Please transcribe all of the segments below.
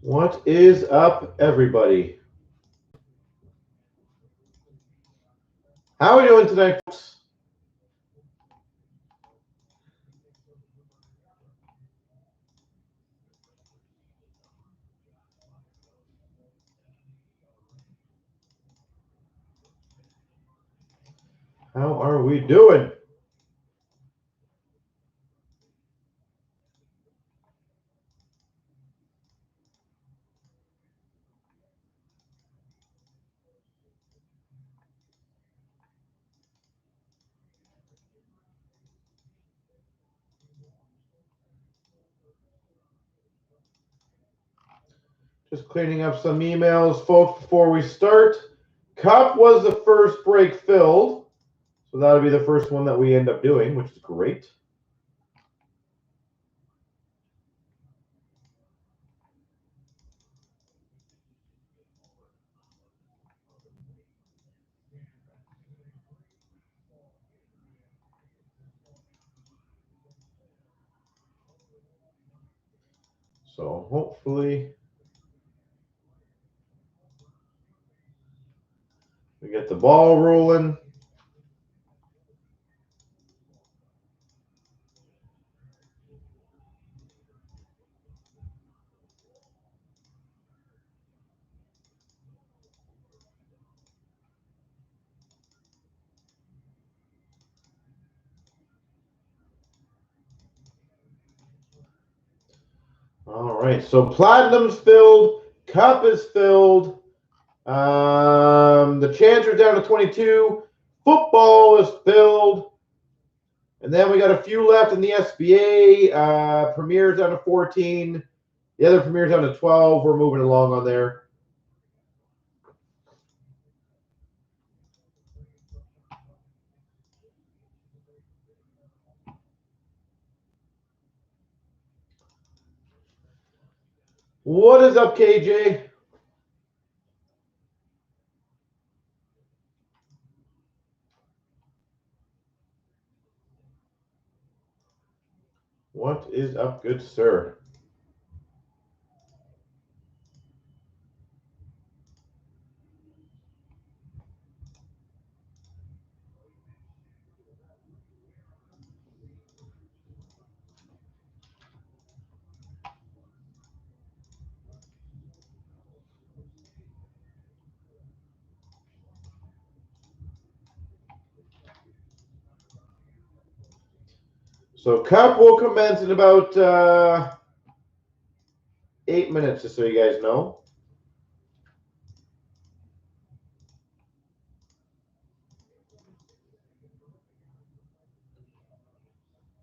What is up, everybody? How are we doing today, folks? How are we doing? Just cleaning up some emails, folks, before we start. Cup was the first break filled, so that'll be the first one that we end up doing, which is great. So hopefully we get the ball rolling. All right, so platinum's filled, cup is filled. The Chancer's down to 22. Football is filled. And then we got a few left in the SBA. Premier's down to 14. The other Premier's down to 12. We're moving along on there. What is up, KJ? What is up, good sir? So cup will commence in about 8 minutes, just so you guys know.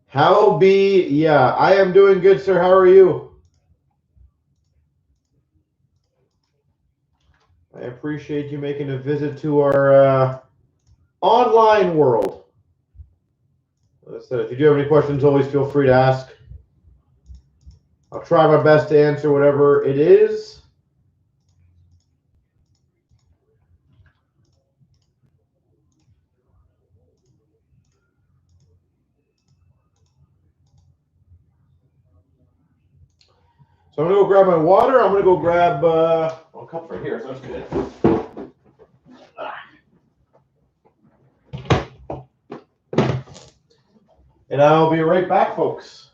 How be? Yeah, I am doing good, sir. How are you? I appreciate you making a visit to our online world. As I said, if you do have any questions, always feel free to ask. I'll try my best to answer whatever it is. So I'm going to go grab my water. I'm going to go grab, well, cup's right here, so that's good. And I'll be right back, folks.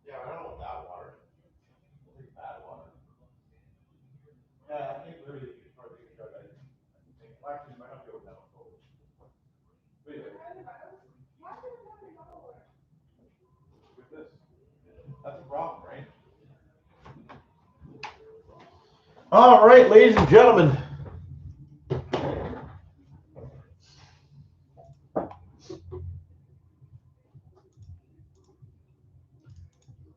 Yeah, I don't know what that water. I think bad water. Yeah, I think literally you can probably get that. Actually, you might not be able to down. But anyway. With this. That's a problem, right? All right, ladies and gentlemen.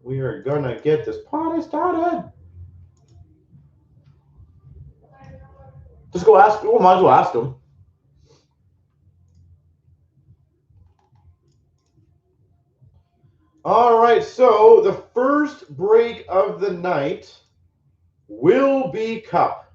We are gonna get this party started. Just go ask. Well, might as well ask them. All right, so the first break of the night will be cup.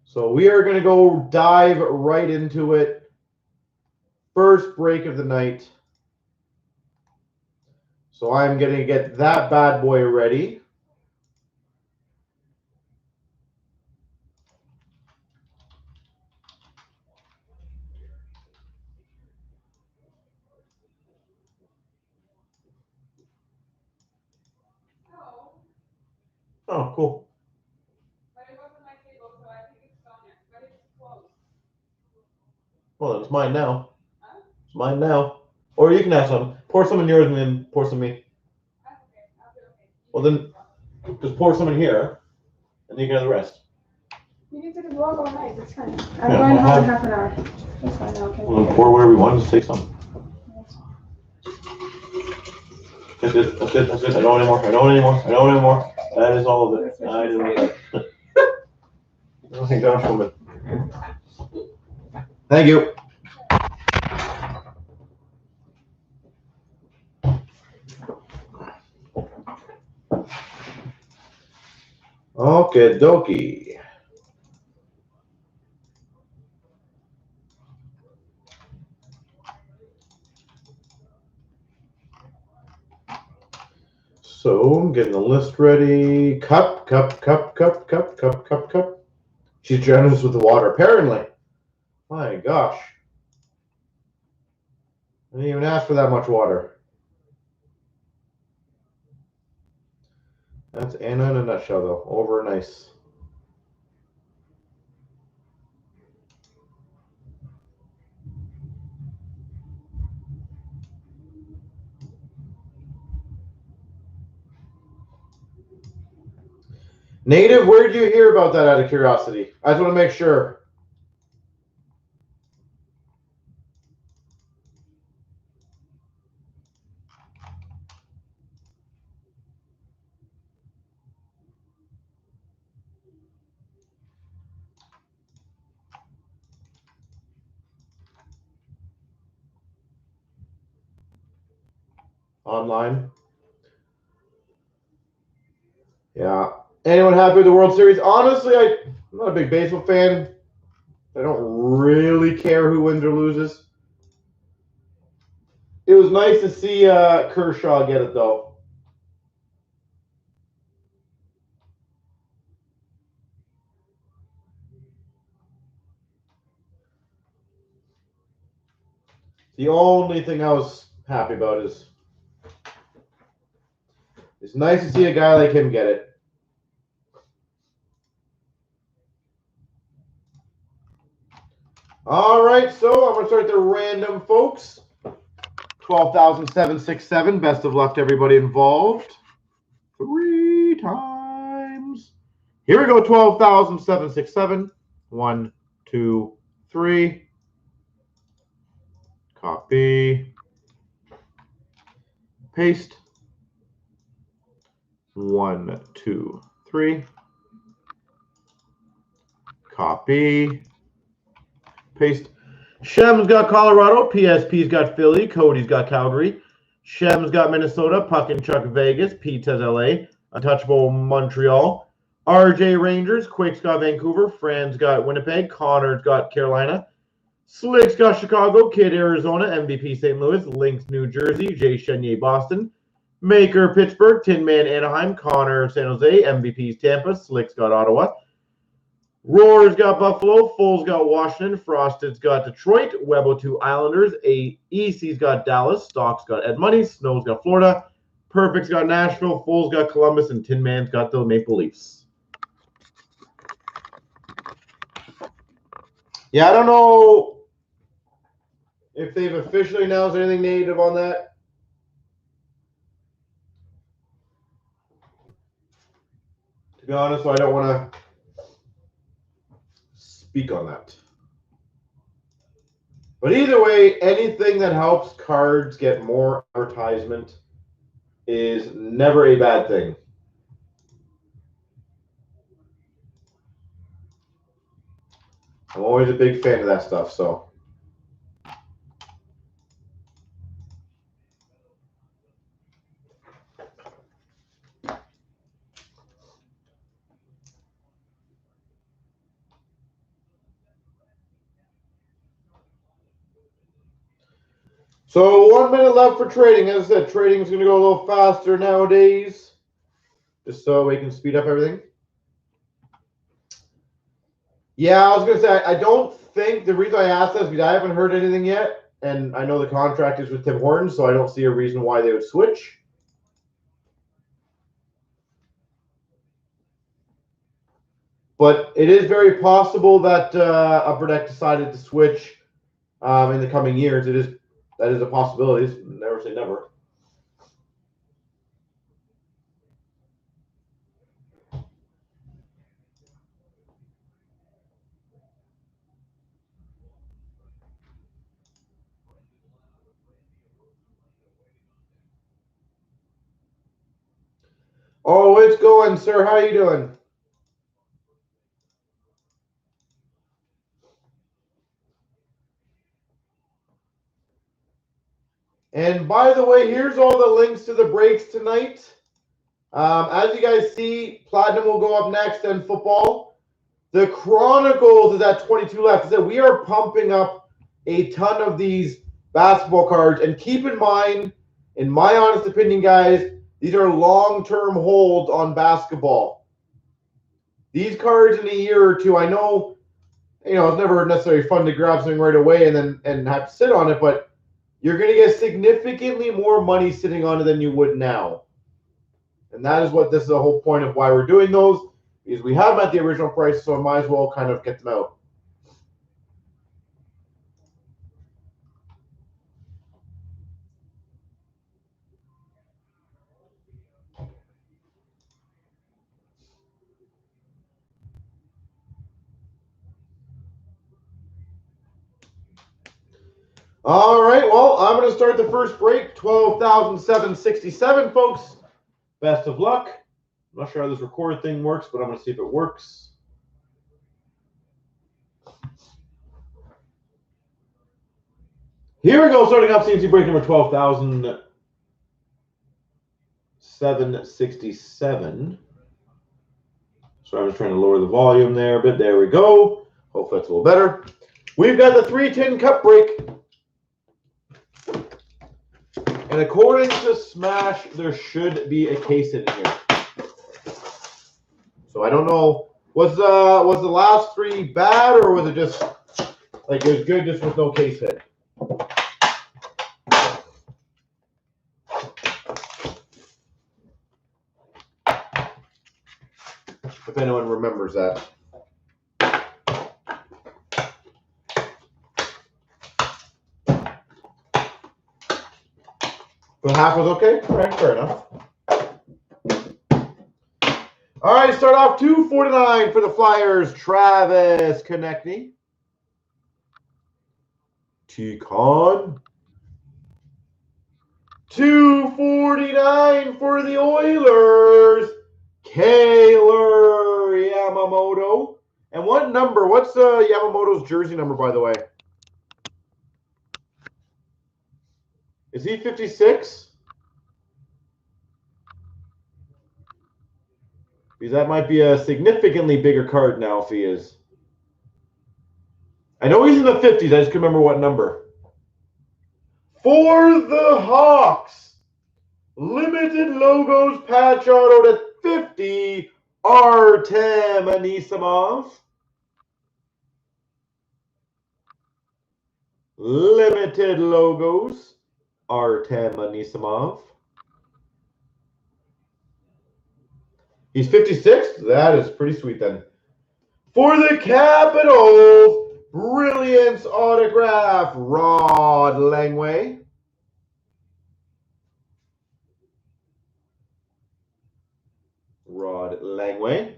So we are going to go dive right into it. First break of the night. So I'm going to get that bad boy ready. Oh, cool. But it wasn't my table, so I think it's on it. But it's close. Well, it's mine now. Huh? It's mine now. Or you can have some. Pour some in yours and then pour some in me. That's okay. I'll do okay. Well, then just pour some in here, and then you can have the rest. You can take a vlog all night. It's fine. Yeah, I'm going well, home in half an hour. That's fine. Okay. Well, then pour whatever you want. Just take some. That's it. That's it. That's it. I don't want any more. I don't want any more. I don't want any more. That is all of it. I didn't want that. I think Josh will. Thank you. Okay, dokie. So I'm getting the list ready. Cup. She's generous with the water, apparently. My gosh. I didn't even ask for that much water. That's Anna in a nutshell, though. Over nice. Native, where did you hear about that out of curiosity? I just want to make sure. Online. Yeah. Anyone happy with the World Series? Honestly, I'm not a big baseball fan. I don't really care who wins or loses. It was nice to see Kershaw get it, though. The only thing I was happy about is it's nice to see a guy like him get it. All right, so I'm going to start the random, folks. 12,767. Best of luck to everybody involved. 3 times. Here we go, 12,767. 1, 2, 3. Copy. Paste. 1, 2, 3. Copy. Paste. Shem's got Colorado. PSP's got Philly. Cody's got Calgary. Shem's got Minnesota. Puck and Chuck Vegas. Pete has LA. Untouchable Montreal. RJ Rangers. Quick's got Vancouver. Fran's got Winnipeg. Connor's got Carolina. Slick's got Chicago. Kid Arizona. MVP St. Louis. Lynx New Jersey. Jay Chenier Boston. Maker Pittsburgh. Tin Man Anaheim. Connor San Jose. MVP's Tampa. Slick's got Ottawa. Roar's got Buffalo. Full's got Washington. Frosted's got Detroit. Webo2 Islanders. EC's got Dallas. Stock's got Ed Money. Snow's got Florida. Perfect's got Nashville. Full's got Columbus. And Tin Man's got the Maple Leafs. Yeah, I don't know if they've officially announced anything negative on that. To be honest, I don't want to speak on that. But either way, anything that helps cards get more advertisement is never a bad thing. I'm always a big fan of that stuff, so. So 1 minute left for trading. As I said, trading is going to go a little faster nowadays, just so we can speed up everything. Yeah, I was going to say, I don't think, the reason I asked that is because I haven't heard anything yet, and I know the contract is with Tim Hortons, so I don't see a reason why they would switch. But it is very possible that Upper Deck decided to switch in the coming years. That is a possibility. Never say never. Oh, it's going, sir. How you doing? And by the way, here's all the links to the breaks tonight. As you guys see, Platinum will go up next, and football. The Chronicles is at 22 left. So we are pumping up a ton of these basketball cards. And keep in mind, in my honest opinion, guys, these are long-term holds on basketball. These cards in a year or two, I know, it's never necessarily fun to grab something right away and have to sit on it, but you're going to get significantly more money sitting on it than you would now. And that is what this is the whole point of why we're doing those, because we have them at the original price, so I might as well kind of get them out. All right, well, I'm going to start the first break, 12,767, folks. Best of luck. I'm not sure how this record thing works, but I'm going to see if it works. Here we go, starting off CNC break number 12,767. So I'm just trying to lower the volume there, but there we go. Hopefully that's a little better. We've got the 3-tin cup break. And according to Smash, there should be a case in here. So I don't know. Was the last 3 bad, or was it just like it was good just with no case hit? If anyone remembers that. But half was okay? All right, fair enough. All right, start off 249 for the Flyers. Travis Konechny. T-Con. 249 for the Oilers. Kaylor Yamamoto. And what number? What's Yamamoto's jersey number, by the way? Is he 56? Because that might be a significantly bigger card now if he is. I know he's in the 50s. I just couldn't remember what number. For the Hawks, limited logos patch auto to 50, Artem Anisimov. Limited logos, Artem Anisimov. He's 56? That is pretty sweet then. For the Capitals, Brilliance autograph, Rod Langway. Rod Langway.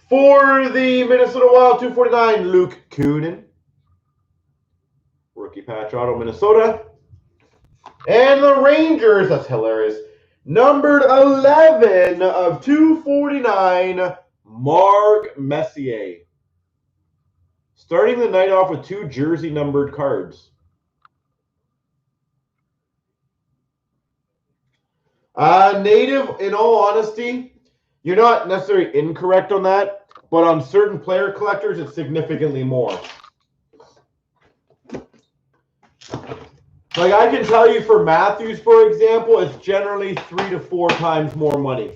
For the Minnesota Wild, 249, Luke Kunin. Rookie patch auto, Minnesota. And the Rangers, that's hilarious. Numbered 11 of 249, Mark Messier. Starting the night off with 2 jersey numbered cards. Native, in all honesty, you're not necessarily incorrect on that, but on certain player collectors, it's significantly more. Like I can tell you for Matthews, for example, it's generally 3 to 4 times more money.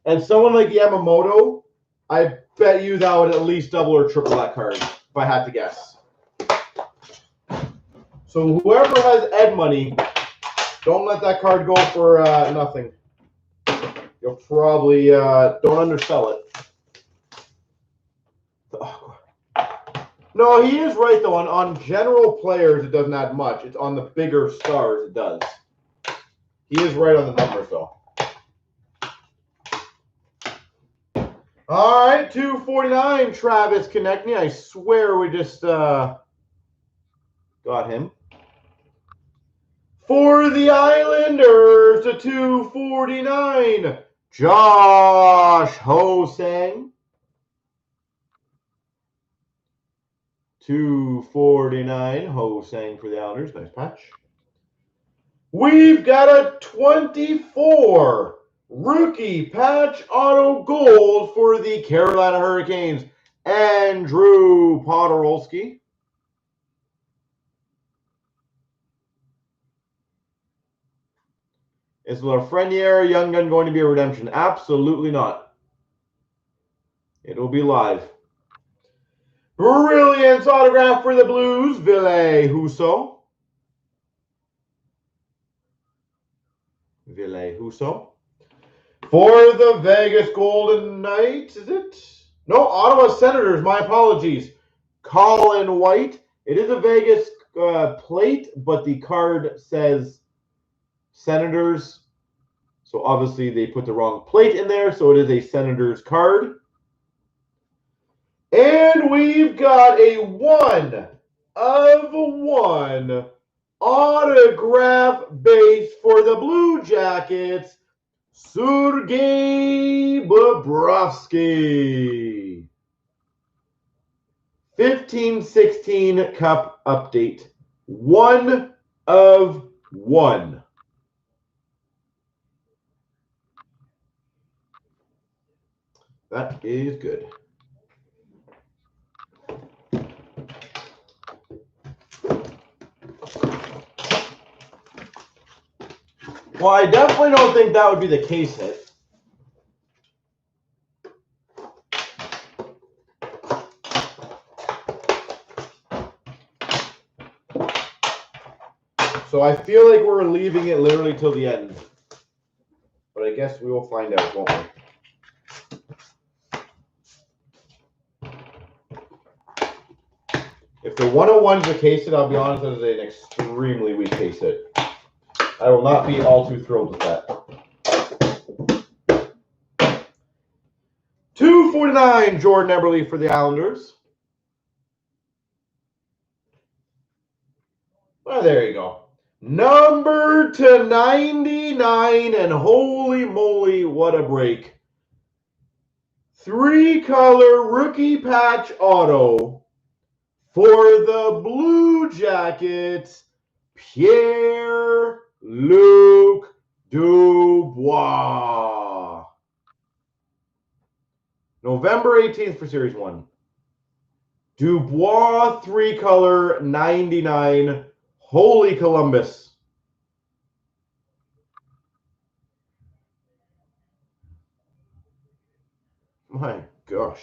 And someone like Yamamoto, I bet you that would at least double or triple that card, if I had to guess. So whoever has Ed money, don't let that card go for nothing. You'll probably don't undersell it. No, he is right though. On general players, it doesn't add much. It's on the bigger stars it does. He is right on the numbers though. All right, 249, Travis Konechny. I swear we just got him. For the Islanders, to 249, Josh Ho-Sang. 249, Ho-Sang for the Islanders. Nice patch. We've got a 24 rookie patch auto gold for the Carolina Hurricanes, Andrew Podorowski. Is Lafreniere Young Gun going to be a redemption? Absolutely not. It will be live. Brilliance autograph for the Blues, Ville Husso. Ville Husso. For the Vegas Golden Knights, is it? No, Ottawa Senators, my apologies. Colin White. It is a Vegas plate, but the card says Senators. So obviously they put the wrong plate in there, so it is a Senators card. And we've got a 1 of 1 autograph base for the Blue Jackets, Sergei Bobrovsky. 15-16 Cup update. 1 of 1. That is good. Well, I definitely don't think that would be the case hit. So I feel like we're leaving it literally till the end. But I guess we will find out, won't we? If the 101 is the case hit, I'll be honest, that is an extremely weak case hit. I will not be all too thrilled with that. 249, Jordan Eberle for the Islanders. Well, there you go. Number to 99, and holy moly, what a break. 3-color rookie patch auto for the Blue Jackets, Pierre-Luc Dubois. November 18th for Series 1. Dubois, 3-color, 99. Holy Columbus. My gosh.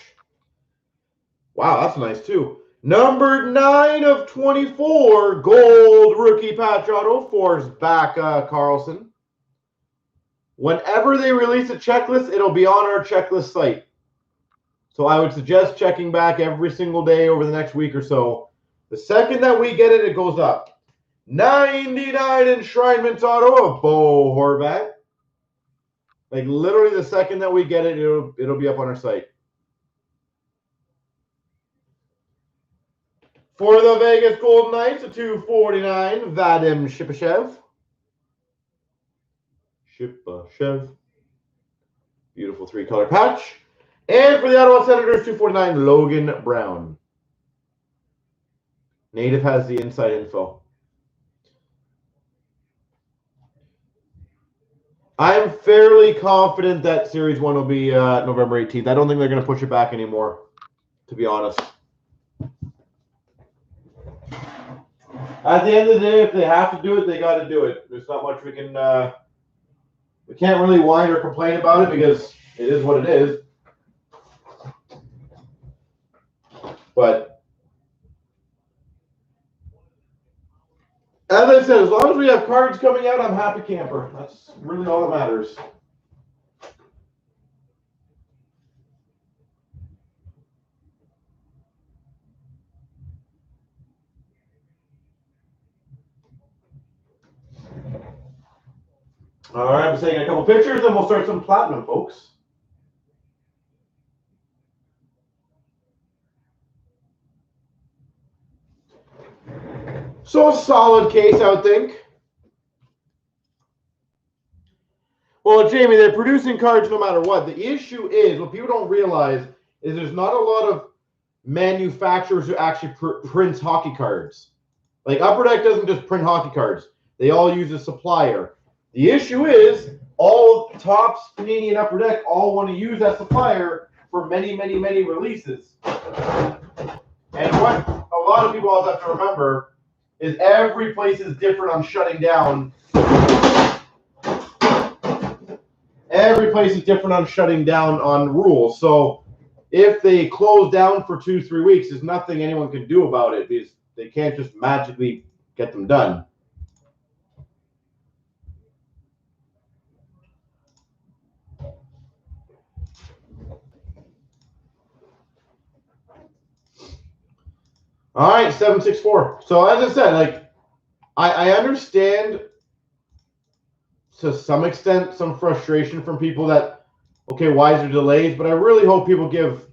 Wow, that's nice too. Number 9 of 24, gold rookie patch auto for back Carlson. Whenever they release a checklist, it'll be on our checklist site. So I would suggest checking back every single day over the next week or so. The second that we get it, it goes up. 99 enshrinement auto of Bo Horvat. Like literally the second that we get it, it'll be up on our site. For the Vegas Golden Knights, a 249, Vadim Shipachyov. Beautiful 3-color patch. And for the Ottawa Senators, 249, Logan Brown. Native has the inside info. I'm fairly confident that Series 1 will be November 18th. I don't think they're going to push it back anymore, to be honest. At the end of the day, if they have to do it, they got to do it. There's not much we can... we can't really whine or complain about it because it is what it is. But as I said, as long as we have cards coming out, I'm happy camper. That's really all that matters. All right, I'm taking a couple pictures, and we'll start some platinum, folks. So a solid case, I would think. Well, Jamie, they're producing cards no matter what. The issue is, what people don't realize is there's not a lot of manufacturers who actually print hockey cards. Like Upper Deck doesn't just print hockey cards. They all use a supplier. The issue is all Topps, Panini, and Upper Deck all want to use that supplier for many, many, many releases. And what a lot of people also have to remember is every place is different on shutting down. Every place is different on shutting down on rules. So if they close down for 2-3 weeks, there's nothing anyone can do about it because they can't just magically get them done. All right, 764. So as I said, like I understand to some extent some frustration from people that, okay, why is there delays? But I really hope people give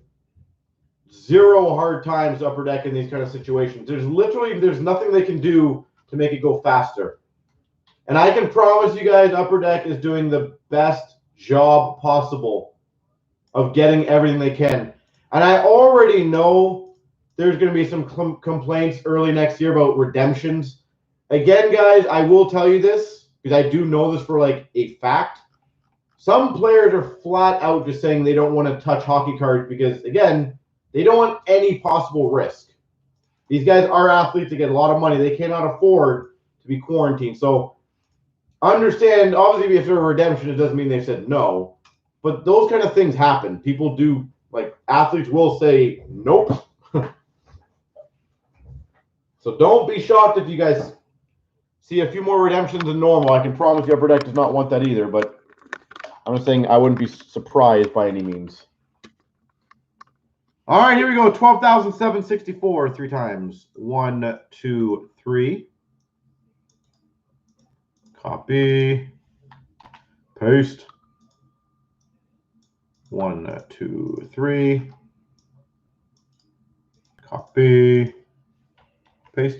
zero hard times to Upper Deck in these kind of situations. There's nothing they can do to make it go faster. And I can promise you guys Upper Deck is doing the best job possible of getting everything they can. And I already know there's going to be some complaints early next year about redemptions. Again, guys, I will tell you this because I do know this for like a fact. Some players are flat out just saying they don't want to touch hockey cards because, again, they don't want any possible risk. These guys are athletes. They get a lot of money. They cannot afford to be quarantined. So understand, obviously, if there's a redemption, it doesn't mean they said no. But those kind of things happen. People do, like, athletes will say nope. So don't be shocked if you guys see a few more redemptions than normal. I can promise you Upper Deck does not want that either. But I'm just saying I wouldn't be surprised by any means. All right, here we go. 12,764 3 times. 1, 2, 3. Copy. Paste. 1, 2, 3. Copy. Paste.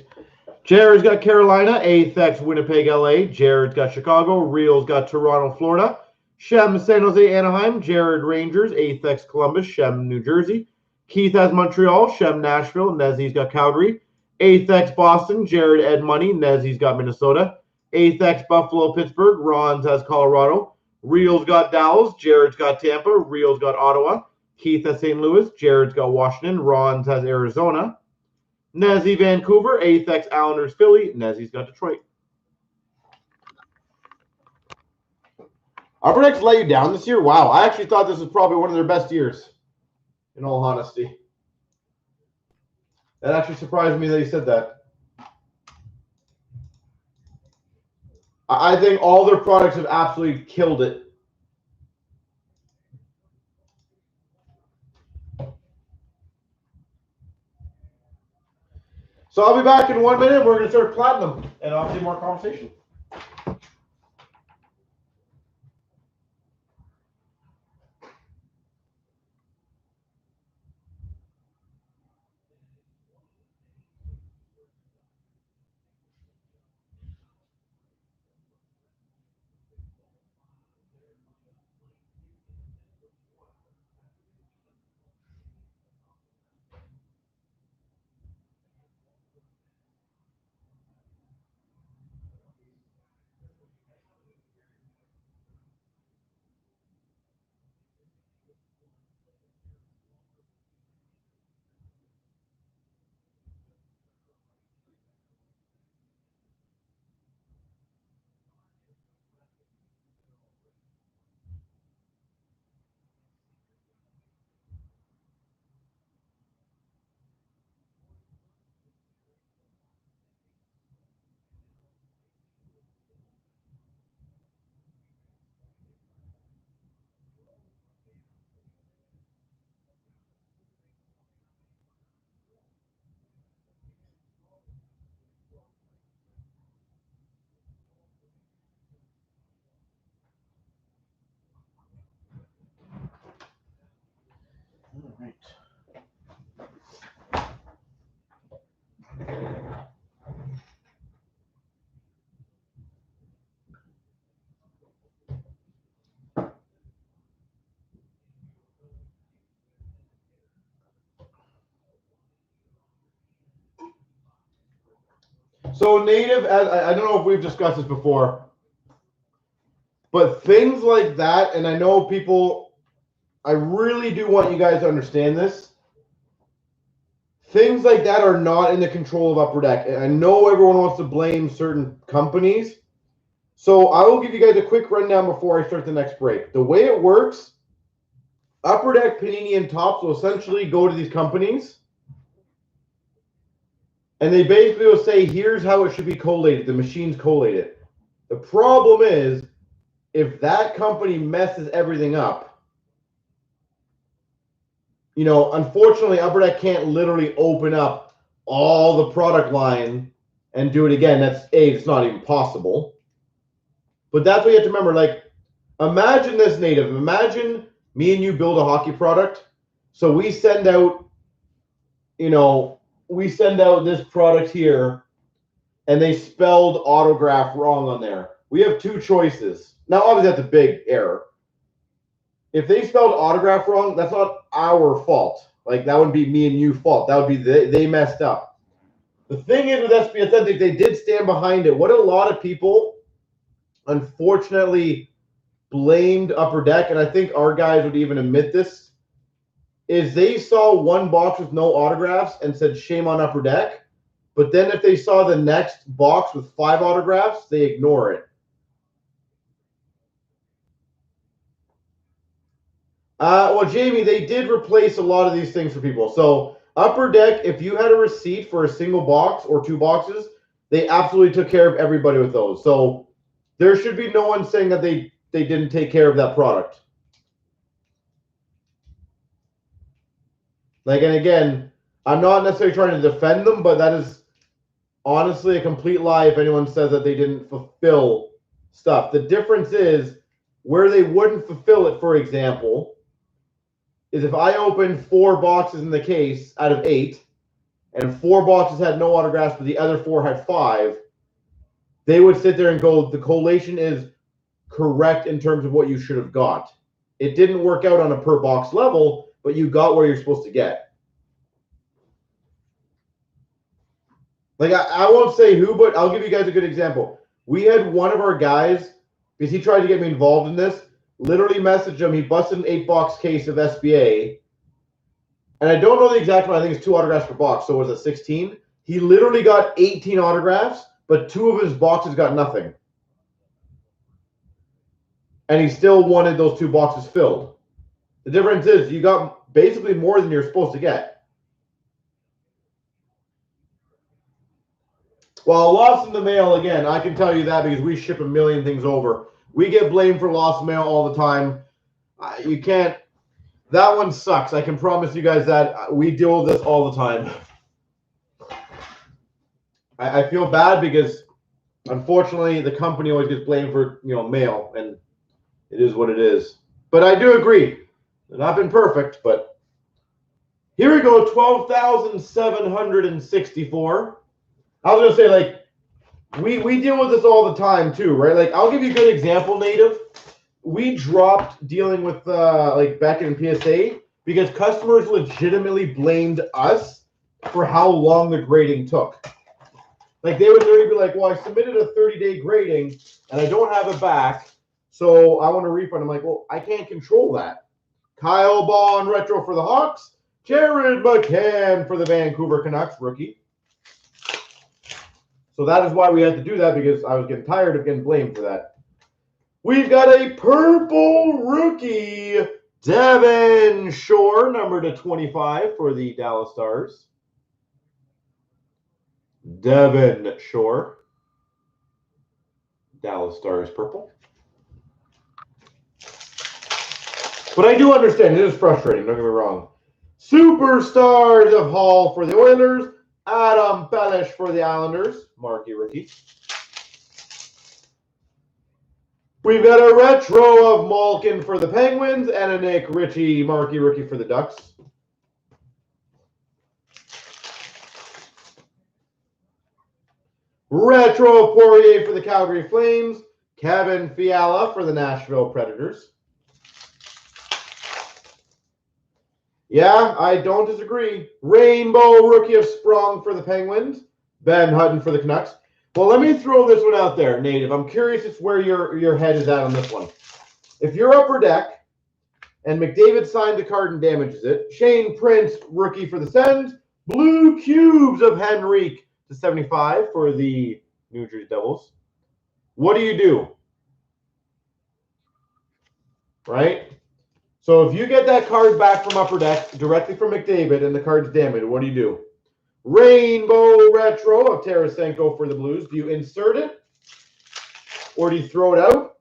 Jared's got Carolina. Athex Winnipeg, LA. Jared's got Chicago. Real's got Toronto, Florida. Shem San Jose, Anaheim. Jared Rangers. Athex Columbus. Shem New Jersey. Keith has Montreal. Shem Nashville. Nezzy's got Calgary. Athex Boston. Jared Ed Money. Nezzy's got Minnesota. Athex Buffalo, Pittsburgh. Ron's has Colorado. Real's got Dallas. Jared's got Tampa. Real's got Ottawa. Keith has St. Louis. Jared's got Washington. Ron's has Arizona. Nezzy, Vancouver. Athex Islanders, Philly. Nezzy's got Detroit. Upper Deck's let you down this year? Wow. I actually thought this was probably one of their best years, in all honesty. That actually surprised me that you said that. I think all their products have absolutely killed it. So I'll be back in 1 minute. We're going to start platinum and obviously more conversation. All right. So native, I don't know if we've discussed this before, but things like that, and I know people, I really do want you guys to understand this. Things like that are not in the control of Upper Deck. And I know everyone wants to blame certain companies. So I will give you guys a quick rundown before I start the next break. The way it works, Upper Deck, Panini, and Topps will essentially go to these companies. And they basically will say, here's how it should be collated. The machines collate it. The problem is, if that company messes everything up, you know, unfortunately, Upper Deck can't literally open up all the product line and do it again. That's it's not even possible. But that's what you have to remember. Like, imagine this, native. Imagine me and you build a hockey product. So we send out, you know, we send out this product here, and they spelled autograph wrong on there. We have two choices. Now, obviously, that's a big error. If they spelled autograph wrong, that's not our fault. Like, that wouldn't be me and you fault. That would be they messed up. The thing is with SP Authentic, they did stand behind it. What a lot of people, unfortunately, blamed Upper Deck, and I think our guys would even admit this, is they saw one box with no autographs and said, shame on Upper Deck. But then if they saw the next box with 5 autographs, they ignore it. Well, Jamie, they did replace a lot of these things for people. So Upper Deck, if you had a receipt for a single box or 2 boxes, they absolutely took care of everybody with those. So there should be no one saying that they didn't take care of that product. Like, and again, I'm not necessarily trying to defend them, but that is honestly a complete lie if anyone says that they didn't fulfill stuff. The difference is where they wouldn't fulfill it, for example, is if I opened 4 boxes in the case out of 8, and 4 boxes had no autographs, but the other 4 had 5, they would sit there and go, the collation is correct in terms of what you should have got. It didn't work out on a per box level, but you got where you're supposed to get. Like, I won't say who, but I'll give you guys a good example. We had one of our guys, because he tried to get me involved in this, literally messaged him. He busted an 8-box case of SBA. And I don't know the exact one. I think it's 2 autographs per box. So was it 16? He literally got 18 autographs, but 2 of his boxes got nothing. And he still wanted those 2 boxes filled. The difference is you got basically more than you're supposed to get. Well, lost in the mail, again, I can tell you that because we ship a million things over. We get blamed for lost mail all the time. You can't. That one sucks. I can promise you guys that. We deal with this all the time. I feel bad because, unfortunately, the company always gets blamed for, mail, and it is what it is. But I do agree. They've not been perfect, but here we go, 12,764. I was going to say, like, we deal with this all the time, too, right? Like, I'll give you a good example, Native. We dropped dealing with, like, back in PSA because customers legitimately blamed us for how long the grading took. Like, they would literally be like, well, I submitted a 30-day grading, and I don't have it back, so I want a refund. I'm like, well, I can't control that. Kyle Bond retro for the Hawks. Jared McCann for the Vancouver Canucks, rookie. So that is why we had to do that, because I was getting tired of getting blamed for that. We've got a purple rookie, Devin Shore, number /25 for the Dallas Stars. Devin Shore, Dallas Stars purple. But I do understand, it is frustrating, don't get me wrong. Superstars of Hall for the Oilers. Adam Bellish for the Islanders. Marquee rookie. We've got a retro of Malkin for the Penguins and a Nick Ritchie marquee rookie for the Ducks. Retro of Poirier for the Calgary Flames. Kevin Fiala for the Nashville Predators. Yeah, I don't disagree. Rainbow rookie of Sprong for the Penguins. Ben Hutton for the Canucks. Well, let me throw this one out there, Native. I'm curious as where your head is at on this one. If you're upper deck and McDavid signed the card and damages it, Shane Prince, rookie for the Sens. Blue cubes of Henrique /75 for the New Jersey Devils. What do? Right? So if you get that card back from upper deck directly from McDavid and the card's damaged, what do? Rainbow retro of Tarasenko for the Blues. Do you insert it? Or do you throw it out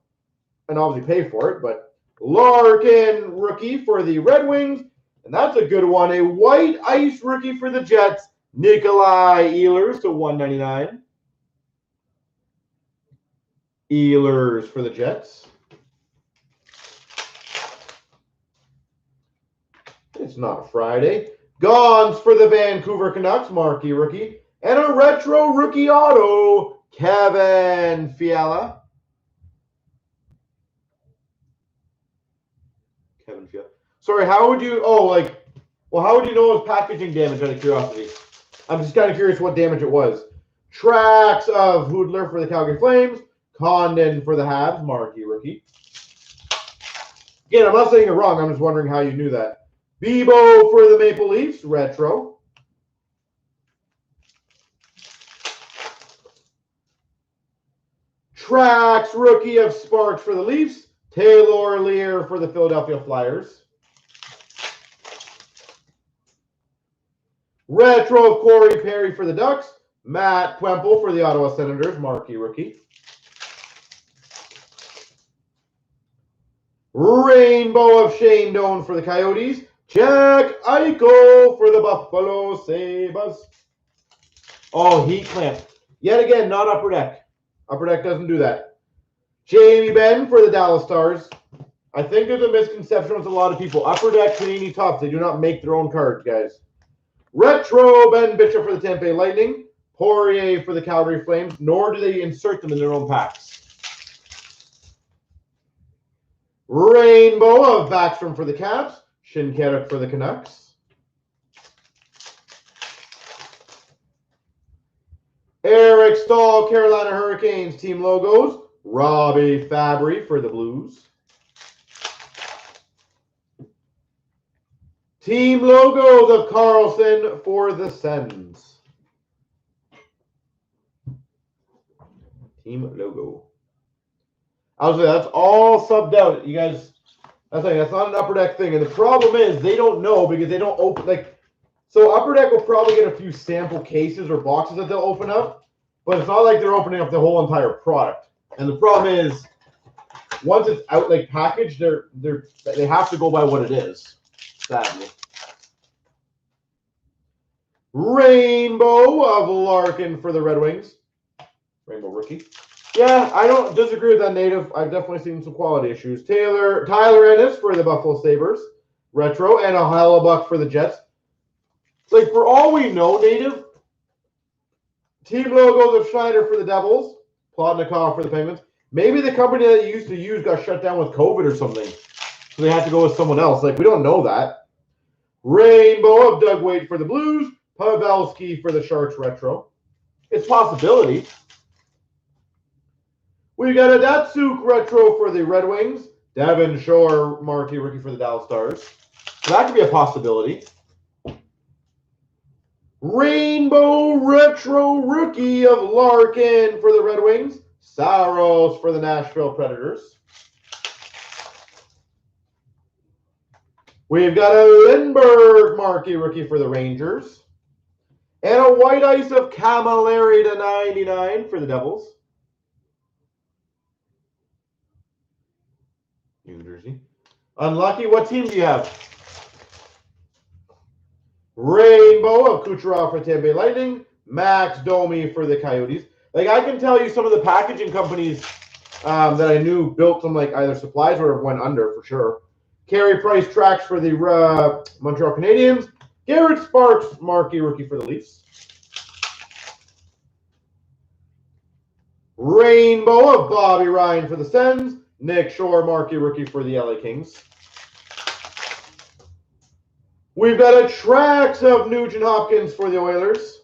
and obviously pay for it? But Larkin rookie for the Red Wings. And that's a good one. A white ice rookie for the Jets. Nikolai Ehlers /199. Ehlers for the Jets. It's not Friday. Gons for the Vancouver Canucks, marquee rookie. And a retro rookie auto, Kevin Fiala. Kevin Fiala. Sorry, how would you, how would you know it was packaging damage, out of curiosity? I'm just kind of curious what damage it was. Tracks of Hoodler for the Calgary Flames. Condon for the Habs, marquee rookie. Again, I'm not saying it wrong. I'm just wondering how you knew that. Bebo for the Maple Leafs, retro. Tracks rookie of Sparks for the Leafs. Taylor Lear for the Philadelphia Flyers. Retro of Corey Perry for the Ducks. Matt Pwemple for the Ottawa Senators, marquee rookie. Rainbow of Shane Doan for the Coyotes. Jack Eichel for the Buffalo Sabres. Oh, heat clamp. Yet again, not upper deck. Upper deck doesn't do that. Jamie Benn for the Dallas Stars. I think there's a misconception with a lot of people. Upper Deck Panini Topps, they do not make their own cards, guys. Retro Ben Bishop for the Tampa Bay Lightning. Poirier for the Calgary Flames. Nor do they insert them in their own packs. Rainbow of Backstrom for the Caps. Shinkaruk for the Canucks. Eric Stahl, Carolina Hurricanes team logos. Robbie Fabry for the Blues. Team logos of Carlson for the Sens. Team logo. I was saying that's all subbed out. You guys, that's not an Upper Deck thing. And the problem is they don't know because they don't open like. So Upper Deck will probably get a few sample cases or boxes that they'll open up, but it's not like they're opening up the whole entire product. And the problem is, once it's out like packaged, they have to go by what it is. Sadly. Rainbow of Larkin for the Red Wings. Rainbow rookie. Yeah, I don't disagree with that native. I've definitely seen some quality issues. Tyler Ennis for the Buffalo Sabres. Retro. And a Hellebuck for the Jets. Like, for all we know, native, team logos of Schneider for the Devils. Plotnikov for the Penguins. Maybe the company that you used to use got shut down with COVID or something. So they had to go with someone else. Like, we don't know that. Rainbow of Doug Weight for the Blues. Pavelski for the Sharks retro. It's a possibility. We got a Datsuk retro for the Red Wings. Devin Shore marquee rookie for the Dallas Stars. So that could be a possibility. Rainbow retro rookie of Larkin for the Red Wings. Saros for the Nashville Predators. We've got a Lindbergh marquee rookie for the Rangers. And a white ice of Camilleri to 99 for the Devils. New Jersey. Unlucky. What team do you have? Rainbow of Kucherov for Tampa Bay Lightning. Max Domi for the Coyotes. Like, I can tell you some of the packaging companies that I knew built some, like, either supplies or went under for sure. Carey Price tracks for the Montreal Canadiens. Garrett Sparks, marquee rookie for the Leafs. Rainbow of Bobby Ryan for the Sens. Nick Shore, marquee rookie for the LA Kings. We've got a tracks of Nugent Hopkins for the Oilers.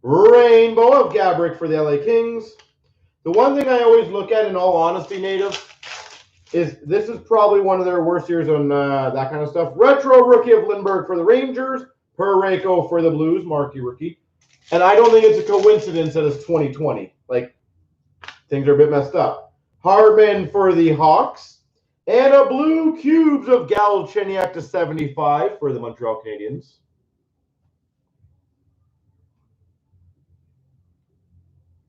Rainbow of Gabrick for the LA Kings. The one thing I always look at, in all honesty, native, is this is probably one of their worst years on that kind of stuff. Retro rookie of Lindbergh for the Rangers. Parayko for the Blues, marquee rookie. And I don't think it's a coincidence that it's 2020. Like, things are a bit messed up. Hardman for the Hawks. And a blue cubes of Galchenyuk to 75 for the Montreal Canadiens.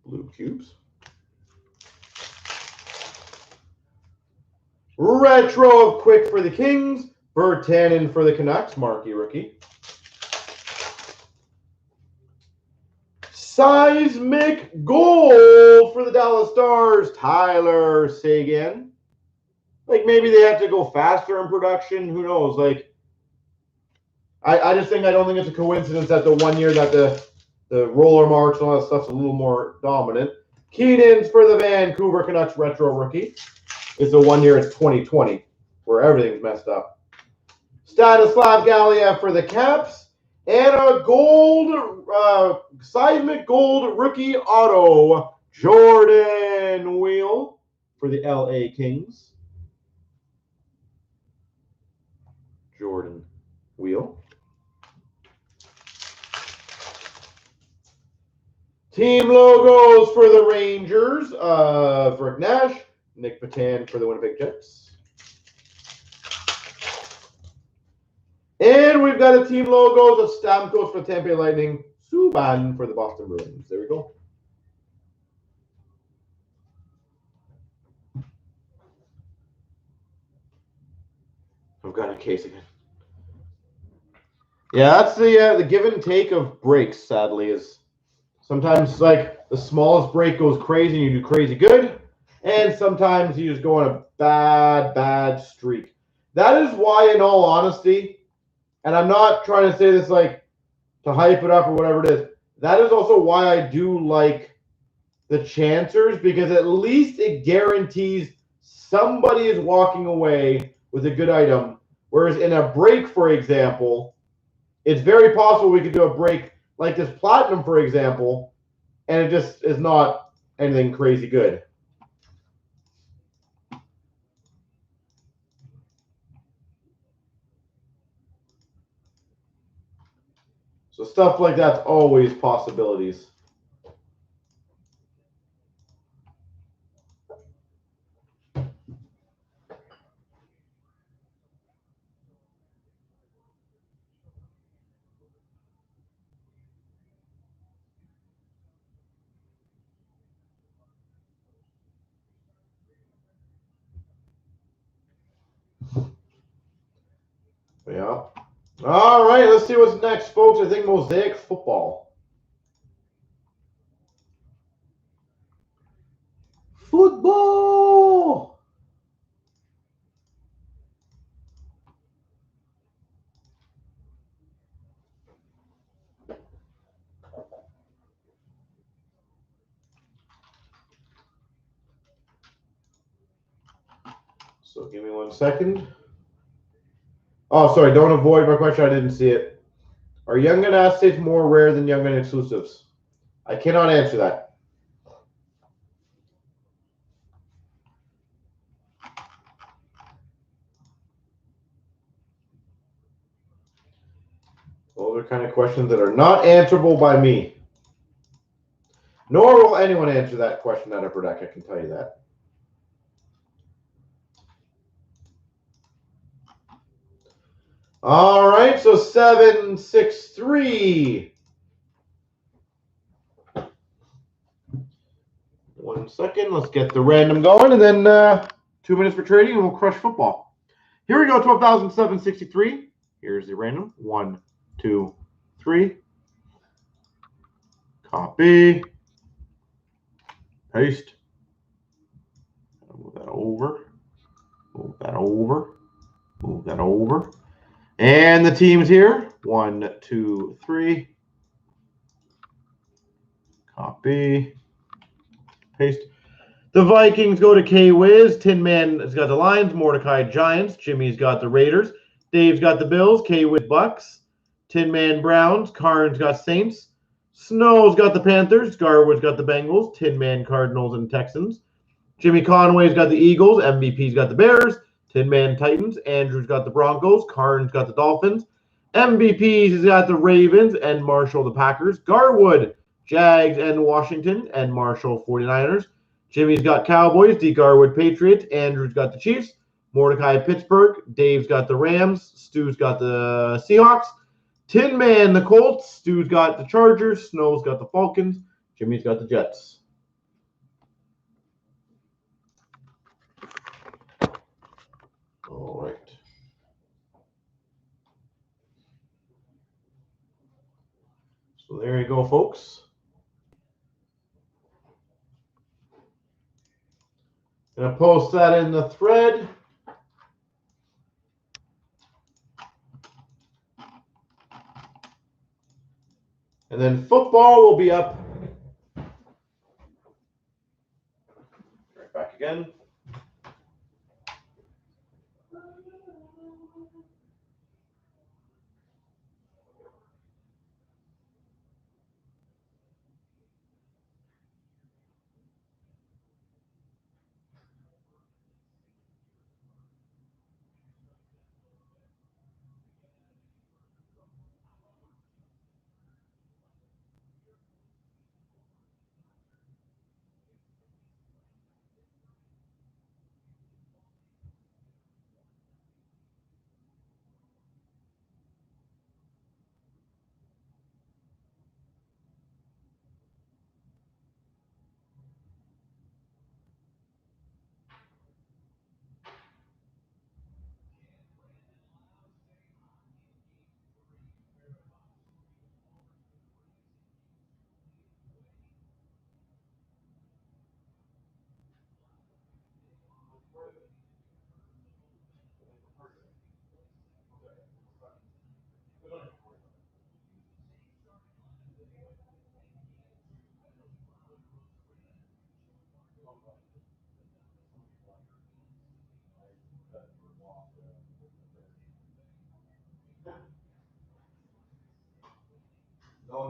Blue cubes. Retro of Quick for the Kings. Bertanen for the Canucks, marquee rookie. Seismic gold for the Dallas Stars, Tyler Seguin. Like, maybe they have to go faster in production. Who knows? Like, I just think, I don't think it's a coincidence that the 1 year that the roller marks and all that stuff's a little more dominant. Keenan's for the Vancouver Canucks retro rookie. Is the 1 year it's 2020, where everything's messed up. Stanislav Galiev for the Caps. And a gold, seismic gold rookie auto, Jordan Wheel for the LA Kings. Jordan Wheel. Team logos for the Rangers of Rick Nash, Nick Patan for the Winnipeg Jets. And we've got a team logos of Stamkos for Tampa Bay Lightning, Subban for the Boston Bruins. There we go. I've got a case again. Yeah, that's the give and take of breaks, sadly, is Sometimes, like, the smallest break goes crazy and you do crazy good. And sometimes you just go on a bad streak. That is why, in all honesty, and I'm not trying to say this like to hype it up or whatever it is, that is also why I do like the chancers, because at least it guarantees somebody is walking away with a good item. Whereas in a break, for example, it's very possible we could do a break like this platinum, for example, and it just is not anything crazy good. So stuff like that's always possibilities. Yeah. All right, let's see what's next, folks. I think Mosaic football. Football! So give me 1 second. Oh, sorry, don't avoid my question. I didn't see it. Are Young Gun Acetate more rare than Young Gun exclusives? I cannot answer that. Those are kind of questions that are not answerable by me. Nor will anyone answer that question at Upper Deck, I can tell you that. All right, so 763. 1 second, let's get the random going, and then 2 minutes for trading, and we'll crush football. Here we go, 12,763. Here's the random. 1, 2, 3. Copy. Paste. Move that over. Move that over. Move that over. And the teams here. 1, 2, 3. Copy. Paste. The Vikings go to K-Wiz. Tin Man has got the Lions. Mordecai Giants. Jimmy's got the Raiders. Dave's got the Bills. K-Wiz Bucks. Tin Man Browns. Karn's got Saints. Snow's got the Panthers. Garwood's got the Bengals. Tin Man Cardinals and Texans. Jimmy Conway's got the Eagles. MVP's got the Bears. Tin Man Titans. Andrew's got the Broncos. Karn's got the Dolphins. MVP's has got the Ravens and Marshall the Packers. Garwood, Jags and Washington, and Marshall 49ers. Jimmy's got Cowboys. D. Garwood Patriots. Andrew's got the Chiefs. Mordecai Pittsburgh. Dave's got the Rams. Stu's got the Seahawks. Tin Man the Colts. Stu's got the Chargers. Snow's got the Falcons. Jimmy's got the Jets. All right. So there you go, folks. Gonna post that in the thread. And then football will be up. Right back again.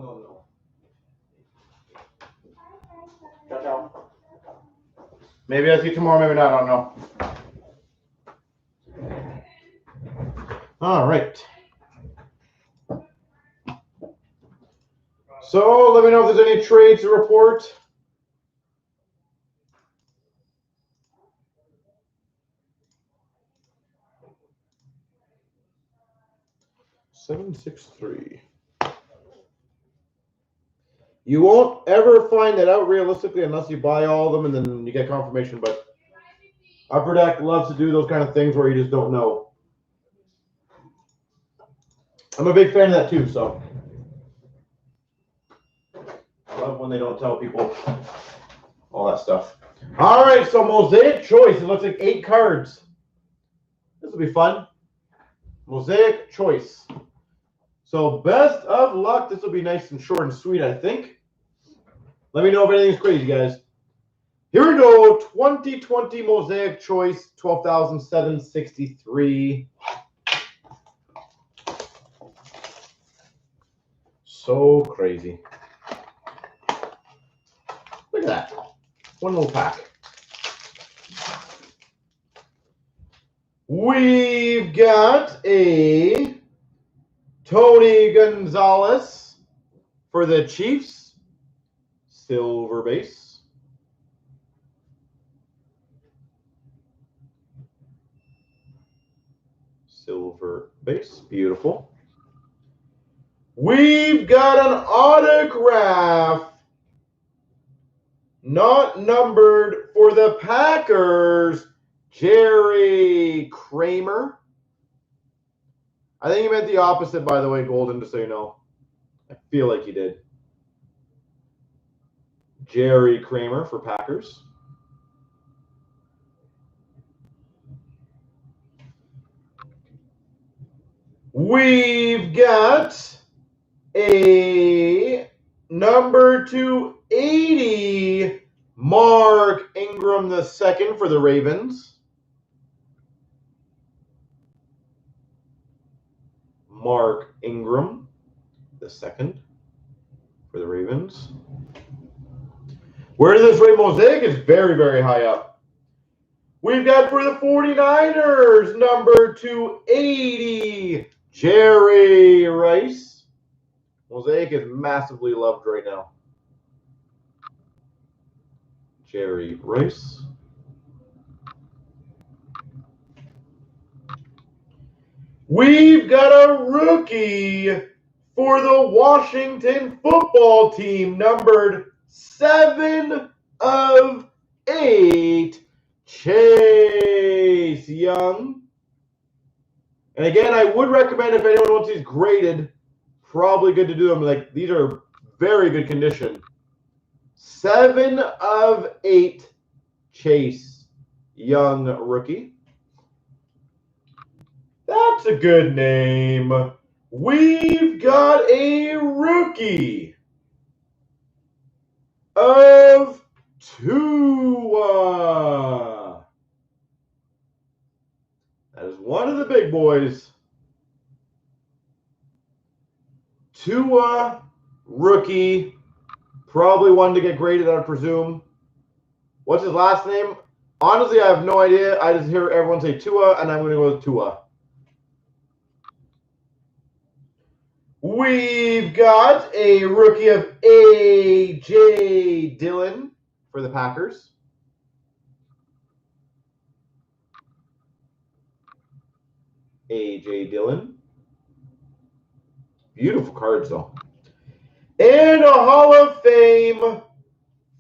No. Ciao, ciao. Maybe I'll see you tomorrow, maybe not, I don't know. All right. So let me know if there's any trades to report. $763. You won't ever find that out realistically unless you buy all of them and then you get confirmation. But Upper Deck loves to do those kind of things where you just don't know. I'm a big fan of that too, so I love when they don't tell people all that stuff. All right, so Mosaic Choice. It looks like 8 cards. This will be fun. Mosaic Choice. So best of luck. This will be nice and short and sweet, I think. Let me know if anything's crazy, guys. Here we go. 2020 Mosaic Choice, 12,763. So crazy. Look at that. One little pack. We've got a Tony Gonzalez for the Chiefs. Silver base. Silver base. Beautiful. We've got an autograph. Not numbered for the Packers. Jerry Kramer. I think he meant the opposite, by the way, Golden, just so you know. I feel like he did. Jerry Kramer for Packers. We've got a number 280 Mark Ingram II for the Ravens. Mark Ingram II for the Ravens. Where does this rate? Mosaic is very, very high up. We've got for the 49ers, number 280, Jerry Rice. Mosaic is massively loved right now. Jerry Rice. We've got a rookie for the Washington football team, numbered 7 of 8, Chase Young. And again, I would recommend if anyone wants these graded, probably good to do them. Like, these are very good condition. 7 of 8, Chase Young rookie. That's a good name. We've got a rookie of Tua. That is one of the big boys. Tua, rookie. Probably one to get graded, I would presume. What's his last name? Honestly, I have no idea. I just hear everyone say Tua, and I'm going to go with Tua. We've got a rookie of A.J. Dillon for the Packers. A.J. Dillon. Beautiful cards, though. And a Hall of Fame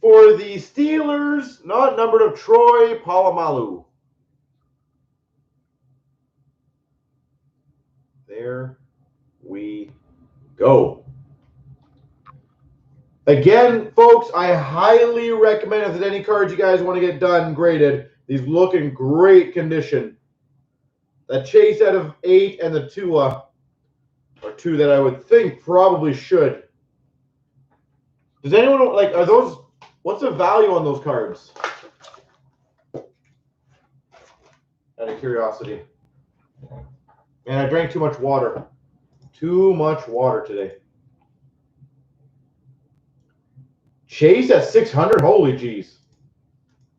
for the Steelers, not numbered, of Troy Polamalu. There we go. Again, folks, I highly recommend if there's any cards you guys want to get done graded. These look in great condition. The Chase out of 8 and the Tua are 2 that I would think probably should. Does anyone like, are those, what's the value on those cards? Out of curiosity. Man, I drank too much water. Too much water today. Chase at 600. Holy jeez.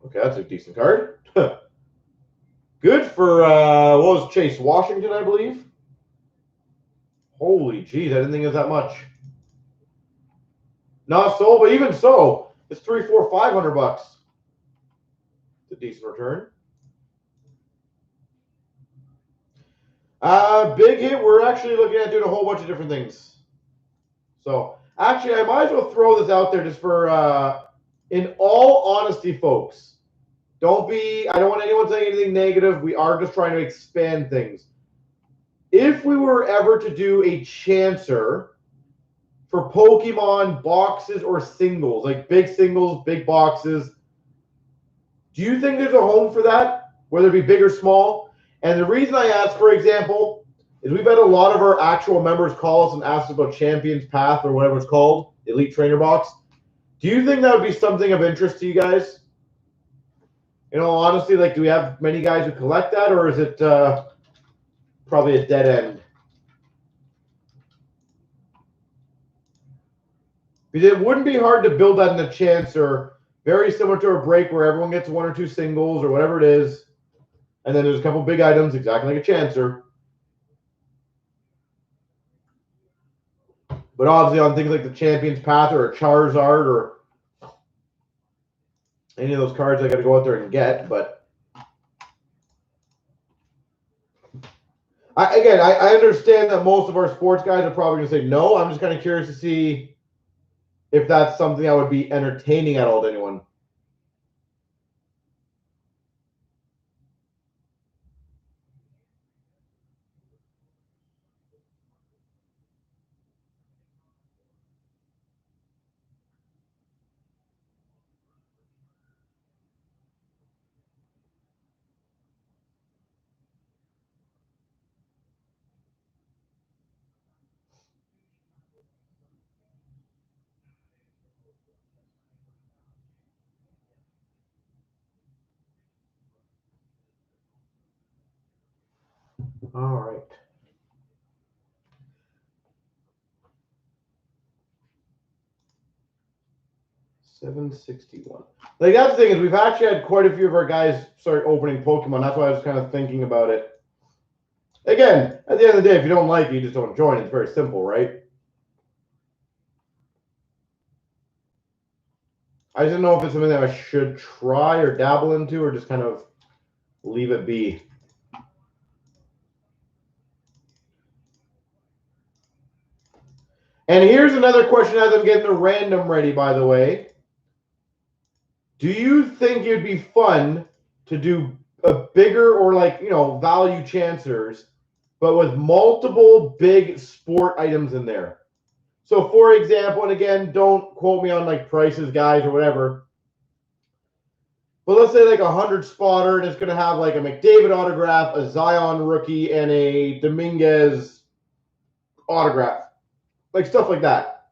Okay, that's a decent card. Good for, what was Chase? Washington, I believe. Holy jeez, I didn't think it was that much. Not so, but even so, it's $300, $400, $500. It's a decent return. Big hit, we're actually looking at doing a whole bunch of different things. So, actually, I might as well throw this out there just for, in all honesty, folks. I don't want anyone saying anything negative. We are just trying to expand things. If we were ever to do a chancer for Pokemon boxes or singles, like big singles, big boxes, do you think there's a home for that, whether it be big or small? And the reason I ask, for example, is we've had a lot of our actual members call us and ask us about Champions Path or whatever it's called, Elite Trainer Box. Do you think that would be something of interest to you guys? In all honesty, like, do we have many guys who collect that, or is it probably a dead end? Because it wouldn't be hard to build that in a chancer, very similar to a break where everyone gets one or two singles or whatever it is, and then there's a couple big items, exactly like a chancer. But obviously on things like the Champions Path or a Charizard or any of those cards I got to go out there and get, but I understand that most of our sports guys are probably going to say no. I'm just kind of curious to see if that's something that would be entertaining at all to anyone. All right. $761. Like, that's the thing is we've actually had quite a few of our guys start opening Pokemon. That's why I was kind of thinking about it. Again, at the end of the day, if you don't like it, you just don't join. It's very simple, right? I just don't know if it's something that I should try or dabble into or just kind of leave it be. And here's another question as I'm getting the random ready, by the way. Do you think it'd be fun to do a bigger or like, you know, value chancers, but with multiple big sport items in there? So, for example, and again, don't quote me on like prices, guys, or whatever. But let's say like a 100 spotter, and it's going to have like a McDavid autograph, a Zion rookie, and a Dominguez autograph. Like stuff like that.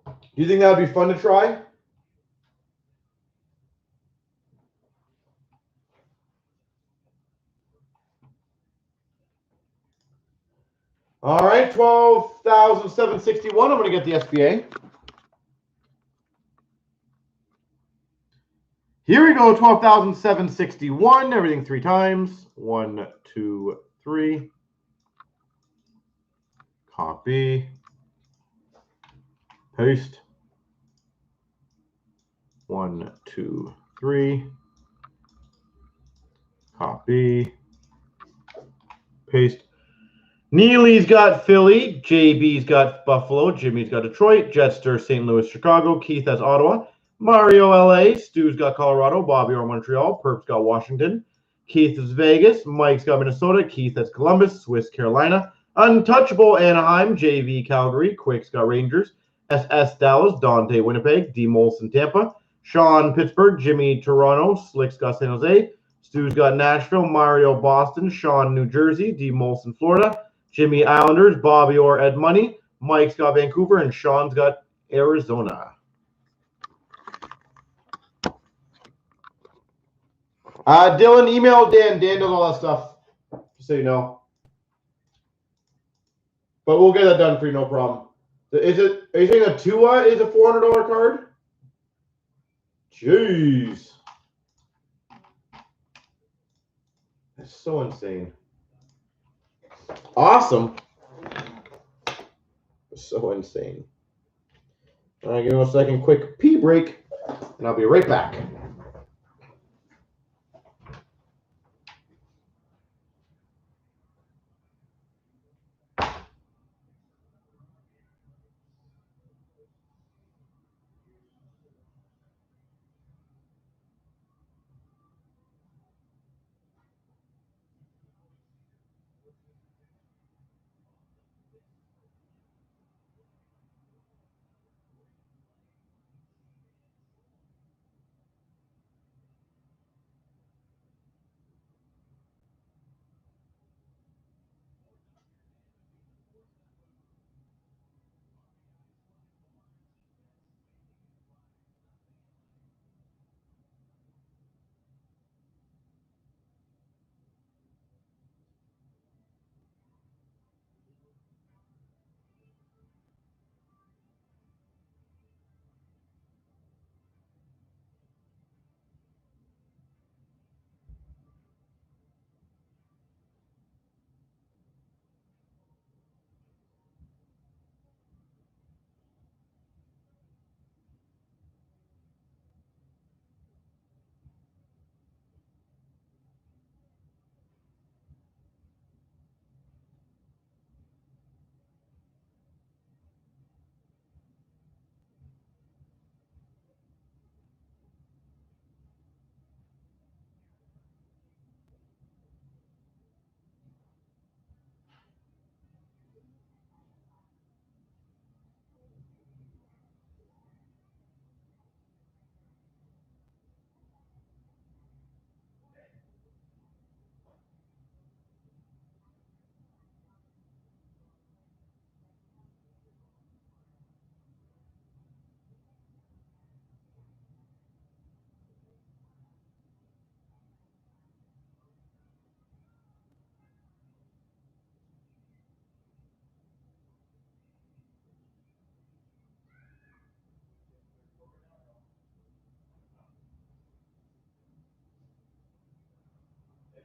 Do you think that would be fun to try? All right, 12,761. I'm going to get the SBA. Here we go, 12,761. Everything three times. 1, 2, 3. Copy. Paste. 1, 2, 3. Copy. Paste. Neely's got Philly. JB's got Buffalo. Jimmy's got Detroit. Jetster, St. Louis, Chicago. Keith has Ottawa. Mario, LA. Stu's got Colorado. Bobby or Montreal. Perp's got Washington. Keith is Vegas. Mike's got Minnesota. Keith has Columbus. Swiss, Carolina. Untouchable, Anaheim. JV, Calgary. Quick's got Rangers. SS, Dallas. Dante, Winnipeg. D. Molson, Tampa. Sean, Pittsburgh. Jimmy, Toronto. Slick's got San Jose. Stu's got Nashville. Mario, Boston. Sean, New Jersey. D. Molson, Florida. Jimmy, Islanders. Bobby or Ed Money. Mike's got Vancouver. And Sean's got Arizona. Dylan, email Dan. Dan does all that stuff, just so you know. But we'll get that done for you, no problem. Is it Are you saying that Tua is a $400 card? Jeez. That's so insane. Awesome. So insane. All right, give me 1 second, quick pee break, and I'll be right back.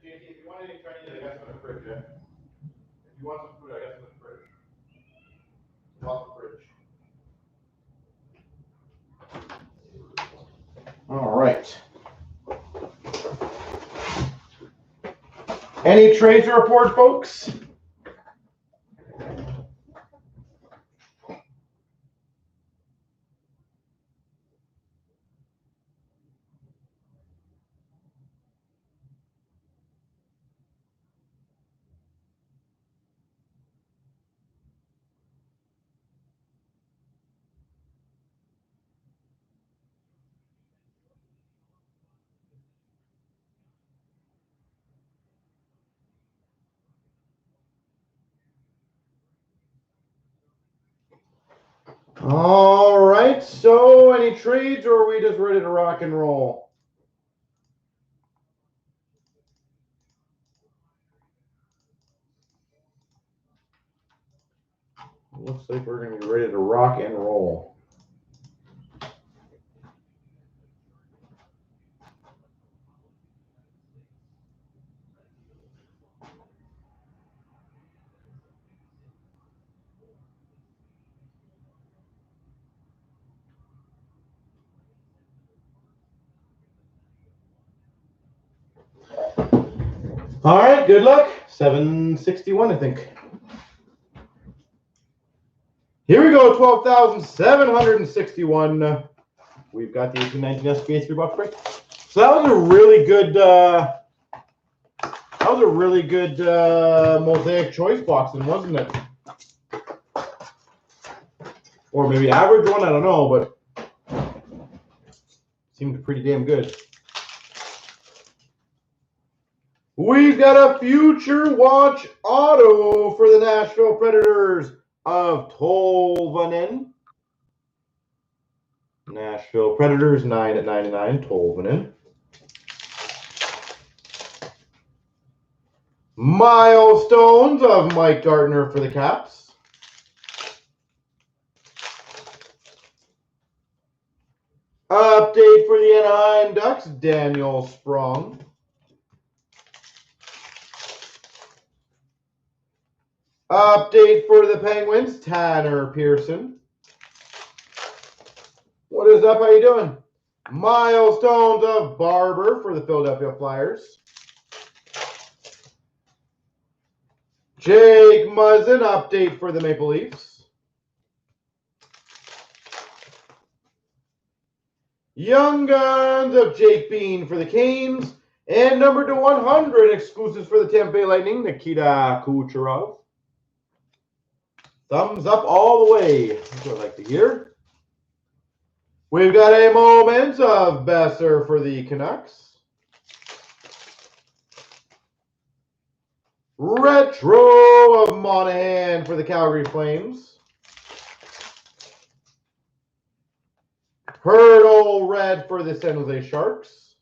JT, if you want any Chinese, I got some in the fridge, yeah? If you want some food, I got some in the fridge. Off the fridge. All right. Any trades to report, folks? All right, so any trades or are we just ready to rock and roll? Looks like we're going to be ready to rock and roll. All right, good luck. 761, I think. Here we go, 12,761. We've got the 1819 SPA 3-box break. So that was a really good Mosaic choice boxing, wasn't it? Or maybe average one, I don't know, but seemed pretty damn good. We've got a future watch auto for the Nashville Predators of Tolvanen. Nashville Predators, 9/99, Tolvanen. Milestones of Mike Gardner for the Caps. Update for the Anaheim Ducks, Daniel Sprong. Update for the Penguins, Tanner Pearson. What is up? How you doing? Milestones of Barber for the Philadelphia Flyers. Jake Muzzin, update for the Maple Leafs. Young Guns of Jake Bean for the Canes. And number to 100 exclusives for the Tampa Bay Lightning, Nikita Kucherov. Thumbs up all the way. That's what I like to hear. We've got a moment of Besser for the Canucks. Retro of Monahan for the Calgary Flames. Hurdle red for the San Jose Sharks.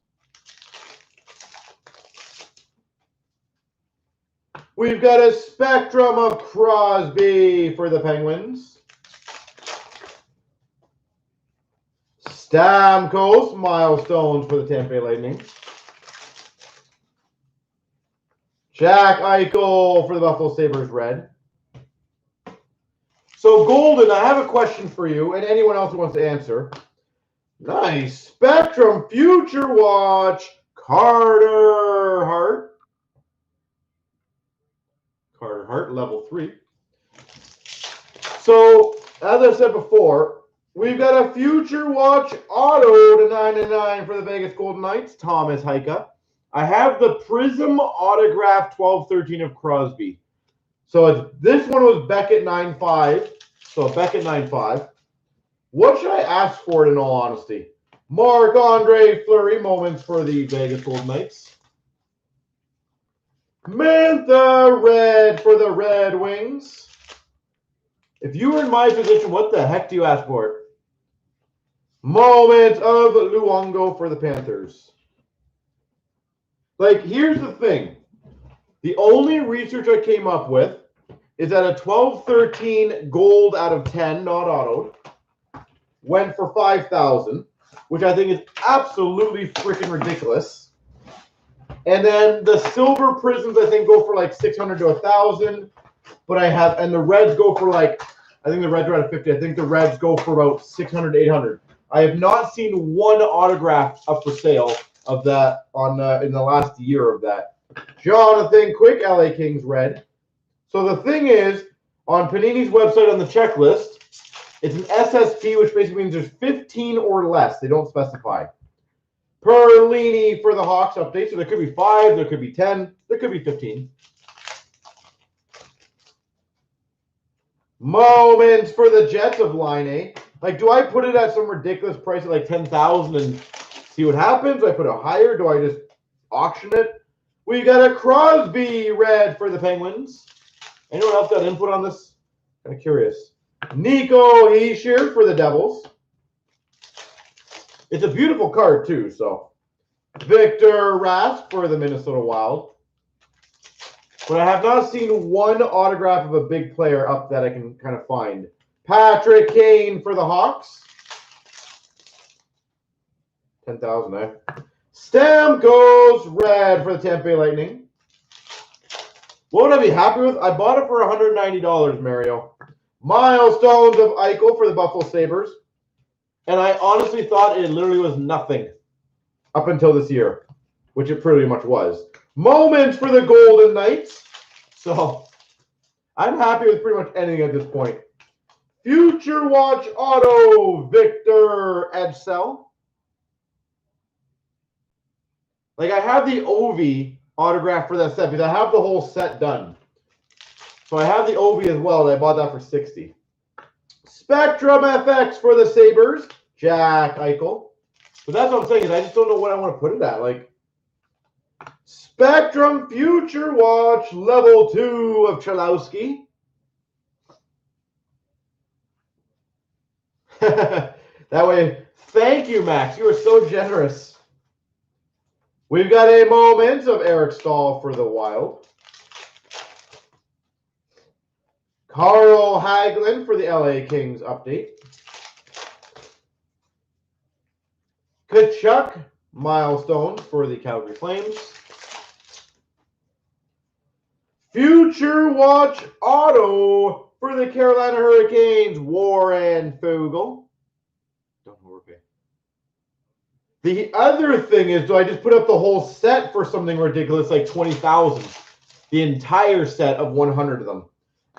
We've got a spectrum of Crosby for the Penguins. Stamkos milestones for the Tampa Bay Lightning. Jack Eichel for the Buffalo Sabres red. So Golden, I have a question for you and anyone else who wants to answer. Nice. Spectrum Future Watch Carter Hart. Carter Hart, level 3. So, as I said before, we've got a Future Watch Auto to 99 for the Vegas Golden Knights, Thomas Heika. I have the Prism Autograph 1213 of Crosby. So this one was Beckett 9.5. So Beckett 9.5. What should I ask for it in all honesty? Marc-Andre Fleury moments for the Vegas Golden Knights. Mantha Red for the Red Wings. If you were in my position, what the heck do you ask for it? Moment of Luongo for the Panthers. Like, here's the thing. The only research I came up with is that a 12-13 gold out of 10, not autoed, went for $5,000, which I think is absolutely freaking ridiculous. And then the silver prisms, I think, go for like 600 to 1,000. But I have, and the reds go for like, I think the reds are at 50. I think the reds go for about 600 to 800. I have not seen one autograph up for sale of that on in the last year of that. Jonathan Quick, LA Kings red. So the thing is, on Panini's website on the checklist, it's an SSP, which basically means there's 15 or less. They don't specify. Perlini for the Hawks update. So there could be 5, there could be 10, there could be 15. Moments for the Jets of line A. Like, do I put it at some ridiculous price at like 10,000 and see what happens? Do I put it higher? Do I just auction it? We got a Crosby red for the Penguins. Anyone else got input on this? Kind of curious. Nico Hischier for the Devils. It's a beautiful card, too, so. Victor Rask for the Minnesota Wild. But I have not seen one autograph of a big player up that I can kind of find. Patrick Kane for the Hawks. 10,000, eh? Stamkos red for the Tampa Bay Lightning. What would I be happy with? I bought it for $190, Mario. Milestones of Eichel for the Buffalo Sabres. And I honestly thought it literally was nothing up until this year, which it pretty much was. Moments for the Golden Knights. So I'm happy with pretty much anything at this point. Future Watch Auto, Victor Edsel. Like, I have the Ovi autograph for that set because I have the whole set done. So I have the Ovi as well, and I bought that for $60. Spectrum FX for the Sabres, Jack Eichel. But that's what I'm saying, is I just don't know what I want to put it at. Like, Spectrum Future Watch, level 2 of Chalowski. That way, thank you, Max. You are so generous. We've got a moment of Eric Stahl for the Wild. Carl Hagelin for the LA Kings update. Kachuk milestones for the Calgary Flames. Future Watch auto for the Carolina Hurricanes, Warren Foegele. Don't overpay. The other thing is, do I just put up the whole set for something ridiculous like 20,000? The entire set of 100 of them.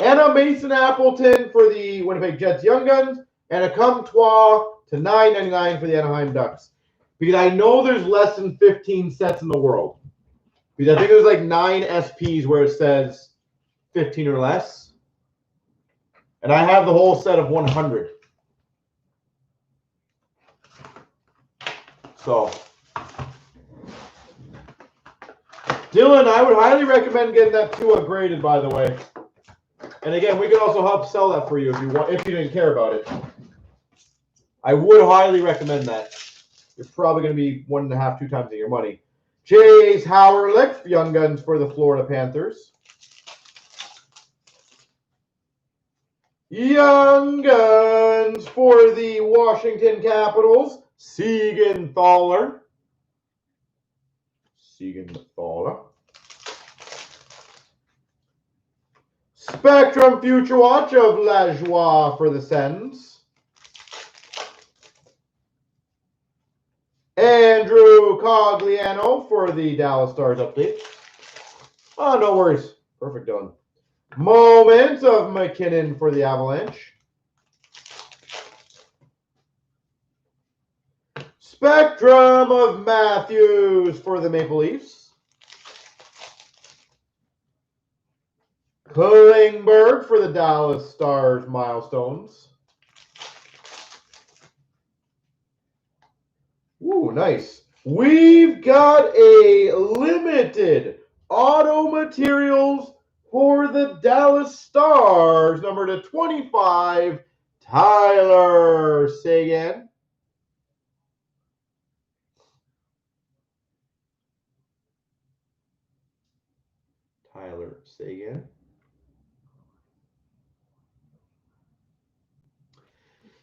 And a Mason Appleton for the Winnipeg Jets Young Guns, and a Comtois to $9.99 for the Anaheim Ducks. Because I know there's less than 15 sets in the world. Because I think there's like 9 SPs where it says 15 or less. And I have the whole set of 100. So, Dylan, I would highly recommend getting that 2 upgraded, by the way. And again, we can also help sell that for you if you want, if you didn't care about it. I would highly recommend that. You're probably going to be 1.5, 2 times your money. Chase Howard, Young Guns for the Florida Panthers. Young Guns for the Washington Capitals, Siegenthaler. Spectrum Future Watch of Lajoie for the Sens. Andrew Cogliano for the Dallas Stars update. Oh, no worries. Perfect done. Moments of McKinnon for the Avalanche. Spectrum of Matthews for the Maple Leafs. Klingberg for the Dallas Stars milestones. Ooh, nice. We've got a limited auto materials for the Dallas Stars, number to 25, Tyler Seguin.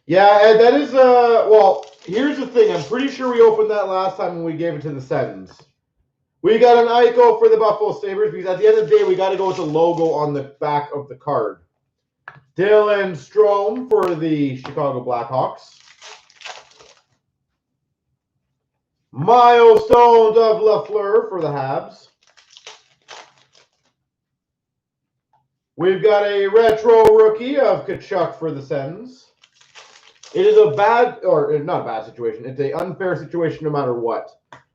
Yeah, and that is, well, here's the thing. I'm pretty sure we opened that last time when we gave it to the Sens. We got an Eichel for the Buffalo Sabres because at the end of the day, we got to go with the logo on the back of the card. Dylan Strome for the Chicago Blackhawks. Milestones of Lafleur for the Habs. We've got a retro rookie of Kachuk for the Sens. It is a bad, or not a bad situation. It's an unfair situation no matter what.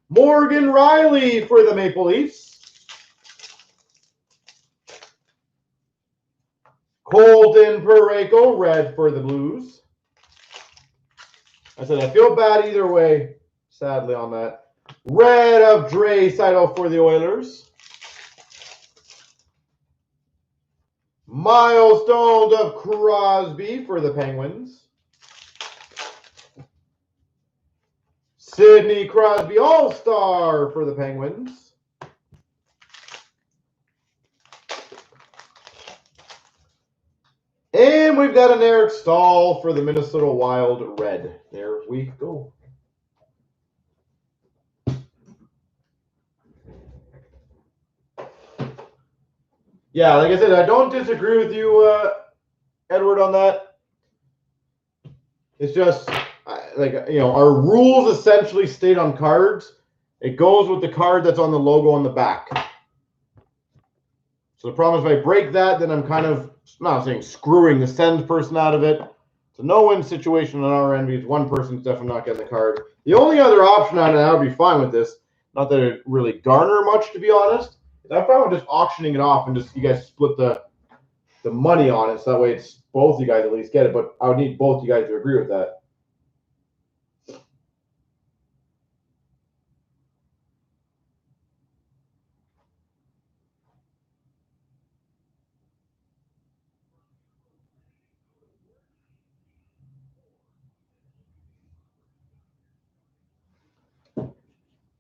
Morgan Riley for the Maple Leafs. Colton Parayko, red for the Blues. I said I feel bad either way, sadly, on that. Red of Draisaitl for the Oilers. Milestones of Crosby for the Penguins. Sidney Crosby All-Star for the Penguins. And we've got an Eric Stahl for the Minnesota Wild red. There we go. Yeah, like I said, I don't disagree with you, Edward, on that. It's just, like, you know, our rules essentially state on cards. It goes with the card that's on the logo on the back. So the problem is if I break that, then I'm kind of, not saying screwing the send person out of it. It's a no-win situation on our end because one person's definitely not getting the card. The only other option on it, I would be fine with this, not that it really garner much, to be honest, is I'm fine with just auctioning it off and just you guys split the money on it, so that way it's both you guys at least get it, but I would need both you guys to agree with that.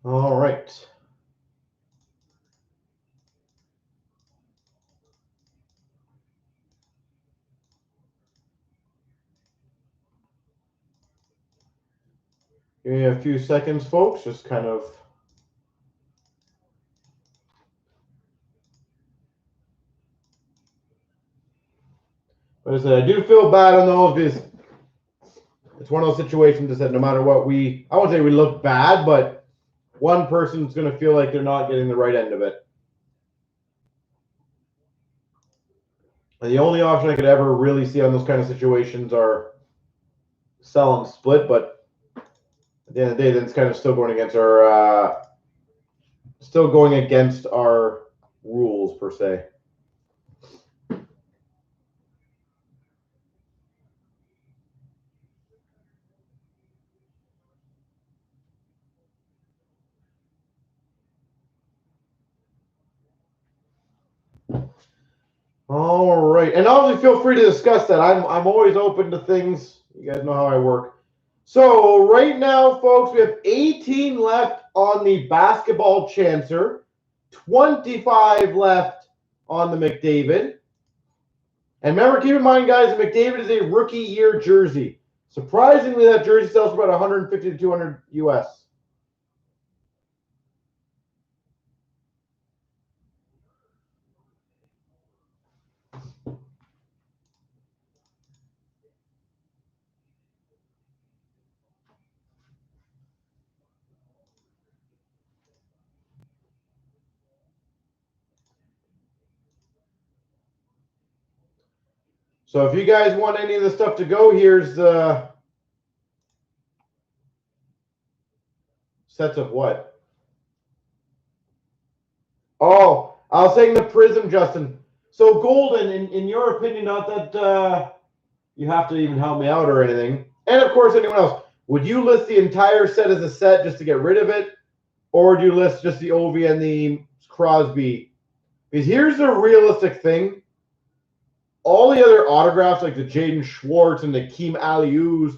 All right. Give me a few seconds, folks. Just kind of. But I said, I do feel bad on those because it's one of those situations that no matter what I won't say we look bad, but one person's going to feel like they're not getting the right end of it. And the only option I could ever really see on those kind of situations are sell and split, but at the end of the day, then it's kind of still going against our rules per se. All right, and obviously feel free to discuss that. I'm always open to things. You guys know how I work. So right now, folks, we have 18 left on the basketball chancer, 25 left on the McDavid. And remember, keep in mind, guys, the McDavid is a rookie year jersey. Surprisingly, that jersey sells for about 150 to 200 US. So if you guys want any of the stuff to go, here's the sets of what? Oh, I was saying the Prism, Justin. So Golden, in your opinion, not that you have to even help me out or anything, and of course anyone else, would you list the entire set as a set just to get rid of it, or do you list just the Ovi and the Crosby? Because here's the realistic thing. All the other autographs, like the Jaden Schwartz and the Keem Alius,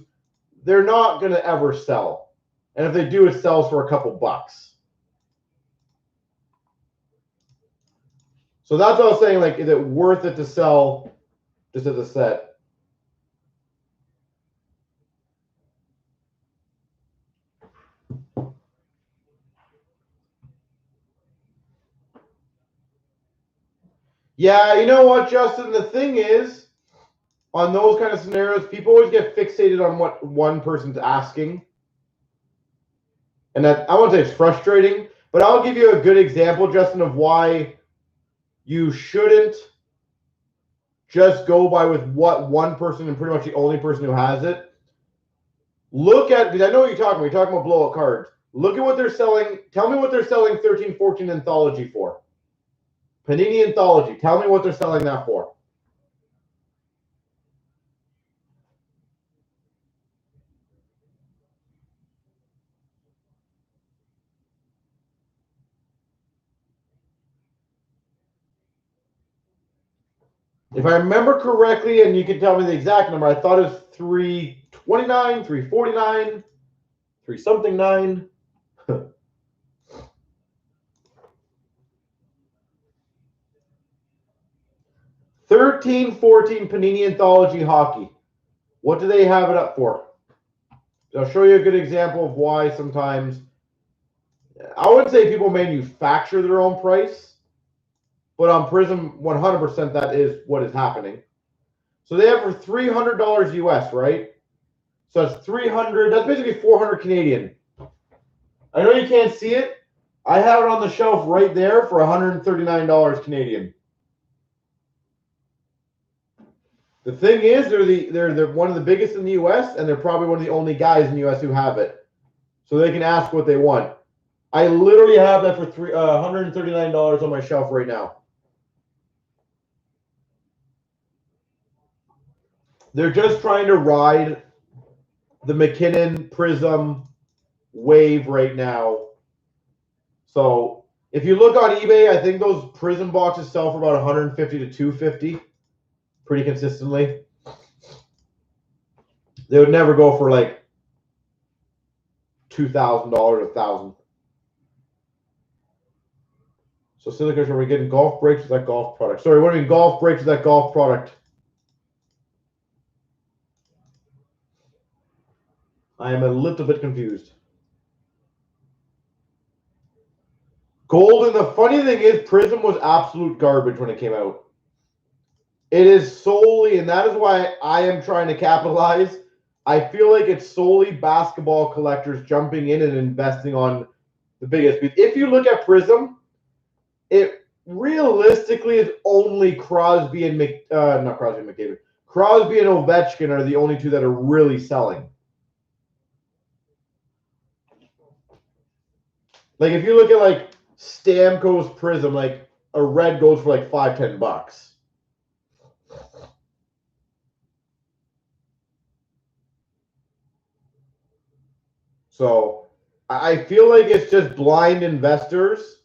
they're not going to ever sell. And if they do, it sells for a couple bucks. So that's what I was saying. Like, is it worth it to sell just as a set? Yeah, you know what, Justin? The thing is, on those kind of scenarios, people always get fixated on what one person's asking. And that, I won't say it's frustrating, but I'll give you a good example, Justin, of why you shouldn't just go by with what one person and pretty much the only person who has it. Look at, because I know what you're talking about. You're talking about blowout cards. Look at what they're selling. Tell me what they're selling 13-14 Anthology for. Panini Anthology. Tell me what they're selling that for. If I remember correctly, and you can tell me the exact number, I thought it was 329, 349, 3 something 9. 13-14 Panini Anthology Hockey. What do they have it up for? I'll show you a good example of why sometimes, I would say people manufacture their own price, but on Prism, 100% that is what is happening. So they have for $300 US, right? So that's 300, that's basically 400 Canadian. I know you can't see it. I have it on the shelf right there for $139 Canadian. The thing is, they're one of the biggest in the US, and they're probably one of the only guys in the US who have it. So they can ask what they want. I literally have that for $139 on my shelf right now. They're just trying to ride the McKinnon Prism wave right now. So if you look on eBay, I think those Prism boxes sell for about 150 to 250 pretty consistently. They would never go for like $2,000, $1,000. So Silicas, are we getting golf breaks with that golf product? Sorry, what do you mean golf breaks with that golf product? I am a little bit confused. Gold, and the funny thing is, Prism was absolute garbage when it came out. It is solely, and that is why I am trying to capitalize. I feel like it's solely basketball collectors jumping in and investing on the biggest piece. If you look at Prism, it realistically is only Crosby and not Crosby and McDavid. Crosby and Ovechkin are the only two that are really selling. Like if you look at like Stamkos Prism, like a red goes for like $5-10. So I feel like it's just blind investors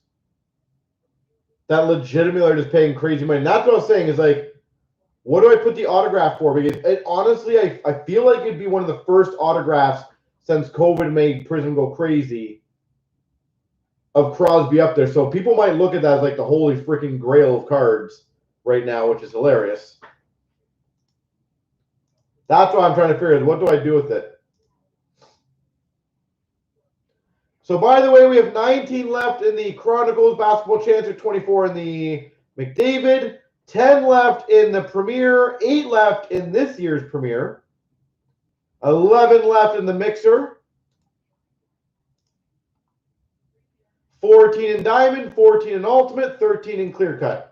that legitimately are just paying crazy money. And that's what I was saying is like, what do I put the autograph for? Because honestly, I feel like it'd be one of the first autographs since COVID made Prism go crazy of Crosby up there. So people might look at that as like the holy freaking grail of cards right now, which is hilarious. That's what I'm trying to figure out. What do I do with it? So, by the way, we have 19 left in the Chronicles Basketball Chancer, 24 in the McDavid, 10 left in the Premier, 8 left in this year's Premier, 11 left in the Mixer, 14 in Diamond, 14 in Ultimate, 13 in Clear Cut.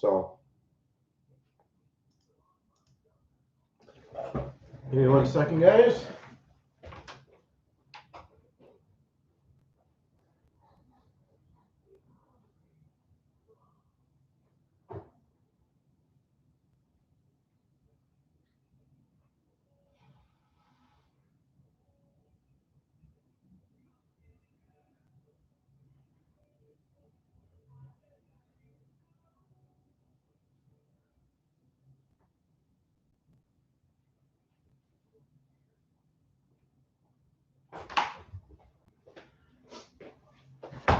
So, give me 1 second, guys.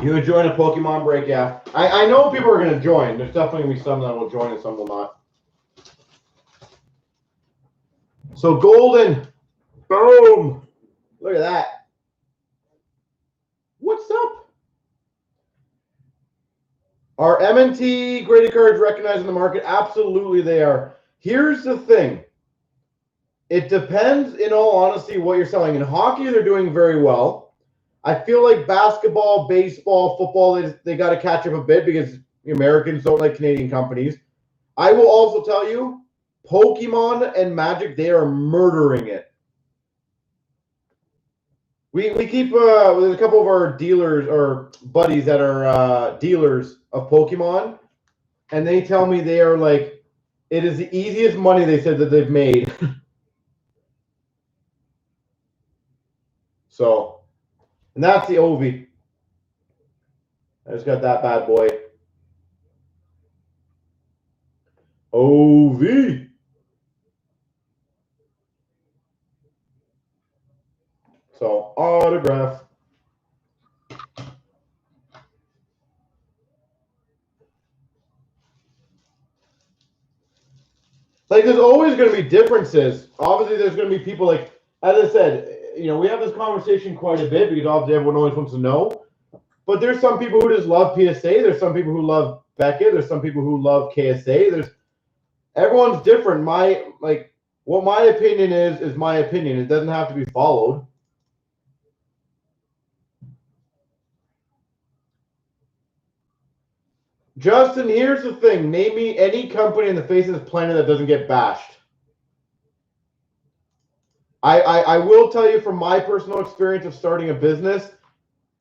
You would join a Pokemon break, yeah. I know people are going to join. There's definitely going to be some that will join and some will not. So, Golden. Boom. Look at that. What's up? Are M&T graded cards recognized in the market? Absolutely they are. Here's the thing. It depends, in all honesty, what you're selling. In hockey, they're doing very well. I feel like basketball, baseball, football, they got to catch up a bit because the Americans don't like Canadian companies. I will also tell you, Pokemon and Magic, they are murdering it. We keep with a couple of our dealers or buddies that are dealers of Pokemon, and they tell me they are like, it is the easiest money they said that they've made. So, and that's the Ovi. I just got that bad boy. Ovi. So, autograph. Like, there's always going to be differences. Obviously, there's going to be people like, as I said, you know, we have this conversation quite a bit because obviously everyone always wants to know. But there's some people who just love PSA. There's some people who love Beckett. There's some people who love KSA. Everyone's different. What my opinion is my opinion. It doesn't have to be followed. Justin, here's the thing. Name me any company on the face of this planet that doesn't get bashed. I will tell you from my personal experience of starting a business,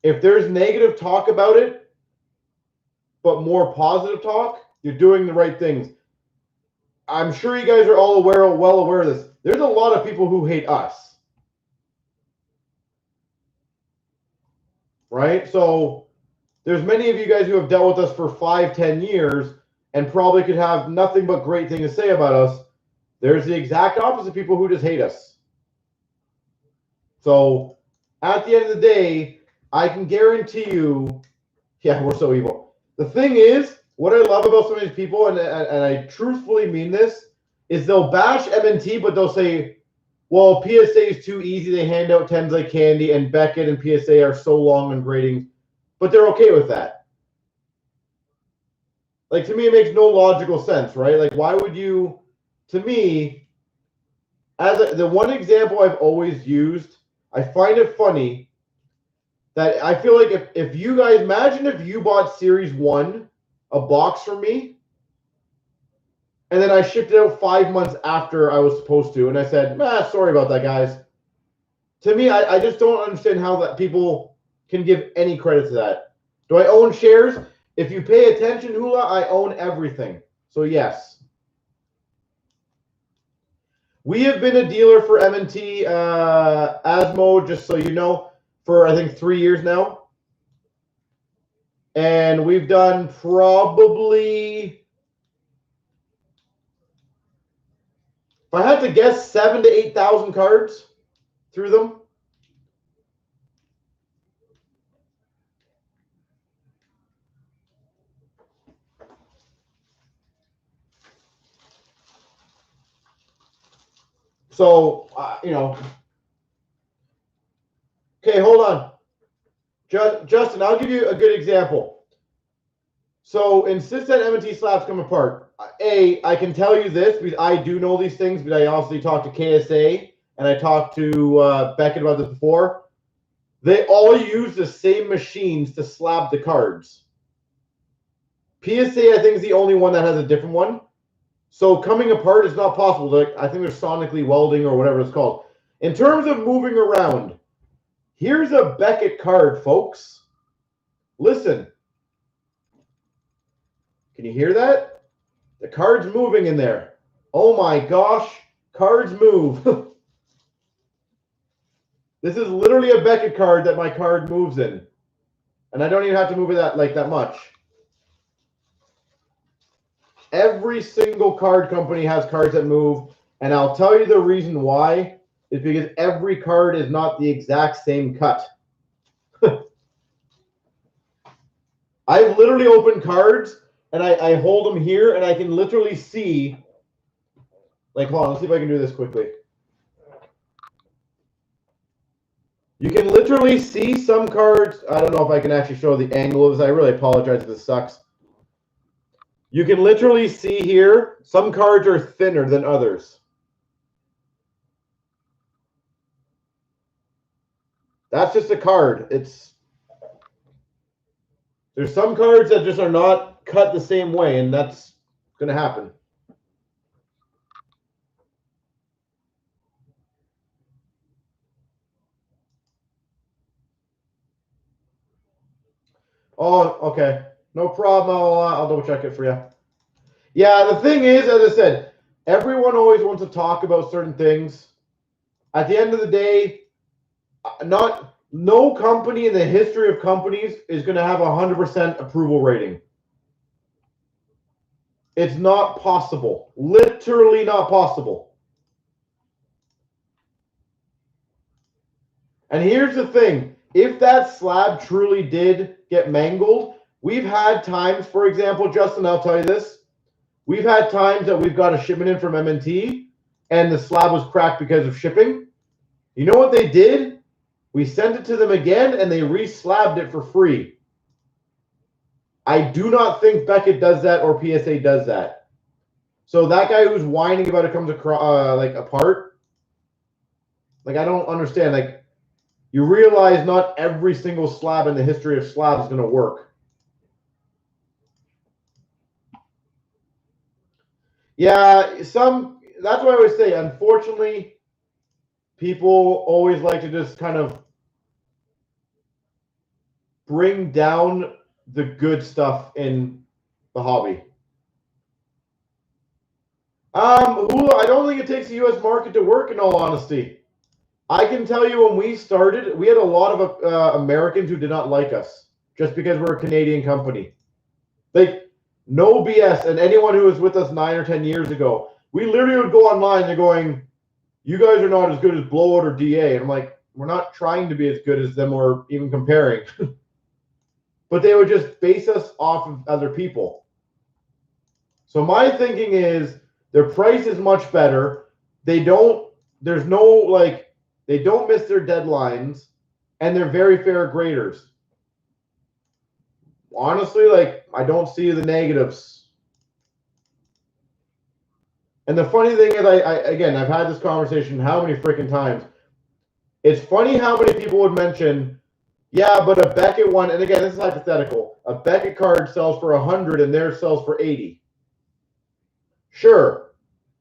if there's negative talk about it, but more positive talk, you're doing the right things. I'm sure you guys are all well aware of this. There's a lot of people who hate us. right? So there's many of you guys who have dealt with us for 5-10 years and probably could have nothing but great things to say about us. There's the exact opposite people who just hate us. So at the end of the day, I can guarantee you, yeah, we're so evil. The thing is, what I love about some of these people, and I truthfully mean this, is they'll bash MNT, but they'll say, well, PSA is too easy. They hand out 10s like candy, and Beckett and PSA are so long on grading, but they're okay with that. Like, to me, it makes no logical sense, right? Like, why would you, to me, the one example I've always used, I find it funny that I feel like if you guys, imagine if you bought Series 1, a box from me, and then I shipped it out 5 months after I was supposed to, and I said, sorry about that, guys. To me, I just don't understand how that people can give any credit to that. Do I own shares? If you pay attention, Hula, I own everything. So yes. We have been a dealer for M&T Asmo, just so you know, for I think 3 years now. And we've done probably, if I had to guess, 7,000 to 8,000 cards through them. So, you know. Okay, hold on. Justin, I'll give you a good example. So, insist that M&T slabs come apart. I can tell you this because I do know these things, but I also talked to KSA and I talked to Beckett about this before. They all use the same machines to slab the cards. PSA, I think, is the only one that has a different one. So coming apart is not possible. Like, I think there's sonically welding or whatever it's called. In terms of moving around, here's a Beckett card, folks. Listen. Can you hear that? The card's moving in there. Oh my gosh. Cards move. This is literally a Beckett card that my card moves in. And I don't even have to move it that much. Every single card company has cards that move. And I'll tell you the reason why is because every card is not the exact same cut. I've literally opened cards and I hold them here and I can literally see, like, hold on, let's see if I can do this quickly. You can literally see some cards. I don't know if I can actually show the angle of this. I really apologize if this sucks. You can literally see here, some cards are thinner than others. That's just a card. There's some cards that just are not cut the same way, and that's going to happen. Oh, okay. No problem. I'll double check it for you. Yeah, the thing is, as I said, everyone always wants to talk about certain things. At the end of the day, no company in the history of companies is going to have 100% approval rating. It's not possible. Literally not possible. And here's the thing. If that slab truly did get mangled, we've had times, for example, Justin, I'll tell you this. We've had times that we've got a shipment in from M&T and the slab was cracked because of shipping. You know what they did? We sent it to them again and they re-slabbed it for free. I do not think Beckett does that or PSA does that. So that guy who's whining about it comes across like apart. Like, I don't understand. Like, you realize not every single slab in the history of slabs is going to work. Yeah, that's why I always say, unfortunately, people always like to just kind of bring down the good stuff in the hobby. Hula, I don't think it takes the U.S. market to work, in all honesty. I can tell you when we started, we had a lot of Americans who did not like us just because we're a Canadian company. Like, no BS. And anyone who was with us 9 or 10 years ago, we literally would go online, they're going, you guys are not as good as Blowout or DA. And I'm like, we're not trying to be as good as them or even comparing. But they would just base us off of other people. So my thinking is their price is much better. They don't, there's no, like, they don't miss their deadlines, and they're very fair graders. Honestly, like, I don't see the negatives. And the funny thing is, again, I've had this conversation how many freaking times. It's funny how many people would mention, yeah, but a Beckett one, and again, this is hypothetical. A Beckett card sells for 100 and theirs sells for 80. Sure.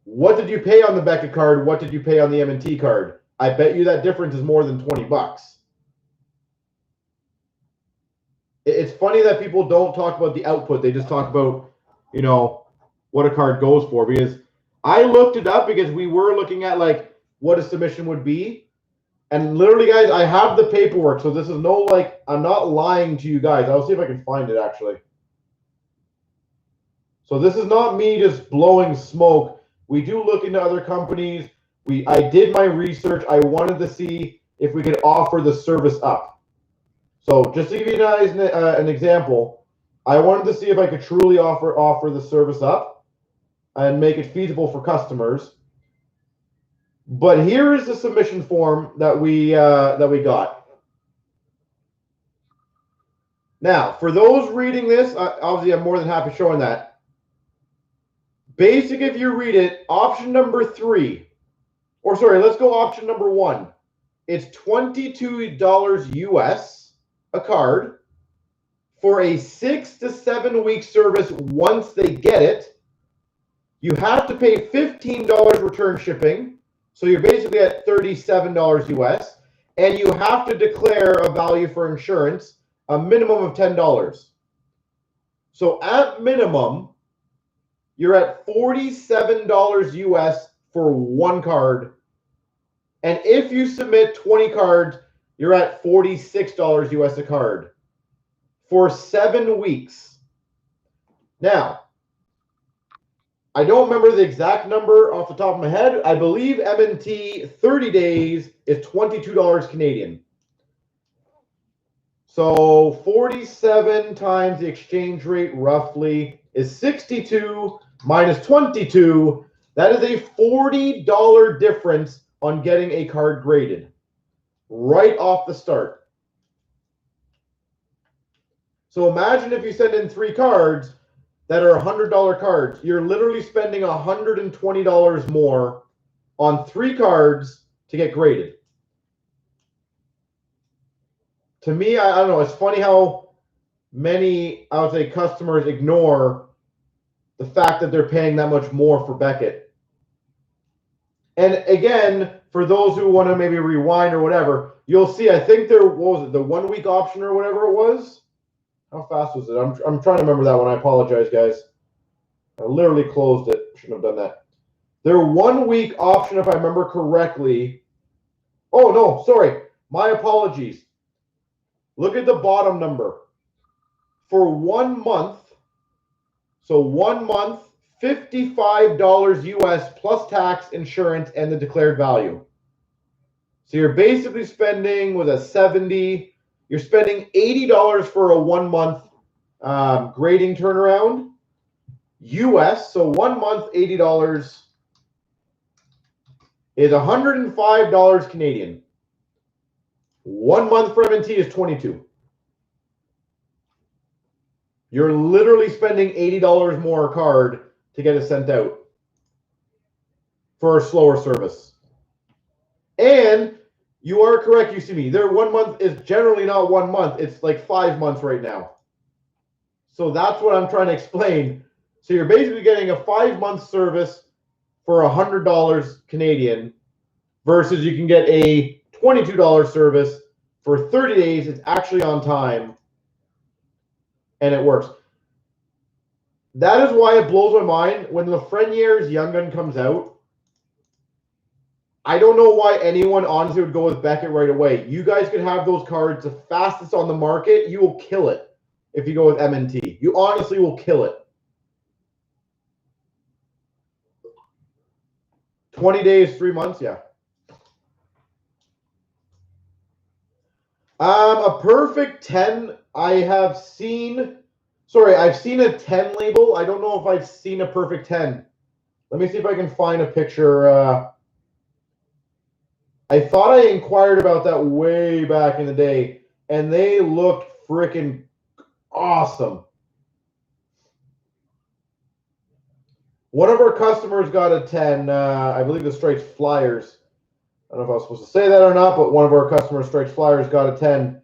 What did you pay on the Beckett card? What did you pay on the M&T card? I bet you that difference is more than 20 bucks. It's funny that people don't talk about the output. They just talk about, you know, what a card goes for. Because I looked it up because we were looking at, like, what a submission would be. And literally, guys, I have the paperwork. So this is no, like, I'm not lying to you guys. I'll see if I can find it, actually. So this is not me just blowing smoke. We do look into other companies. I did my research. I wanted to see if we could offer the service up. So just to give you guys an example, I wanted to see if I could truly offer the service up and make it feasible for customers. But here is the submission form that we got. Now, for those reading this, obviously I'm more than happy showing that. Basic, if you read it, option number 3, or sorry, let's go option number 1. It's $22 US a card for a 6 to 7 week service. Once they get it, you have to pay $15 return shipping. So you're basically at $37 US, and you have to declare a value for insurance, a minimum of $10. So at minimum, you're at $47 US for one card. And if you submit 20 cards, you're at $46 US a card for 7 weeks. Now, I don't remember the exact number off the top of my head. I believe M&T 30 days is $22 Canadian. So 47 times the exchange rate roughly is 62 minus 22. That is a $40 difference on getting a card graded right off the start. So imagine if you send in 3 cards that are $100 cards. You're literally spending $120 more on 3 cards to get graded. To me, I don't know. It's funny how many, I would say, customers ignore the fact that they're paying that much more for Beckett. And again, for those who want to maybe rewind or whatever, you'll see, I think there, what was it, the 1 week option or whatever it was? How fast was it? I'm trying to remember that one. I apologize, guys. I literally closed it. Shouldn't have done that. Their 1 week option, if I remember correctly. Oh, no, sorry. My apologies. Look at the bottom number. For 1 month, so 1 month, $55 US plus tax, insurance, and the declared value. So you're basically spending with a 70, you're spending $80 for a 1 month grading turnaround. US, so 1 month, $80 is $105 Canadian. 1 month for M&T is 22. You're literally spending $80 more a card to get it sent out for a slower service. And you are correct, you see me. Their 1 month is generally not 1 month. It's like 5 months right now. So that's what I'm trying to explain. So you're basically getting a 5-month service for $100 Canadian versus you can get a $22 service for 30 days. It's actually on time and it works. That is why it blows my mind when Lafreniere's Young Gun comes out. I don't know why anyone honestly would go with Beckett right away. You guys could have those cards the fastest on the market. You will kill it if you go with M&T. You honestly will kill it. 20 days, 3 months, yeah. A perfect 10, I have seen, sorry, I've seen a 10 label. I don't know if I've seen a perfect 10. Let me see if I can find a picture. I thought I inquired about that way back in the day, and they looked freaking awesome. One of our customers got a 10. I believe the Stripes Flyers. I don't know if I was supposed to say that or not, but one of our customers, Stripes Flyers, got a 10.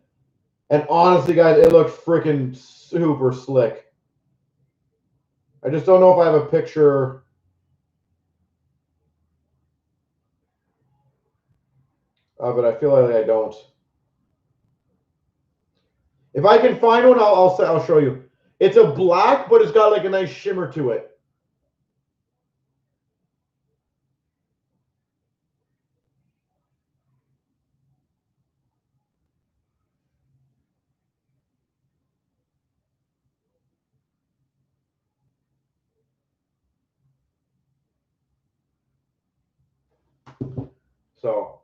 And honestly, guys, it looked freaking super slick. I just don't know if I have a picture of it. I feel like I don't. If I can find one, I'll show you. It's a black, but it's got like a nice shimmer to it. So,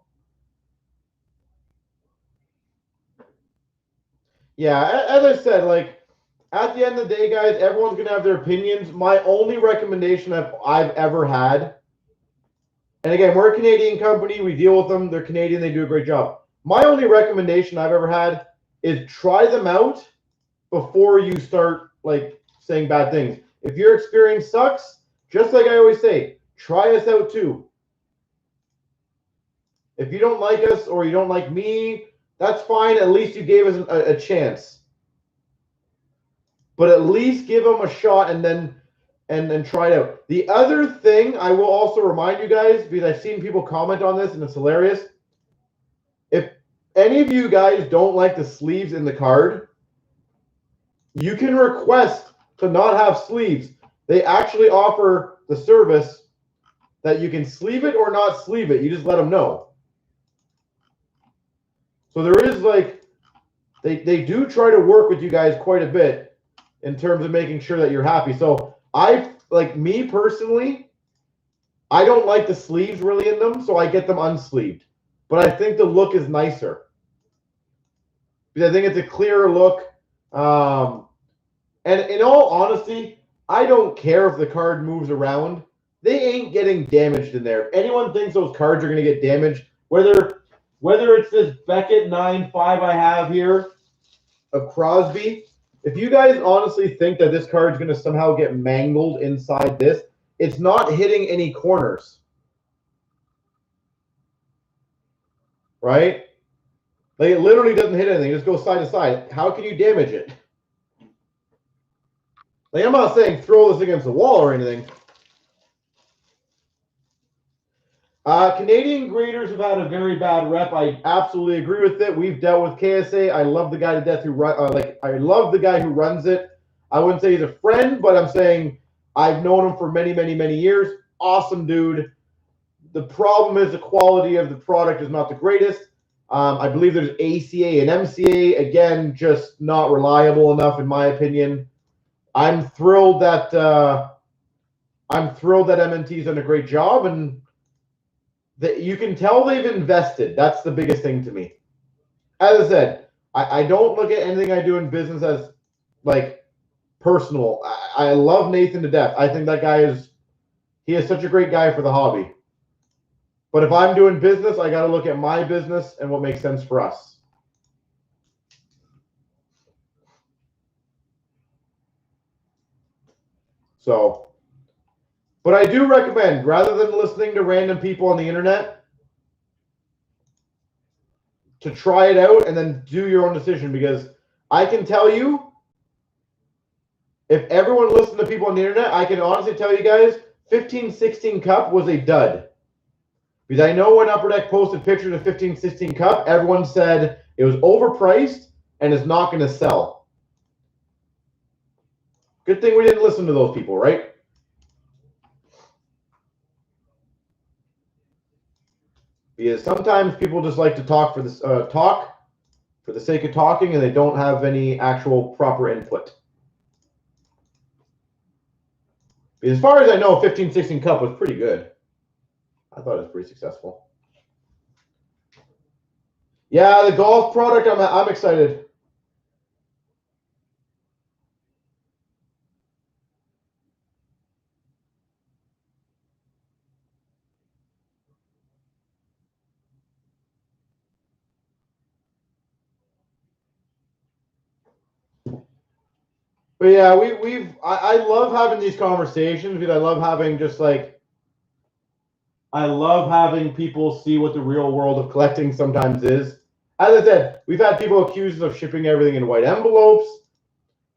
yeah, as I said, like, at the end of the day, guys, everyone's going to have their opinions. My only recommendation I've ever had, and again, we're a Canadian company. We deal with them. They're Canadian. They do a great job. My only recommendation I've ever had is try them out before you start, like, saying bad things. If your experience sucks, just like I always say, try us out too. If you don't like us or you don't like me, that's fine. At least you gave us a chance. But at least give them a shot and then try it out. The other thing I will also remind you guys, because I've seen people comment on this and it's hilarious. If any of you guys don't like the sleeves in the card, you can request to not have sleeves. They actually offer the service that you can sleeve it or not sleeve it. You just let them know. So there is, like, they do try to work with you guys quite a bit in terms of making sure that you're happy. So like, me personally, I don't like the sleeves really in them, so I get them unsleeved. But I think the look is nicer. Because I think it's a clearer look. And in all honesty, I don't care if the card moves around. They ain't getting damaged in there. If anyone thinks those cards are going to get damaged, whether it's this Beckett 9.5 I have here of Crosby, if you guys honestly think that this card is going to somehow get mangled inside this, it's not hitting any corners. Right? Like, it literally doesn't hit anything. It just goes side to side. How can you damage it? Like, I'm not saying throw this against the wall or anything. Canadian graders have had a very bad rep. I absolutely agree with it. We've dealt with KSA. I love the guy to death who I love the guy who runs it. I wouldn't say he's a friend, but I'm saying I've known him for many, many, many years. Awesome dude. The problem is the quality of the product is not the greatest. I believe there's ACA and MCA. Again, just not reliable enough in my opinion. I'm thrilled that M&T's done a great job, and that you can tell they've invested. That's the biggest thing to me. As I said, I don't look at anything I do in business as, like, personal. I love Nathan to death. I think that guy is such a great guy for the hobby. But if I'm doing business, I got to look at my business and what makes sense for us. So, but I do recommend, rather than listening to random people on the internet, to try it out and then do your own decision. Because I can tell you, if everyone listened to people on the internet, I can honestly tell you guys, 15-16 Cup was a dud. Because I know when Upper Deck posted pictures of 15-16 Cup, everyone said it was overpriced and is not going to sell. Good thing we didn't listen to those people, right? Because sometimes people just like to talk for this talk for the sake of talking, and they don't have any actual proper input. As far as I know, 15-16 Cup was pretty good. I thought it was pretty successful. Yeah, the golf product, I'm excited. But yeah, I love having these conversations because I love having I love having people see what the real world of collecting sometimes is. As I said, we've had people accuse us of shipping everything in white envelopes.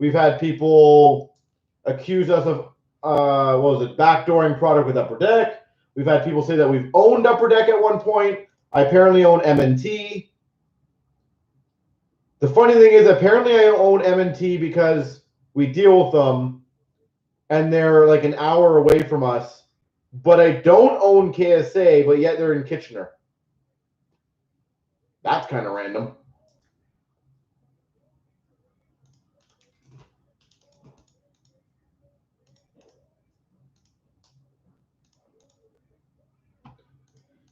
We've had people accuse us of what was it, backdooring product with Upper Deck. We've had people say that we've owned Upper Deck at one point. I apparently own M&T. The funny thing is, apparently I own M&T because we deal with them, and they're like an hour away from us. But I don't own KSA, but yet they're in Kitchener. That's kind of random.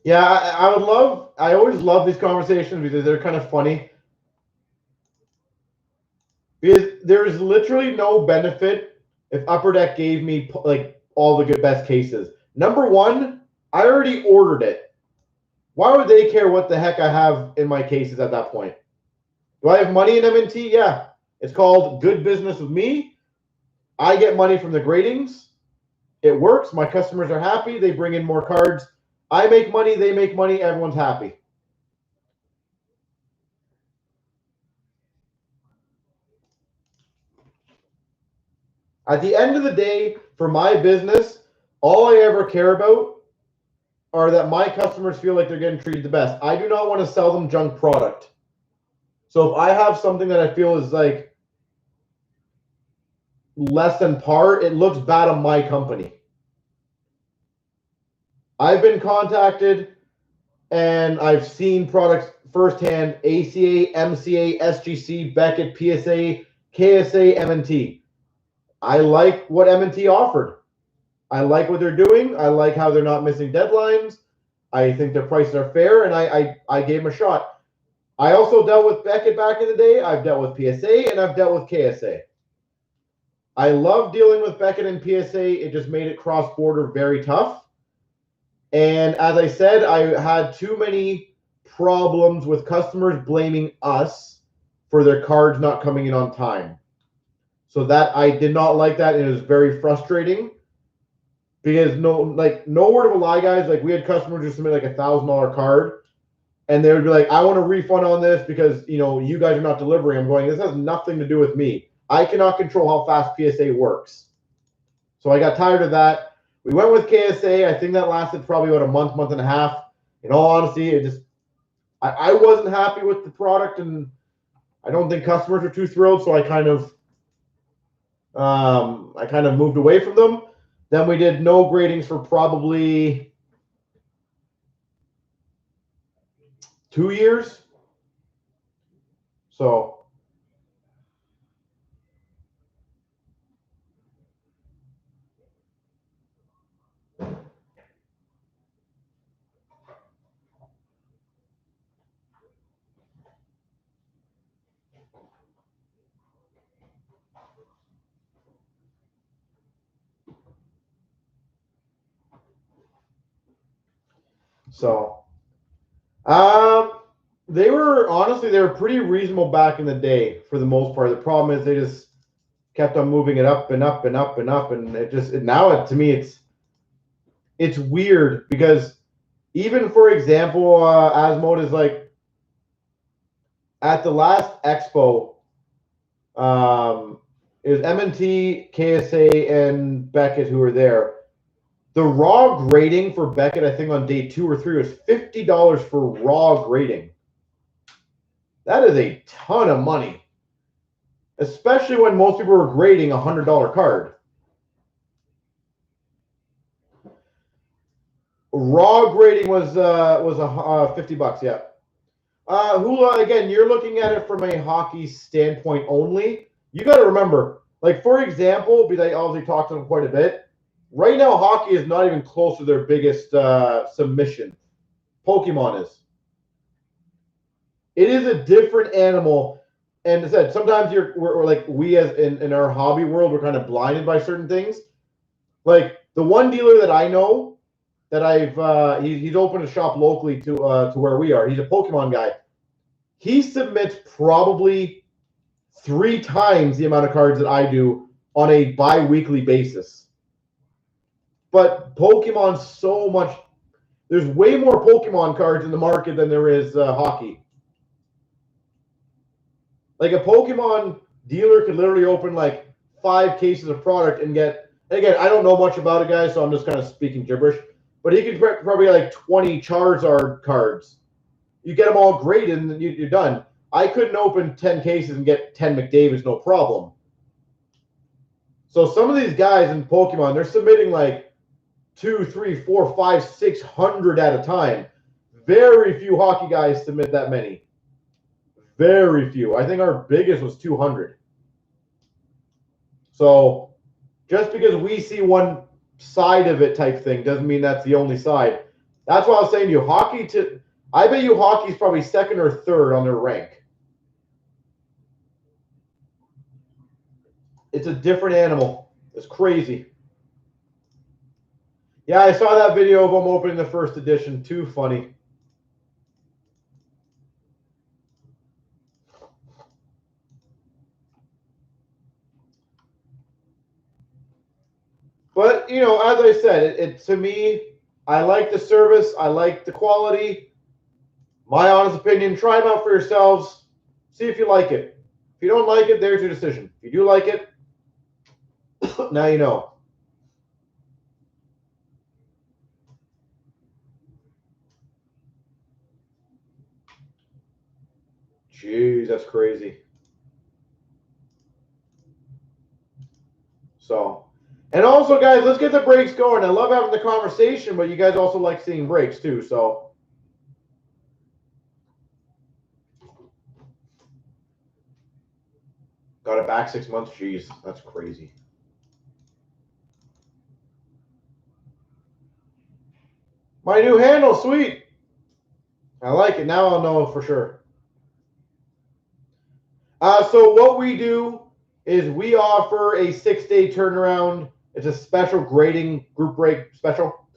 Yeah, I always love these conversations because they're kind of funny. Because there's literally no benefit if Upper Deck gave me like all the best cases. Number one, I already ordered it. Why would they care what the heck I have in my cases at that point? Do I have money in M&T? Yeah. It's called good business with me. I get money from the gradings. It works. My customers are happy. They bring in more cards. I make money. They make money. Everyone's happy. At the end of the day, for my business, all I ever care about are that my customers feel like they're getting treated the best. I do not want to sell them junk product. So if I have something that I feel is like less than par, it looks bad on my company. I've been contacted and I've seen products firsthand: ACA, MCA, SGC, Beckett, PSA, KSA, M&T. I like what M&T offered. I like what they're doing. I like how they're not missing deadlines. I think their prices are fair, and I gave them a shot. I also dealt with Beckett back in the day. I've dealt with PSA, and I've dealt with KSA. I love dealing with Beckett and PSA. It just made it cross-border very tough. And as I said, I had too many problems with customers blaming us for their cards not coming in on time. So that I did not like that, and it was very frustrating. Because no word of a lie, guys. Like, we had customers who submit like $1,000 card, and they would be like, "I want a refund on this because you guys are not delivering." I'm going, this has nothing to do with me. I cannot control how fast PSA works. So I got tired of that. We went with KSA. I think that lasted probably about a month and a half. In all honesty, I wasn't happy with the product, and I don't think customers are too thrilled. So I kind of moved away from them. Then we did no gradings for probably 2 years. So they were pretty reasonable back in the day for the most part. The problem is they just kept on moving it up and up and up and up, and to me it's weird because even, for example, Asmode is like at the last expo, it was M&T, KSA, and Beckett who were there. The raw grading for Beckett, I think on day 2 or 3, was $50 for raw grading. That is a ton of money, especially when most people were grading a $100 card. Raw grading was $50, yeah. Hula, again, you're looking at it from a hockey standpoint only. You got to remember, like, for example, because I obviously talked to them quite a bit, right now hockey is not even close to their biggest submission. Pokemon is. It is a different animal. And as I said, sometimes we're like, we as in our hobby world, we're kind of blinded by certain things. Like, the one dealer that I know that he's opened a shop locally to where we are. He's a Pokemon guy. He submits probably 3 times the amount of cards that I do on a bi-weekly basis. But Pokemon's so much. There's way more Pokemon cards in the market than there is hockey. Like, a Pokemon dealer could literally open like 5 cases of product and get. Again, I don't know much about it, guys, so I'm just kind of speaking gibberish. But he could probably get like 20 Charizard cards. You get them all graded, and you're done. I couldn't open 10 cases and get 10 McDavids, no problem. So some of these guys in Pokemon, they're submitting like 2, 3, 4, 5, 600 at a time. Very few hockey guys submit that many. Very few. I think our biggest was 200. So just because we see one side of it type thing doesn't mean that's the only side. That's why I was saying to you, I bet you hockey's probably second or third on their rank. It's a different animal. It's crazy. Yeah, I saw that video of them opening the first edition. Too funny. But, you know, as I said, it to me, I like the service. I like the quality. My honest opinion, try them out for yourselves. See if you like it. If you don't like it, there's your decision. If you do like it, now you know. Jeez, that's crazy. So, and also, guys, let's get the breaks going. I love having the conversation, but you guys also like seeing breaks too. So, got it back 6 months. Jeez, that's crazy. My new handle, sweet. I like it. Now I'll know for sure. So what we do is we offer a 6-day turnaround. It's a special grading group break special.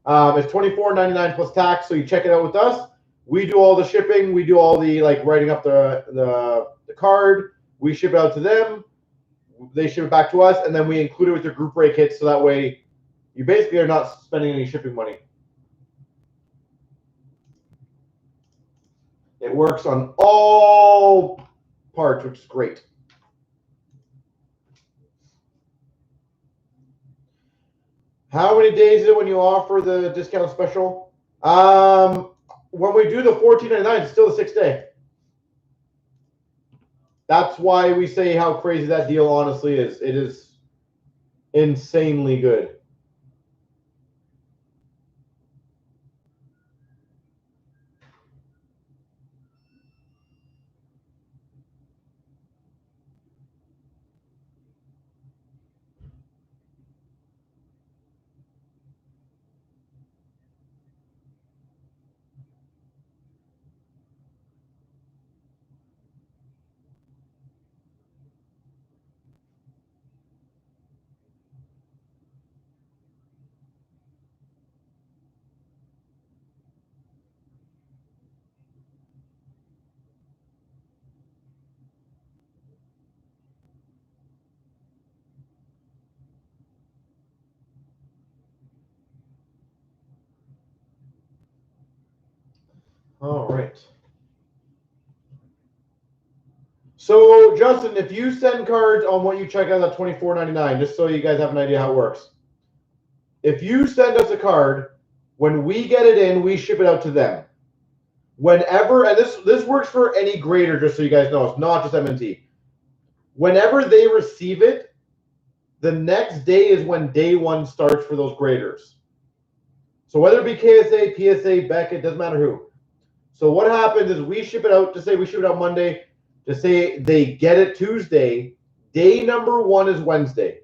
It's $24.99 plus tax. So you check it out with us. We do all the shipping. We do all the writing up the card. We ship it out to them. They ship it back to us, and then we include it with your group break hits. So that way, you basically are not spending any shipping money. It works on all parts, which is great. How many days is it when you offer the discount special? When we do the $14.99, it's still the 6th day. That's why we say how crazy that deal honestly is. It is insanely good. All right. So, Justin, if you send cards on what you check out at $24.99, just so you guys have an idea how it works. If you send us a card, when we get it in, we ship it out to them. Whenever, and this works for any grader, just so you guys know, it's not just MNT. Whenever they receive it, the next day is when day one starts for those graders. So whether it be KSA, PSA, Beckett, doesn't matter who. So what happens is we ship it out, just say we ship it out Monday, just say they get it Tuesday, day number 1 is Wednesday.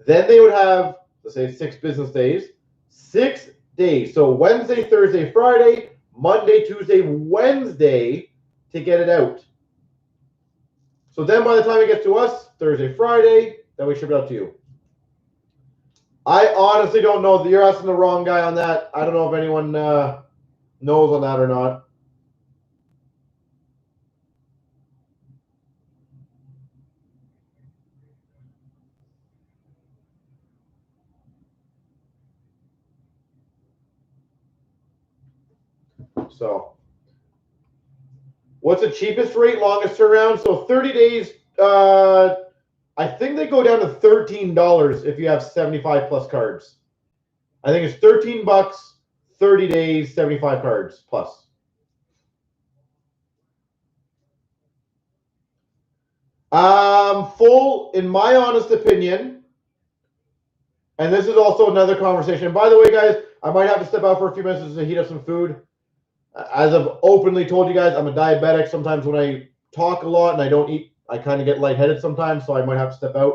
Then they would have, let's say 6 business days, 6 days. So Wednesday, Thursday, Friday, Monday, Tuesday, Wednesday to get it out. So then by the time it gets to us, Thursday, Friday, then we ship it out to you. I honestly don't know. You're asking the wrong guy on that. I don't know if anyone knows on that or not. So what's the cheapest rate, longest turnaround? So 30 days, I think they go down to $13 if you have 75 plus cards. I think it's $13, 30 days, 75 cards plus. Full, in my honest opinion, and this is also another conversation. By the way, guys, I might have to step out for a few minutes to heat up some food. As I've openly told you guys, I'm a diabetic. Sometimes when I talk a lot and I don't eat, I kind of get lightheaded sometimes, so I might have to step out.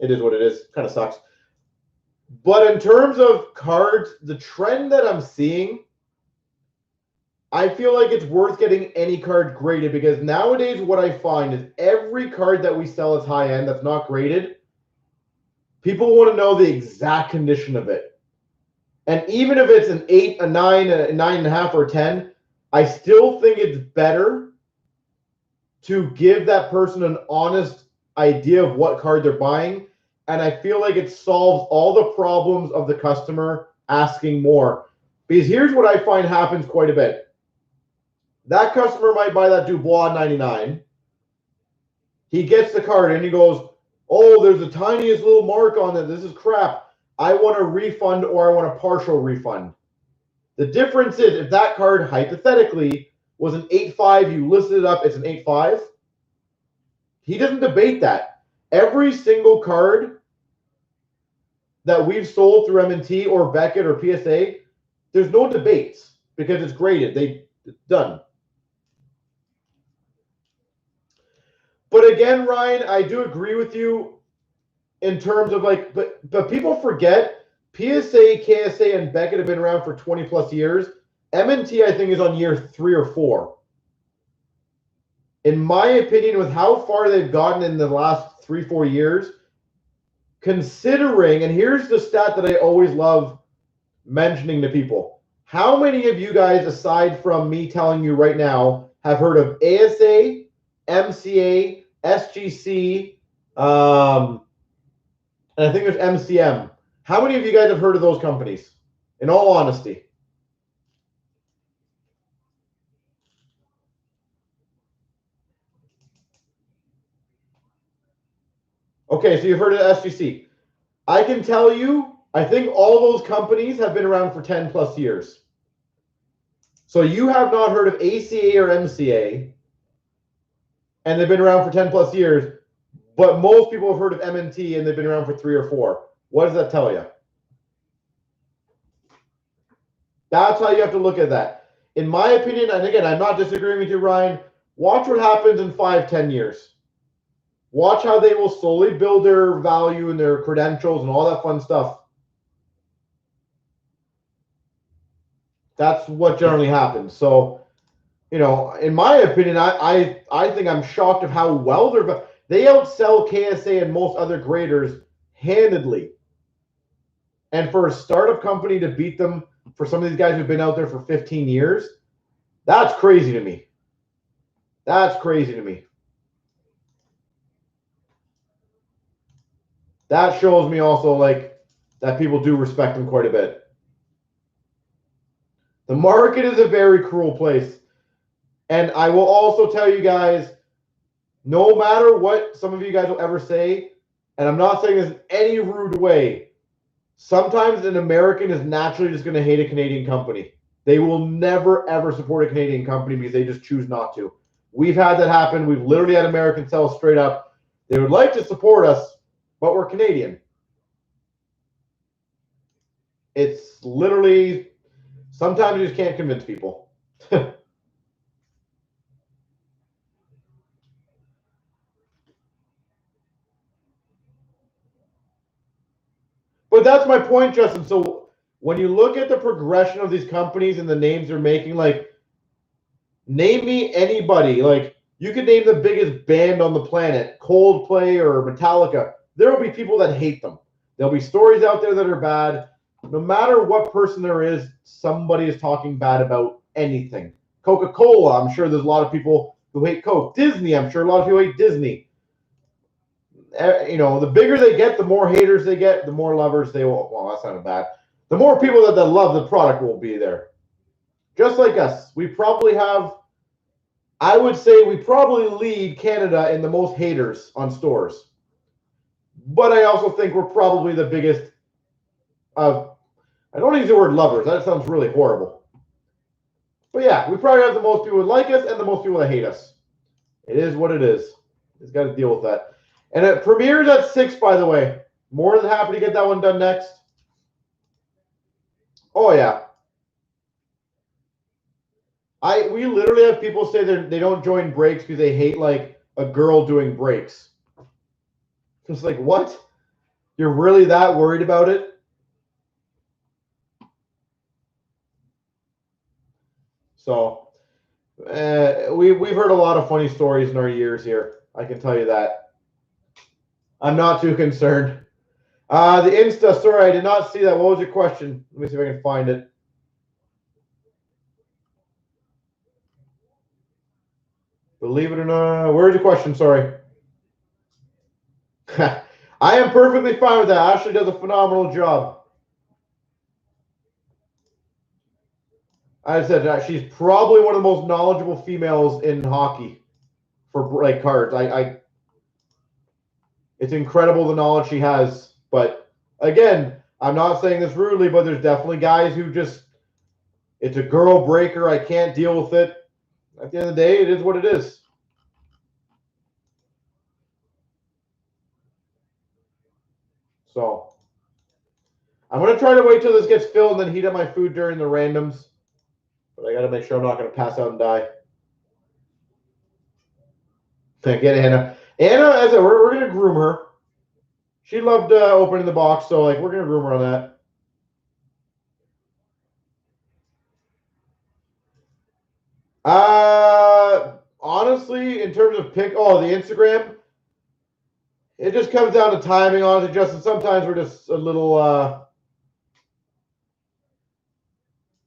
It is what it is. Kind of sucks. But in terms of cards, the trend that I'm seeing, I feel like it's worth getting any card graded, because nowadays what I find is every card that we sell is high end that's not graded. People want to know the exact condition of it. And even if it's an 8, a 9, a 9.5, or a 10, I still think it's better to give that person an honest idea of what card they're buying. And I feel like it solves all the problems of the customer asking more. Because here's what I find happens quite a bit. That customer might buy that Dubois 99. He gets the card and he goes, oh, there's the tiniest little mark on it. This is crap. I want a refund, or I want a partial refund. The difference is, if that card hypothetically was an 8.5, you listed it up, it's an 8.5. He doesn't debate that. Every single card that we've sold through M&T or Beckett or PSA, there's no debates because it's graded. It's done. But again, Ryan, I do agree with you in terms of like, but people forget PSA, KSA, and Beckett have been around for 20 plus years. M&T, I think, is on year 3 or 4. In my opinion, with how far they've gotten in the last 3-4 years, considering, and here's the stat that I always love mentioning to people. How many of you guys, aside from me telling you right now, have heard of ASA, MCA, SGC, and I think there's MCM. How many of you guys have heard of those companies? In all honesty. Okay, so you've heard of SGC. I can tell you, I think all those companies have been around for 10 plus years. So you have not heard of ACA or MCA, and they've been around for 10 plus years, but most people have heard of M&T and they've been around for 3 or 4. What does that tell you? That's how you have to look at that. In my opinion, and again, I'm not disagreeing with you, Ryan, watch what happens in 5-10 years. Watch how they will slowly build their value and their credentials and all that fun stuff. That's what generally happens. So, you know, in my opinion, I think I'm shocked of how well they outsell KSA and most other graders handedly. And for a startup company to beat them, for some of these guys who've been out there for 15 years, that's crazy to me. That's crazy to me. That shows me also like that people do respect them quite a bit. The market is a very cruel place. And I will also tell you guys, no matter what some of you guys will ever say, and I'm not saying this in any rude way, sometimes an American is naturally just going to hate a Canadian company. They will never, ever support a Canadian company because they just choose not to. We've had that happen. We've literally had Americans tell us straight up, they would like to support us, but we're Canadian. It's literally, sometimes you just can't convince people. But that's my point, Justin. So when you look at the progression of these companies and the names they're making, like, name me anybody. Like, you could name the biggest band on the planet, Coldplay or Metallica. There will be people that hate them. There'll be stories out there that are bad. No matter what person there is, somebody is talking bad about anything. Coca-Cola, I'm sure there's a lot of people who hate Coke. Disney, I'm sure a lot of people hate Disney. You know, the bigger they get, the more haters they get, the more lovers they will. Well, that's not bad. The more people that love the product will be there. Just like us. We probably have, I would say we probably lead Canada in the most haters on stores. But I also think we're probably the biggest of, I don't use the word lovers. That sounds really horrible. But yeah, we probably have the most people that like us and the most people that hate us. It is what it is. It's got to deal with that. And it premieres at 6, by the way. More than happy to get that one done next. Oh, yeah. We literally have people say they don't join breaks because they hate, like, a girl doing breaks. It's like, what? You're really that worried about it? So, we've heard a lot of funny stories in our years here. I can tell you that. I'm not too concerned. The Insta, sorry, I did not see that. What was your question? Let me see if I can find it. Believe it or not, where's the question? Sorry. I am perfectly fine with that. Ashley does a phenomenal job. I said she's probably one of the most knowledgeable females in hockey for like cards. It's incredible the knowledge she has. But again, I'm not saying this rudely, but there's definitely guys who just, it's a girl breaker. I can't deal with it. At the end of the day, it is what it is. So I'm going to try to wait till this gets filled and then heat up my food during the randoms. But I got to make sure I'm not going to pass out and die. Can't get Anna. Anna, as I said, we're going to groom her. She loved opening the box, so like we're going to groom her on that. Honestly, in terms of the Instagram, it just comes down to timing, honestly, Justin. Sometimes we're just a little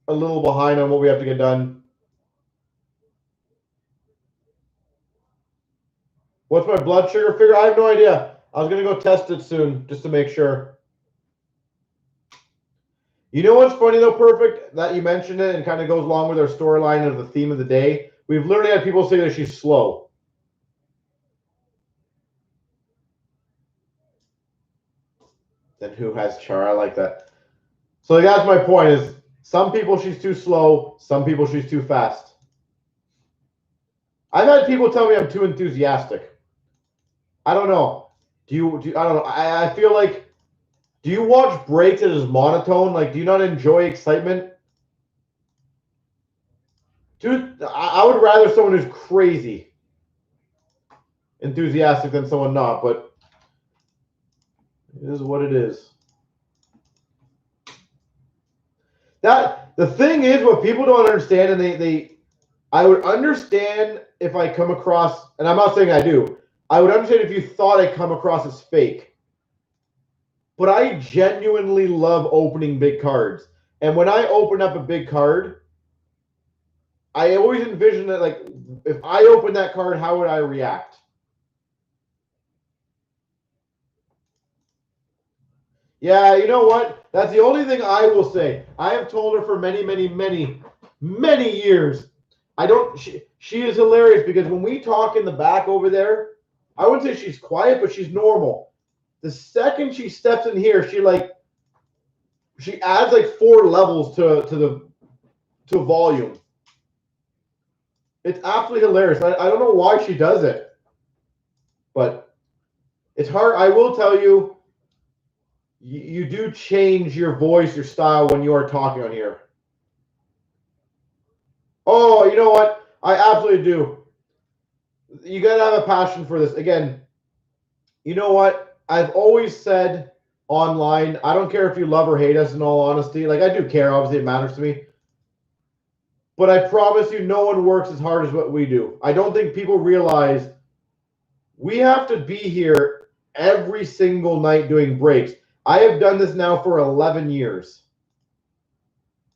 behind on what we have to get done. What's my blood sugar figure? I have no idea. I was going to go test it soon just to make sure. You know what's funny, though, Perfect, that you mentioned it and kind of goes along with our storyline of the theme of the day? We've literally had people say that she's slow. Then who has Chara? I like that. So that's my point is, some people she's too slow, some people she's too fast. I've had people tell me I'm too enthusiastic. I don't know. I don't know. I feel like, do you watch breaks that is monotone? Like, do you not enjoy excitement? Dude, I would rather someone who's crazy enthusiastic than someone not, but it is what it is. That the thing is, what people don't understand, and I would understand if I come across, and I'm not saying I do, I would understand if you thought I come across as fake. But I genuinely love opening big cards. And when I open up a big card, I always envision that, like, if I open that card, how would I react? Yeah, you know what? That's the only thing I will say. I have told her for many, many, many, many years. She is hilarious because when we talk in the back over there, I wouldn't say she's quiet, but she's normal. The second she steps in here, she adds like 4 levels to volume. It's absolutely hilarious. I don't know why she does it, but it's hard. I will tell you, you do change your voice, your style when you are talking on here. Oh, you know what? I absolutely do. You got to have a passion for this. Again, you know what? I've always said online, I don't care if you love or hate us in all honesty. Like, I do care. Obviously, it matters to me. But I promise you, no one works as hard as what we do. I don't think people realize we have to be here every single night doing breaks. I have done this now for 11 years.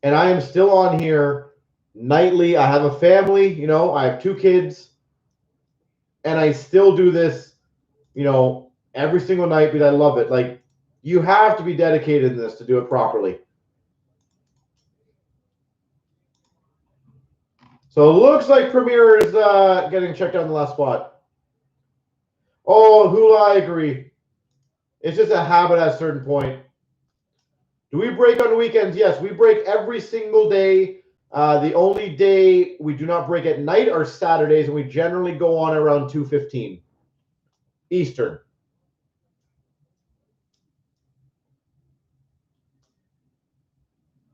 And I am still on here nightly. I have a family, you know, I have 2 kids. And I still do this, you know, every single night because I love it. Like, you have to be dedicated in this to do it properly. So it looks like Premier is getting checked out in the last spot. Oh, Hula, I agree. It's just a habit at a certain point. Do we break on weekends? Yes, we break every single day. The only day we do not break at night are Saturdays, and we generally go on around 2:15 Eastern.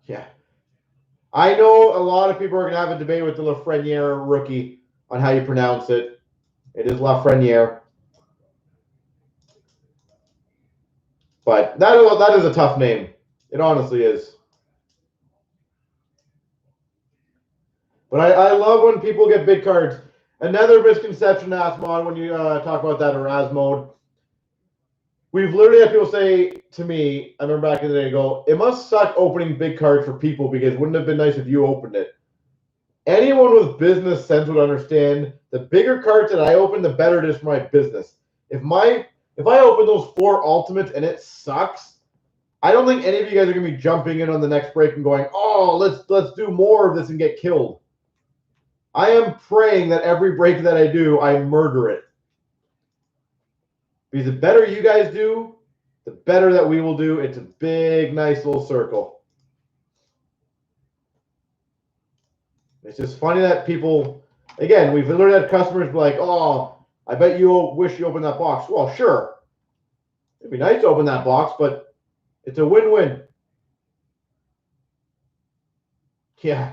Yeah. I know a lot of people are going to have a debate with the Lafreniere rookie on how you pronounce it. It is Lafreniere. But that is a tough name. It honestly is. But I love when people get big cards. Another misconception, Asmod, when you talk about that Eras mode. We've literally had people say to me, I remember back in the day, go, it must suck opening big cards for people because it wouldn't have been nice if you opened it. Anyone with business sense would understand the bigger cards that I open, the better it is for my business. If I open those 4 ultimates and it sucks, I don't think any of you guys are gonna be jumping in on the next break and going, oh, let's do more of this and get killed. I am praying that every break that I do, I murder it. Because the better you guys do, the better that we will do. It's a big, nice little circle. It's just funny that people, again, we've literally had customers be like, oh, I bet you wish you opened that box. Well, sure. It'd be nice to open that box, but it's a win-win. Yeah.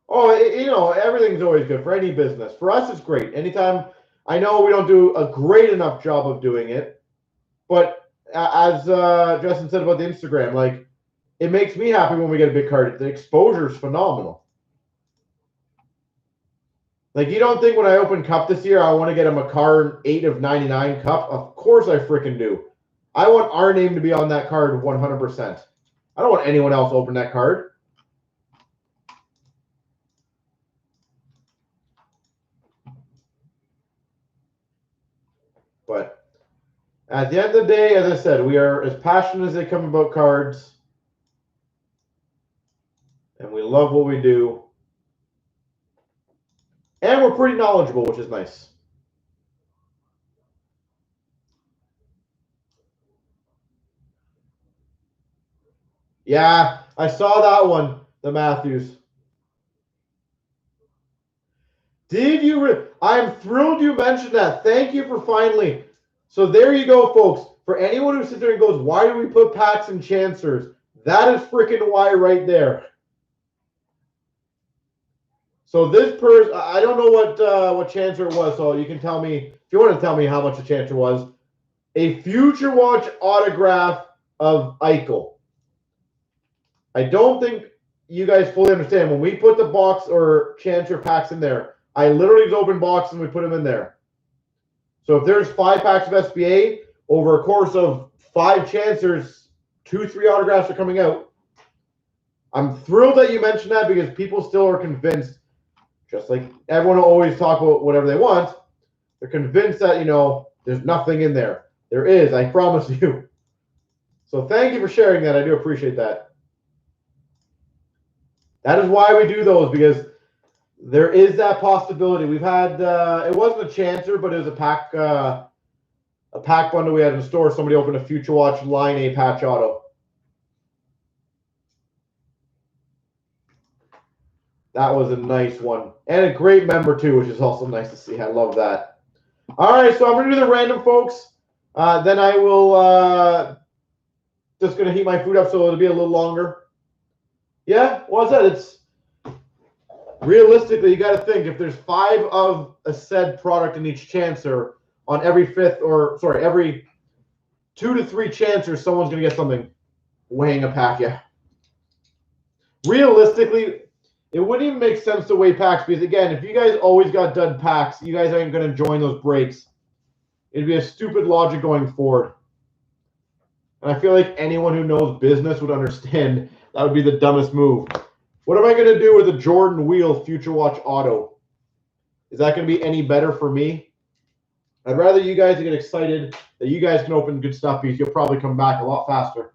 Oh, you know, everything's always good for any business. For us, it's great. Anytime, I know we don't do a great enough job of doing it, but as Justin said about the Instagram, like, it makes me happy when we get a big card. The exposure is phenomenal. Like, you don't think when I open Cup this year, I want to get a McCarn 8 of 99 Cup? Of course I freaking do. I want our name to be on that card 100%. I don't want anyone else to open that card. But at the end of the day, as I said, we are as passionate as they come about cards. And we love what we do. And we're pretty knowledgeable, which is nice. Yeah, I saw that one, the Matthews. Did you? I'm thrilled you mentioned that. Thank you for finally. So there you go, folks. For anyone who sits there and goes, why do we put packs and chancers? That is freaking why right there. So this person, I don't know what chancer it was, so you can tell me, if you want to tell me how much the chancer was. A Future Watch autograph of Eichel. I don't think you guys fully understand. When we put the box or chancer packs in there, I literally just open boxes and we put them in there. So if there's 5 packs of SBA, over a course of 5 chancers, 2-3 autographs are coming out. I'm thrilled that you mentioned that because people still are convinced, just like everyone will always talk about whatever they want, they're convinced that, you know, there's nothing in there. There is, I promise you. So thank you for sharing that. I do appreciate that. That is why we do those, because there is that possibility. We've had, it wasn't a chancer, but it was a pack bundle we had in store. Somebody opened a Future Watch Line A patch auto. That was a nice one. And a great member, too, which is also nice to see. I love that. All right, so I'm going to do the random, folks. Then I will just going to heat my food up so it'll be a little longer. Yeah, well, I said it's realistically, you got to think if there's 5 of a said product in each chancer, on every 5th, or sorry, every 2 to 3 chancers, someone's going to get something weighing a pack. Yeah. Realistically, it wouldn't even make sense to weigh packs because, again, if you guys always got dud packs, you guys aren't going to join those breaks. It'd be a stupid logic going forward. And I feel like anyone who knows business would understand that would be the dumbest move. What am I going to do with a Jordan Wheel Future Watch Auto? Is that going to be any better for me? I'd rather you guys get excited that you guys can open good stuff because you'll probably come back a lot faster.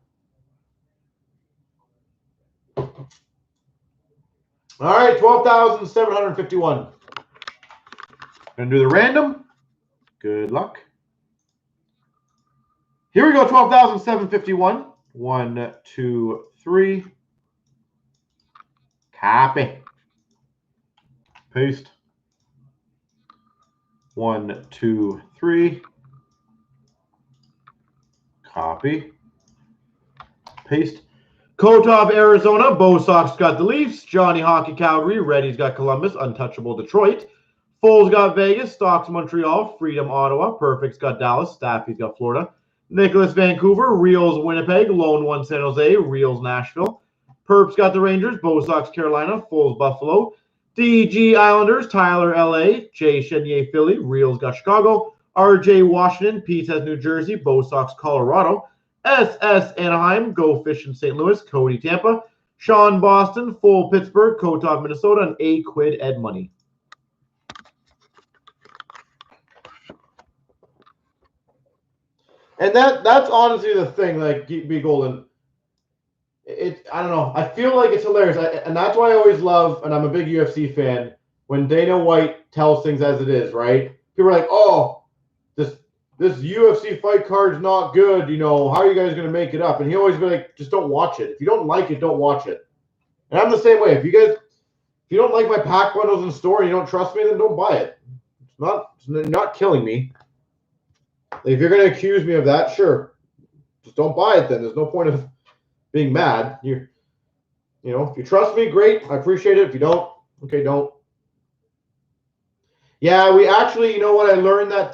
All right, 12,751. Gonna do the random. Good luck. Here we go, 12,751. 1, 2, 3. Copy. Paste. 1, 2, 3. Copy. Paste. Kotov, Arizona. Bo Sox got the Leafs. Johnny Hockey, Calgary. Reddy's got Columbus. Untouchable, Detroit. Foles got Vegas. Stocks, Montreal. Freedom, Ottawa. Perfect's got Dallas. Staffy's got Florida. Nicholas, Vancouver. Reels, Winnipeg. Lone One, San Jose. Reels, Nashville. Perps got the Rangers. Bo Sox, Carolina. Foles, Buffalo. DG, Islanders. Tyler, LA. Jay Chenier, Philly. Reels got Chicago. RJ, Washington. Pete has New Jersey. Bo Sox, Colorado. SS, Anaheim. Go Fish in St. Louis. Cody, Tampa. Sean, Boston. Full, Pittsburgh. Kotov, Minnesota. And A Quid, Ed Money. And that's honestly the thing, like, be golden. I don't know. I feel like it's hilarious. And that's why I always love, and I'm a big UFC fan, when Dana White tells things as it is, right? People are like, oh, this UFC fight card's not good. You know, how are you guys going to make it up? And he always be like, just don't watch it. If you don't like it, don't watch it. And I'm the same way. If you don't like my pack bundles in the store and you don't trust me, then don't buy it. It's not killing me. If you're going to accuse me of that, sure. Just don't buy it then. There's no point of being mad. You know, if you trust me, great. I appreciate it. If you don't, okay, don't. Yeah, we actually, you know what? I learned that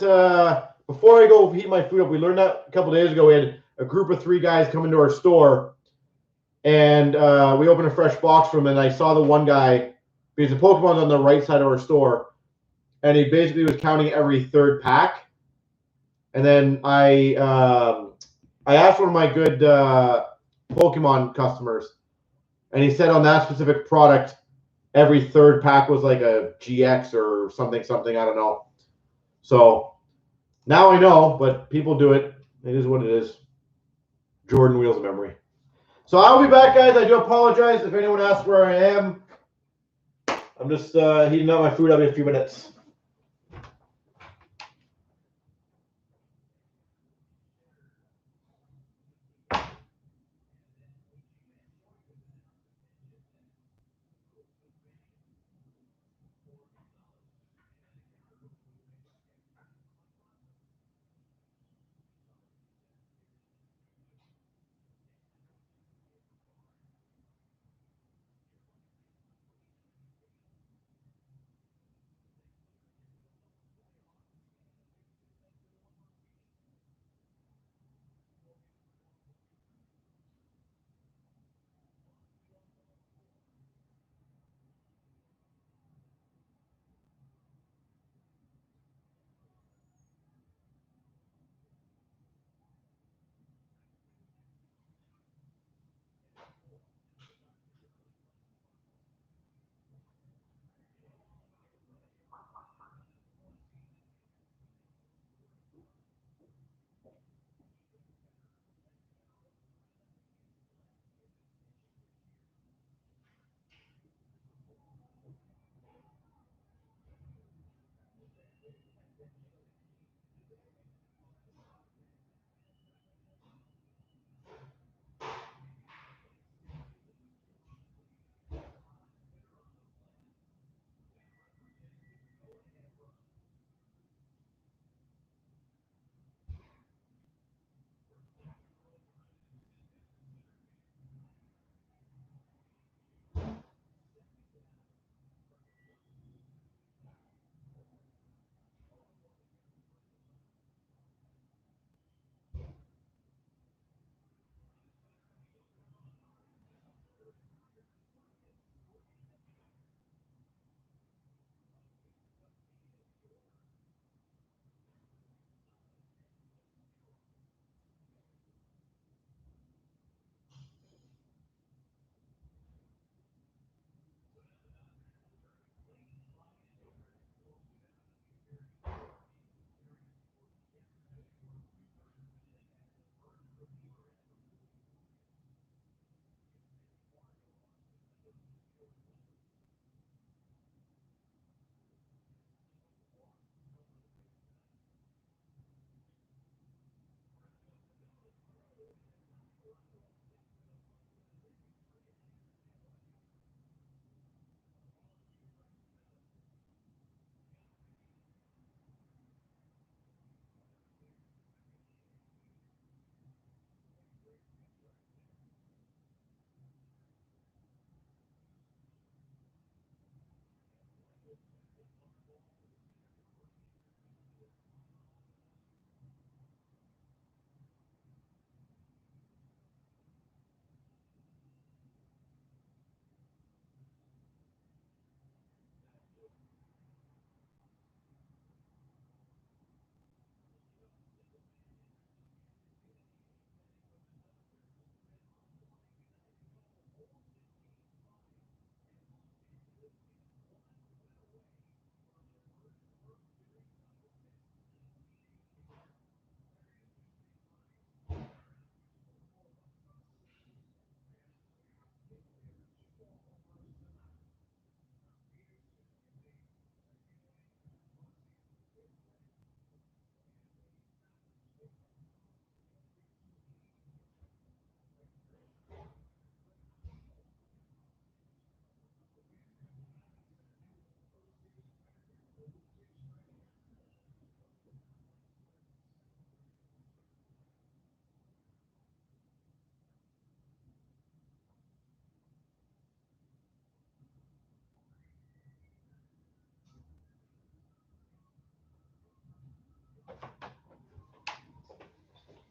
before I go heat my food up, we learned that a couple days ago. We had a group of 3 guys come into our store, and we opened a fresh box for them, and I saw the one guy, because the Pokemon's on the right side of our store, and he basically was counting every 3rd pack. And then I asked one of my good Pokemon customers, and he said on that specific product, every 3rd pack was like a GX or something, I don't know. So now I know, but people do it. It is what it is. Jordan Wheels of Memory. So I'll be back, guys. I do apologize if anyone asks where I am. I'm just heating up my food. I'll be in a few minutes.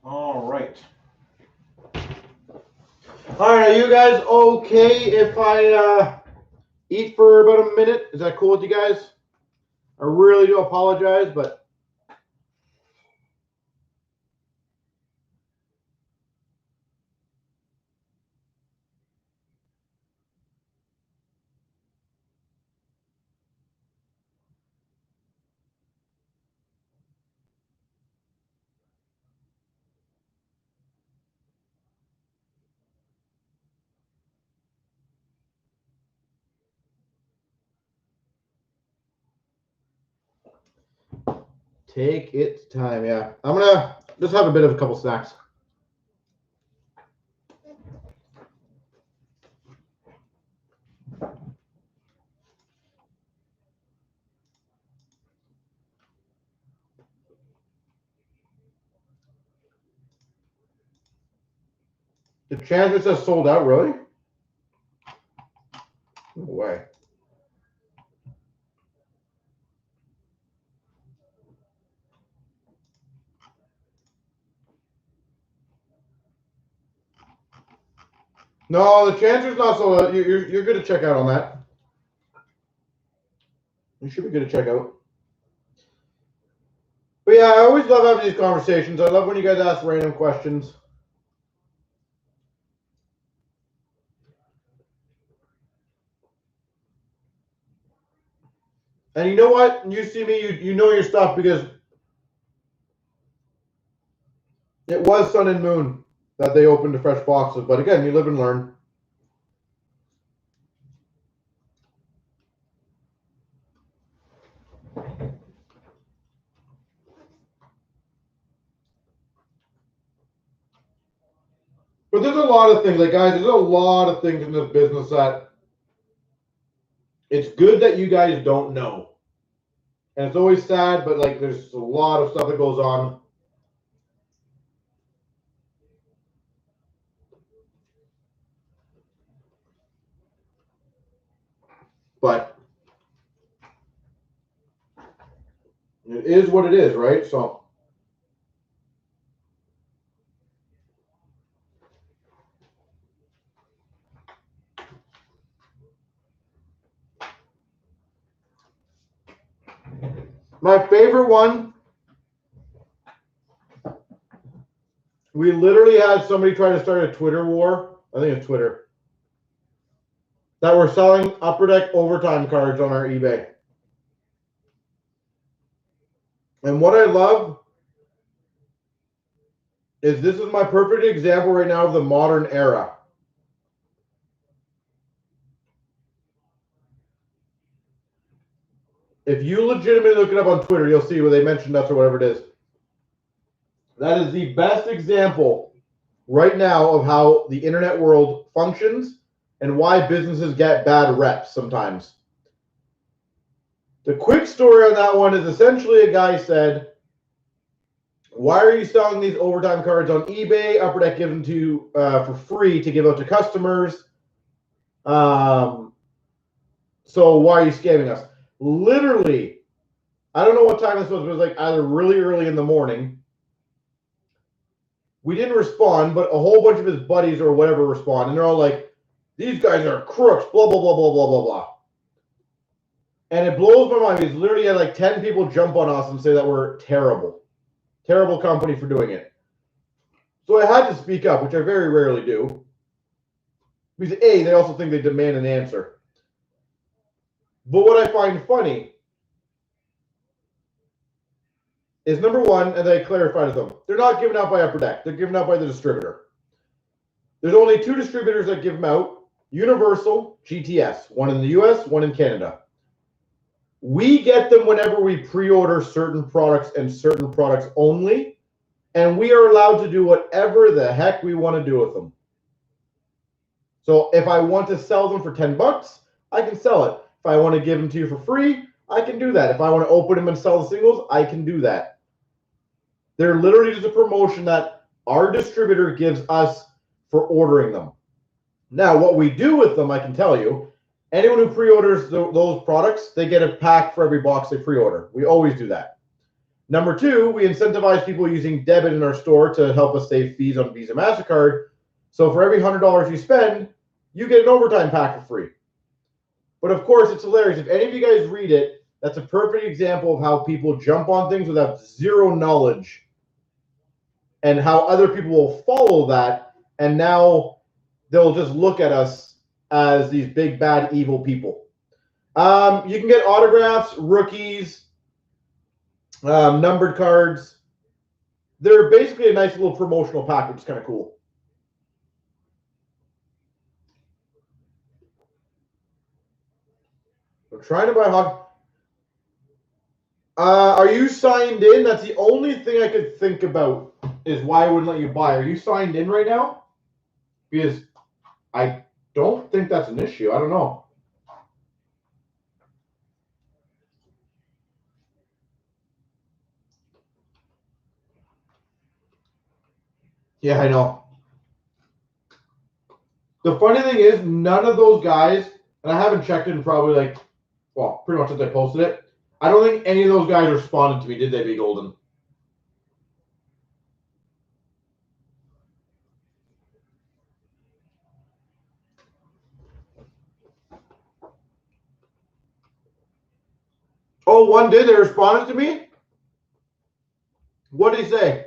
All right. All right, are you guys okay if I eat for about a minute? Is that cool with you guys? I really do apologize, but take its time. Yeah, I'm gonna just have a bit of a couple snacks. The Chances has sold out, really? No way. No, the Chancer's not sold out. You're good to check out on that. You should be good to check out. But yeah, I always love having these conversations. I love when you guys ask random questions. And you know what? You see me, you know your stuff because it was Sun and Moon that they opened the fresh boxes. But again, you live and learn. But there's a lot of things, like guys, there's a lot of things in this business that it's good that you guys don't know. And it's always sad, but like there's a lot of stuff that goes on. But it is what it is, right? So my favorite one, we literally had somebody try to start a Twitter war. I think it's Twitter. That we're selling Upper Deck overtime cards on our eBay. And what I love is this is my perfect example right now of the modern era. If you legitimately look it up on Twitter, you'll see where they mentioned us or whatever it is. That is the best example right now of how the internet world functions and why businesses get bad reps sometimes. The quick story on that one is essentially a guy said, why are you selling these overtime cards on eBay? Upper Deck gives them to you for free to give out to customers. So why are you scamming us? Literally, I don't know what time this was, but it was like either really early in the morning. We didn't respond, but a whole bunch of his buddies or whatever respond, and they're all like, these guys are crooks, blah, blah, blah, blah, blah, blah, blah. And it blows my mind because literally had like 10 people jump on us and say that we're terrible. Terrible company for doing it. So I had to speak up, which I very rarely do. Because A, they also think they demand an answer. But what I find funny is number one, and I clarified to them, they're not given out by Upper Deck. They're given out by the distributor. There's only two distributors that give them out, Universal, GTS, one in the US, one in Canada. We get them whenever we pre-order certain products and certain products only, and we are allowed to do whatever the heck we want to do with them. So if I want to sell them for 10 bucks, I can sell it. If I want to give them to you for free, I can do that. If I want to open them and sell the singles, I can do that. They're literally just a promotion that our distributor gives us for ordering them. Now, what we do with them, I can tell you, anyone who pre-orders those products, they get a pack for every box they pre-order. We always do that. Number two, we incentivize people using debit in our store to help us save fees on Visa, MasterCard. So for every $100 you spend, you get an overtime pack for free. But of course, it's hilarious. If any of you guys read it, that's a perfect example of how people jump on things without zero knowledge and how other people will follow that. And now they'll just look at us as these big, bad, evil people. You can get autographs, rookies, numbered cards. They're basically a nice little promotional pack, which is kind of cool. I'm trying to buy hockey. Are you signed in? That's the only thing I could think about is why I wouldn't let you buy. Are you signed in right now? Because I don't think that's an issue. I don't know. Yeah, I know. The funny thing is, none of those guys, and I haven't checked in probably like, well, pretty much since I posted it. I don't think any of those guys responded to me, did they, Big Golden? Oh, one did. They responded to me? What did he say?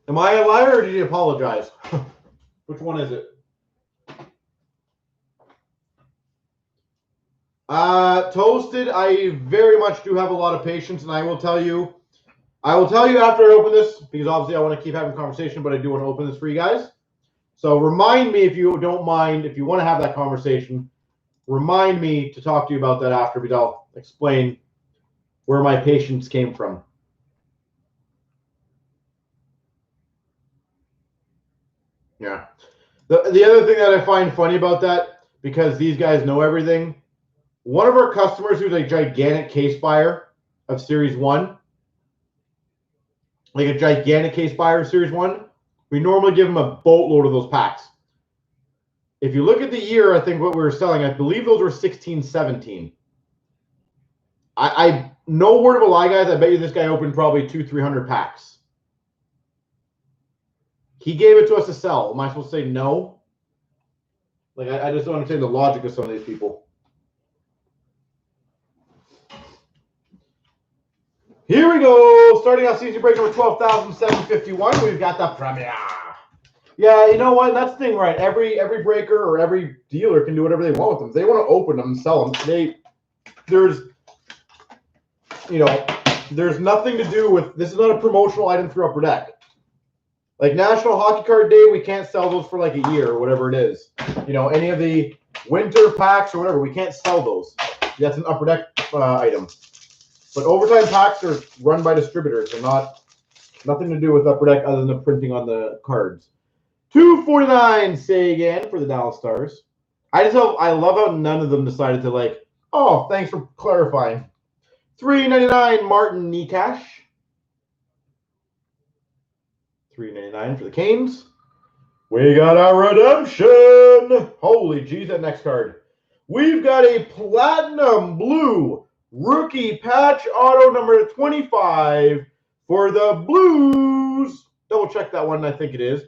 Am I a liar or did he apologize? Which one is it? Toasted, I very much do have a lot of patience, and I will tell you after I open this, because obviously I want to keep having a conversation, but I do want to open this for you guys. So remind me if you don't mind, if you want to have that conversation, remind me to talk to you about that after, because I'll explain where my patience came from. Yeah. The other thing that I find funny about that, because these guys know everything, one of our customers who's a gigantic case buyer of Series 1, like a gigantic case buyer of Series 1, we normally give them a boatload of those packs. If you look at the year, I think what we were selling, I believe those were 16, 17. I no word of a lie, guys, I bet you this guy opened probably 200-300 packs. He gave it to us to sell. Am I supposed to say no? Like, I just don't understand the logic of some of these people. Here we go. Starting out CNC Breaks number 12,751. We've got the premiere. Yeah, you know what? That's the thing, right? Every breaker or every dealer can do whatever they want with them. If they want to open them and sell them, there's nothing to do with, this is not a promotional item through Upper Deck. Like National Hockey Card Day, we can't sell those for like a year or whatever it is. Any of the winter packs or whatever, we can't sell those. That's an Upper Deck item. But overtime packs are run by distributors. They're nothing to do with Upper Deck other than the printing on the cards. $2.49 say again for the Dallas Stars. I love how none of them decided to like, oh, thanks for clarifying. $3.99 Martin Nekash. $3.99 for the Canes. We got our redemption. Holy geez, that next card. We've got a platinum blue rookie patch auto number 25 for the Blues. Double check that one, I think it is.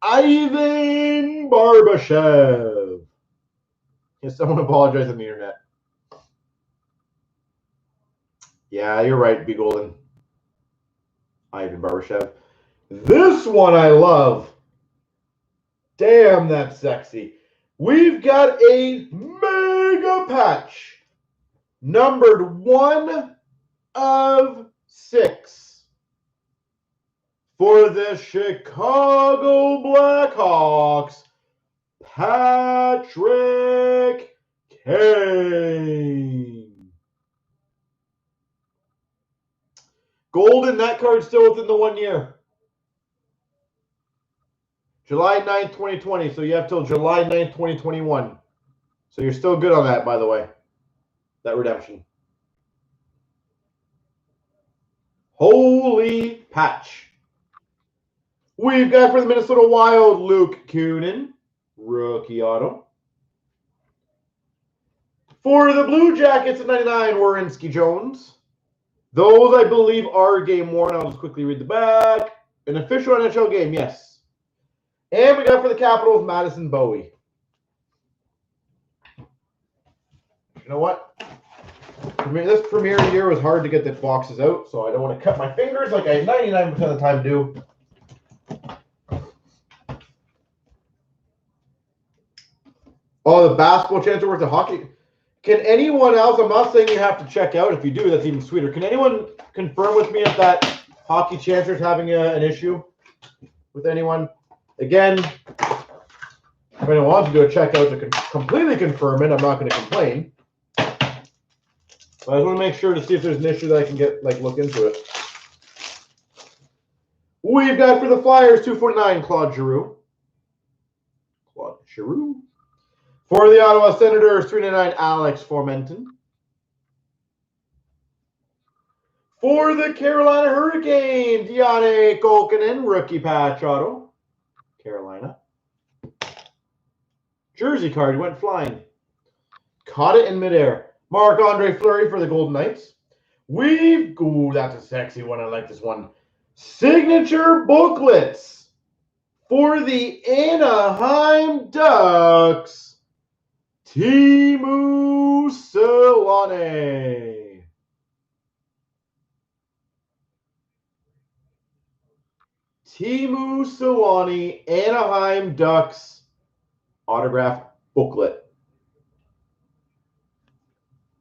Ivan Barbashev. Can someone apologize on the internet? Yeah, you're right, B. Golden. Ivan Barbashev. This one I love. Damn, that's sexy. We've got a mega patch. Numbered 1 of 6. For the Chicago Blackhawks, Patrick Kane. Golden, that card's still within the 1 year. July 9th, 2020. So you have till July 9th, 2021. So you're still good on that, by the way. That redemption. Holy patch. We've got for the Minnesota Wild, Luke Kunin. Rookie auto. For the Blue Jackets at 99, Werenski Jones. Those, I believe, are game worn. I'll just quickly read the back. An official NHL game, yes. And we got for the Capitals, Madison Bowie. You know what? This premiere year was hard to get the boxes out, so I don't want to cut my fingers like I 99% of the time do. Oh, the basketball chance are worth the hockey. Can anyone else, I'm not saying you have to check out. If you do, that's even sweeter. Can anyone confirm with me if that hockey chancer is having an issue with anyone? Again, if anyone wants to do a checkout to completely confirm it, I'm not going to complain. But I just want to make sure to see if there's an issue that I can get, look into it. We've got for the Flyers, 249, Claude Giroux. For the Ottawa Senators, 399, Alex Formenton. For the Carolina Hurricanes, Janne Kolkinen, rookie patch auto. Carolina. Jersey card went flying. Caught it in midair. Marc-Andre Fleury for the Golden Knights. Ooh, that's a sexy one. I like this one. Signature booklets for the Anaheim Ducks. Teemu Selanne. Teemu Selanne, Anaheim Ducks autograph booklet.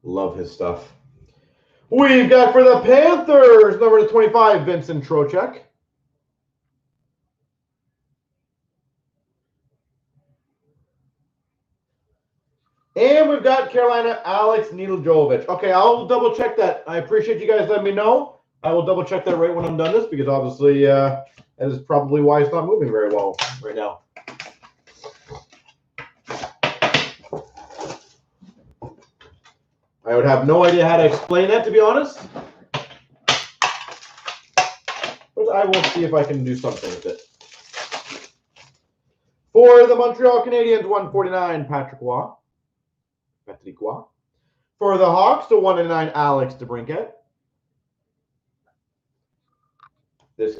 Love his stuff. We've got for the Panthers, number 25, Vincent Trocheck. And we've got Carolina, Alex Nedeljkovic. Okay, I'll double check that. I appreciate you guys letting me know. I will double check that right when I'm done this, because obviously that is probably why it's not moving very well right now. I would have no idea how to explain that, to be honest. But I will see if I can do something with it. For the Montreal Canadiens, 149, Patrick Roy. For the Hawks, the 199, Alex DeBrincat. This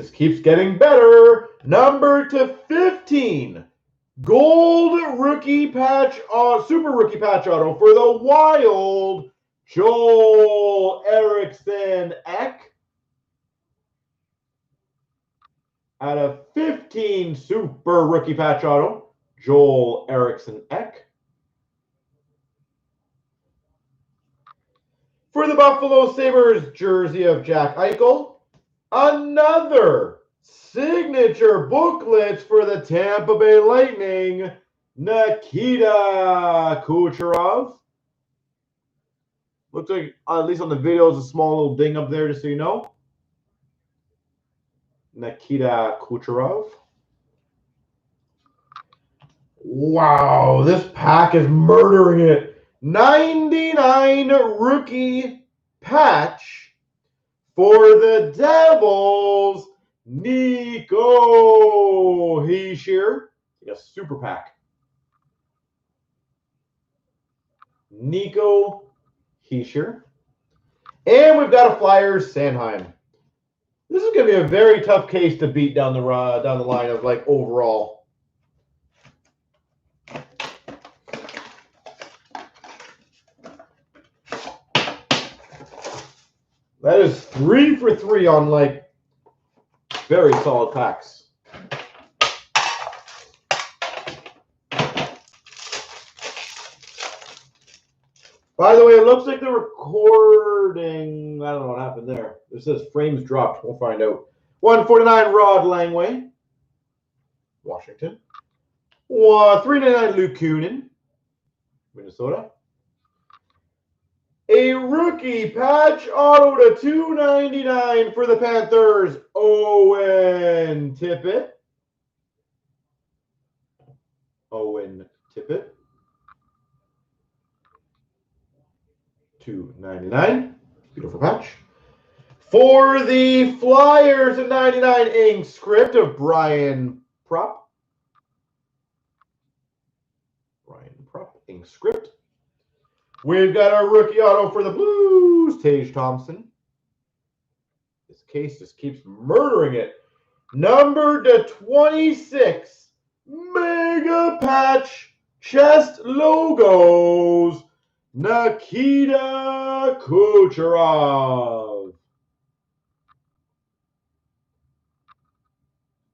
keeps getting better. Number /15. Gold rookie patch, super rookie patch auto for the Wild, Joel Eriksson Ek. Out of 15 super rookie patch auto, Joel Eriksson Ek. For the Buffalo Sabres, jersey of Jack Eichel. Another signature booklets for the Tampa Bay Lightning, Nikita Kucherov. Looks like, at least on the video, is a small little ding up there, just so you know. Nikita Kucherov. Wow, this pack is murdering it. 99 rookie patch for the Devils, Nico Hischier. Yes, super pack. Nico Hischier. And we've got a Flyers Sanheim. This is going to be a very tough case to beat down the line of overall. That is 3 for 3 on very solid packs. By the way, it looks like the recording, I don't know what happened there. It says frames dropped. We'll find out. 149, Rod Langway, Washington. 399, Luke Kunin, Minnesota. A rookie patch auto to 299 for the Panthers, Owen Tippett. $2.99. Beautiful patch. For the Flyers, a 99 ink script of Brian Propp. Ink script. We've got our rookie auto for the Blues, Tage Thompson. case just keeps murdering it. Number to 26. Mega Patch Chest Logos. Nikita Kucherov.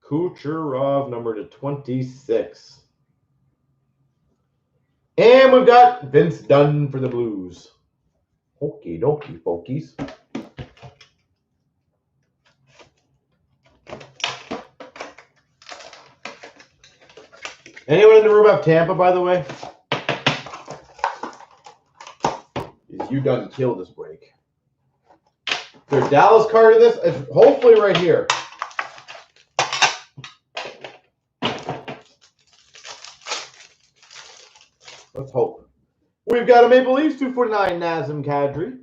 Kucherov, number to 26. And we've got Vince Dunn for the Blues. Okie dokie, folkies. Anyone in the room have Tampa, by the way? Is you done kill this break? There's Dallas card in this. It's hopefully right here. Let's hope. We've got a Maple Leafs 249 Nazem Kadri.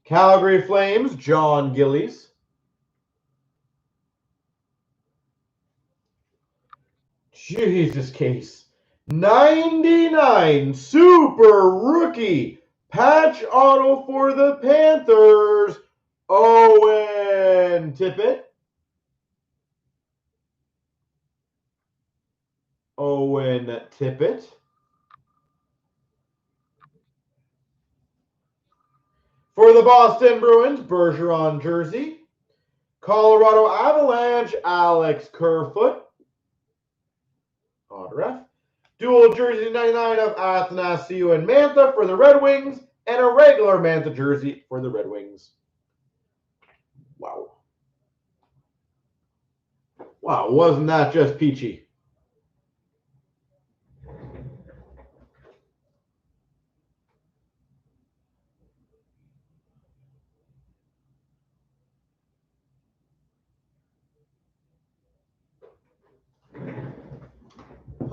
Calgary Flames John Gillies. Jesus case. 99 super rookie patch auto for the Panthers. Owen Tippett. Owen Tippett. For the Boston Bruins, Bergeron jersey. Colorado Avalanche, Alex Kerfoot. Autograph. Dual jersey 99 of Athanasiou and Mantha for the Red Wings, and a regular Mantha jersey for the Red Wings. Wow. Wow, wasn't that just peachy?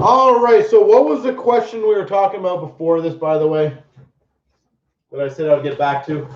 All right, so what was the question we were talking about before this, by the way, that I said I'd get back to?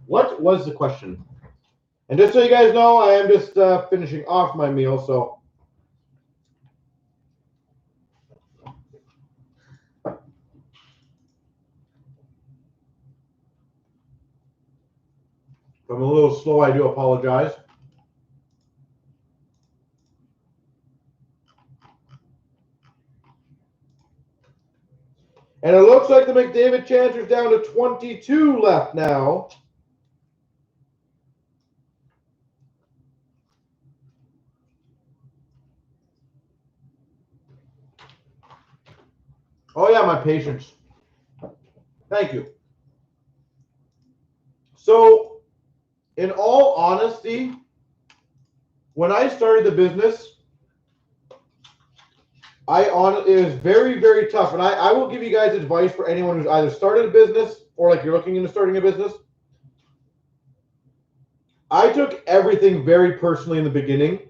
What was the question? And just so you guys know, I am just finishing off my meal, so. If I'm a little slow, I do apologize. And it looks like the McDavid Chancellor's down to 22 left now. Oh, yeah, my patience. Thank you. So, in all honesty, when I started the business, it was very, very tough. And I will give you guys advice for anyone who's either started a business or like you're looking into starting a business. I took everything very personally in the beginning.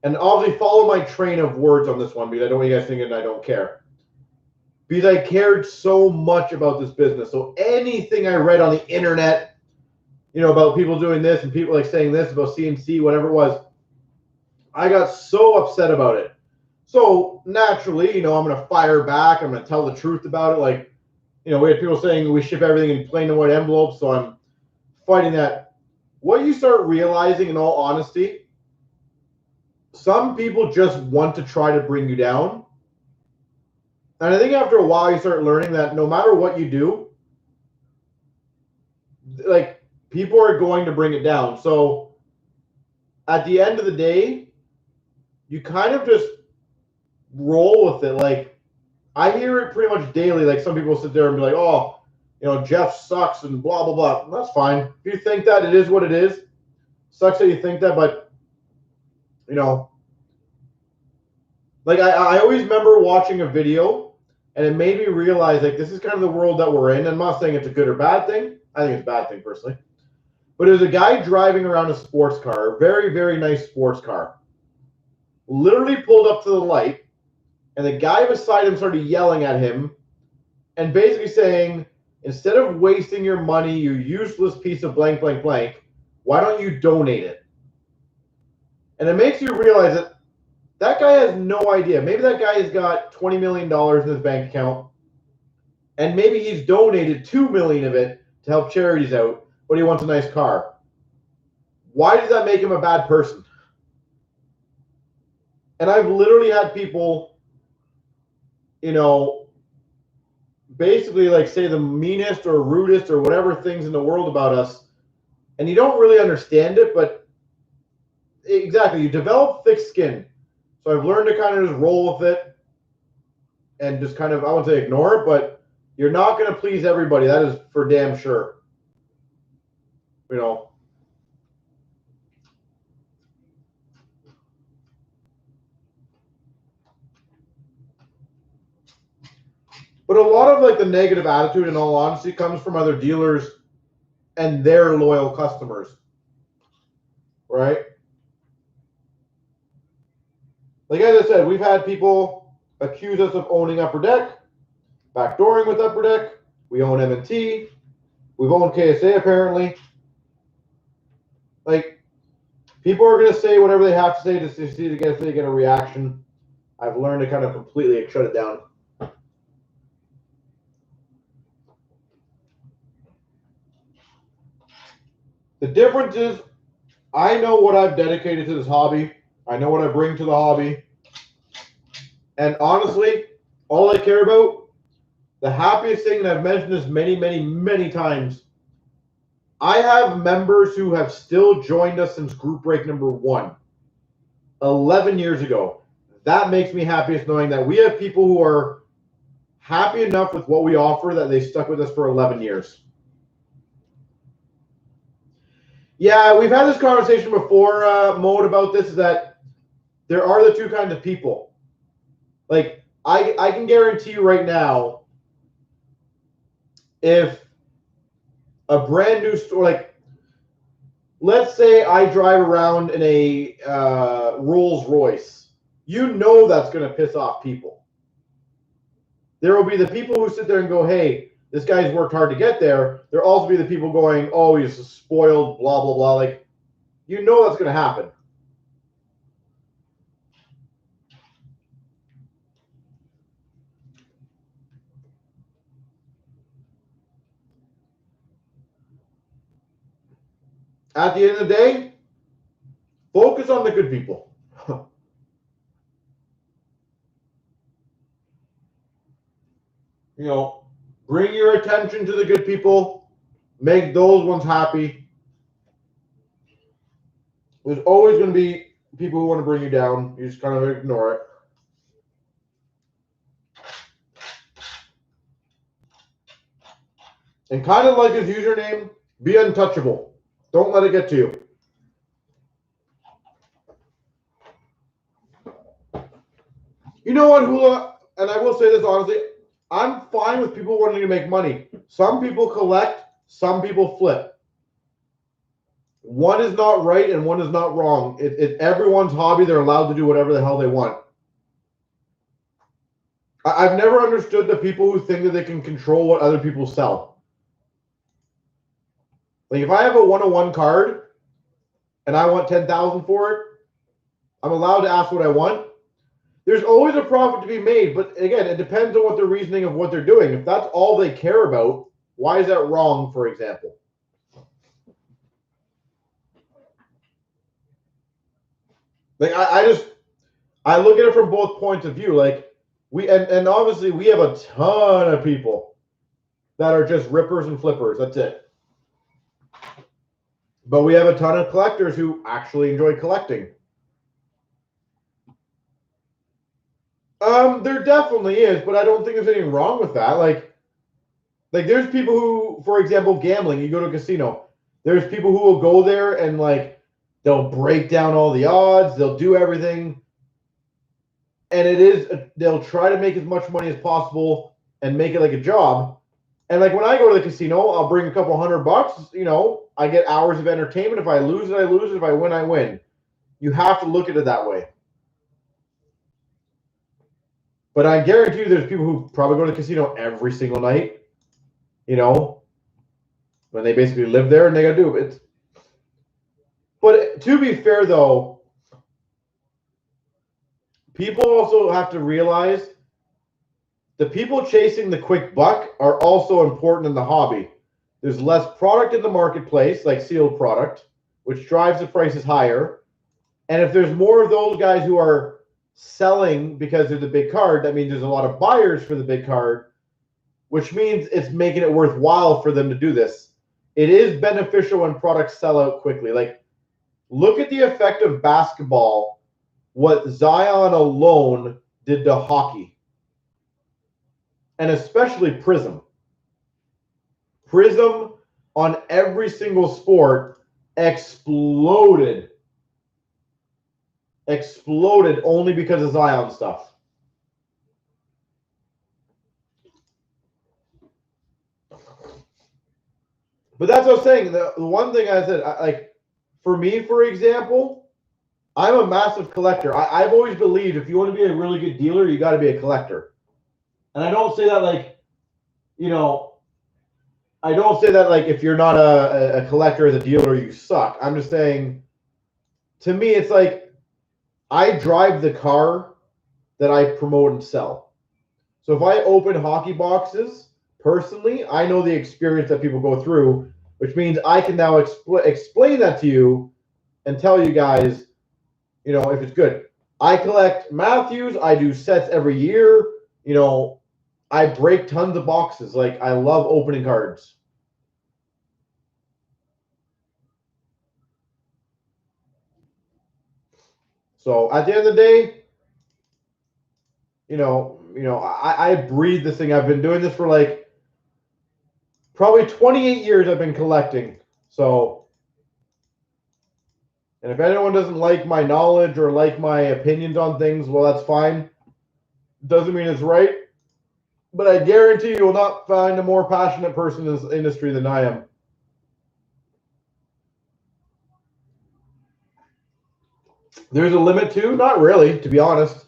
And obviously follow my train of words on this one because I don't want you guys thinking I don't care. Because I cared so much about this business. So anything I read on the internet, about people doing this and people like saying this about CNC, whatever it was, I got so upset about it. So naturally, I'm going to fire back. I'm going to tell the truth about it. Like, we had people saying we ship everything in plain and white envelopes. So I'm fighting that. What you start realizing, in all honesty, some people just want to try to bring you down. And I think after a while, you start learning that no matter what you do, like, people are going to bring it down. So at the end of the day, you kind of just roll with it. Like, I hear it pretty much daily. Like, some people sit there and be like, oh, Jeff sucks and blah, blah, blah. That's fine. If you think that, it is what it is. Sucks that you think that, but, like, I always remember watching a video, and it made me realize, like, this is kind of the world that we're in. I'm not saying it's a good or bad thing. I think it's a bad thing, personally. But there's a guy driving around a sports car, a very, very nice sports car. Literally pulled up to the light, and the guy beside him started yelling at him and basically saying, instead of wasting your money, you useless piece of blank, blank, blank, why don't you donate it? And it makes you realize that that guy has no idea. Maybe that guy has got $20 million in his bank account, and maybe he's donated $2 million of it to help charities out, but he wants a nice car. Why does that make him a bad person? And I've literally had people, you know, basically like say the meanest or rudest or whatever things in the world about us, and you don't really understand it, but exactly, you develop thick skin. So I've learned to kind of just roll with it and just kind of, I wouldn't say ignore it, but you're not going to please everybody. That is for damn sure. You know. But a lot of like the negative attitude, in all honesty, comes from other dealers and their loyal customers, right? Like as I said, we've had people accuse us of owning Upper Deck, backdooring with Upper Deck. We own M&T. We've owned KSA apparently. Like, people are going to say whatever they have to say to see to get a reaction. I've learned to kind of completely shut it down. The difference is, I know what I've dedicated to this hobby. I know what I bring to the hobby. And honestly, all I care about, the happiest thing, and I've mentioned this many, many, many times, I have members who have still joined us since group break number 1, 11 years ago. That makes me happiest, knowing that we have people who are happy enough with what we offer that they stuck with us for 11 years. Yeah, we've had this conversation before, Mode, about this, is that there are the two kinds of people. Like, I can guarantee you right now, if a brand new store, like, let's say I drive around in a Rolls Royce, you know that's going to piss off people. There will be the people who sit there and go, hey, this guy's worked hard to get there. There'll also be the people going, oh, he's spoiled, blah, blah, blah. Like, you know that's going to happen. At the end of the day, focus on the good people. You know, bring your attention to the good people. Make those ones happy. There's always going to be people who want to bring you down. You just kind of ignore it. And kind of like his username, be untouchable. Don't let it get to you. You know what, Hula? And I will say this honestly, I'm fine with people wanting to make money. Some people collect, some people flip. One is not right and one is not wrong. It's everyone's hobby. They're allowed to do whatever the hell they want. I've never understood the people who think that they can control what other people sell. Like, if I have a 101 card and I want 10,000 for it, I'm allowed to ask what I want. There's always a profit to be made, but again, it depends on what the reasoning of what they're doing. If that's all they care about, why is that wrong, for example? Like, I look at it from both points of view. Like, and obviously we have a ton of people that are just rippers and flippers. That's it. But we have a ton of collectors who actually enjoy collecting. There definitely is, but I don't think there's anything wrong with that. Like there's people who, for example, gambling. You go to a casino. There's people who will go there and like they'll break down all the odds. They'll do everything, and they'll try to make as much money as possible and make it like a job. And like when I go to the casino, I'll bring a couple $100. You know, I get hours of entertainment. If I lose it, I lose it. If I win, I win. You have to look at it that way. But I guarantee you there's people who probably go to the casino every single night, you know, when they basically live there and they got to do it. But to be fair, though, people also have to realize the people chasing the quick buck are also important in the hobby. There's less product in the marketplace, like sealed product, which drives the prices higher. And if there's more of those guys who are selling because they're the big card, that means there's a lot of buyers for the big card, which means it's making it worthwhile for them to do this. It is beneficial when products sell out quickly. Like, look at the effect of basketball, what Zion alone did to hockey, and especially Prism. Prism on every single sport exploded only because of Zion stuff. But that's what I was saying. The one thing I said, like, for me, for example, I'm a massive collector. I've always believed if you want to be a really good dealer, you got to be a collector. And I don't say that like, you know, I don't say that like if you're not a collector as a dealer, you suck. I'm just saying, to me, it's like I drive the car that I promote and sell. So if I open hockey boxes, personally, I know the experience that people go through, which means I can now explain that to you and tell you guys, you know, if it's good. I collect Matthews. I do sets every year. You know, I break tons of boxes. Like, I love opening cards. So at the end of the day, I breathe this thing. I've been doing this for like probably 28 years. I've been collecting. So, and if anyone doesn't like my knowledge or like my opinions on things, well, that's fine. Doesn't mean it's right. But I guarantee you will not find a more passionate person in this industry than I am. There's a limit too? Not really, to be honest.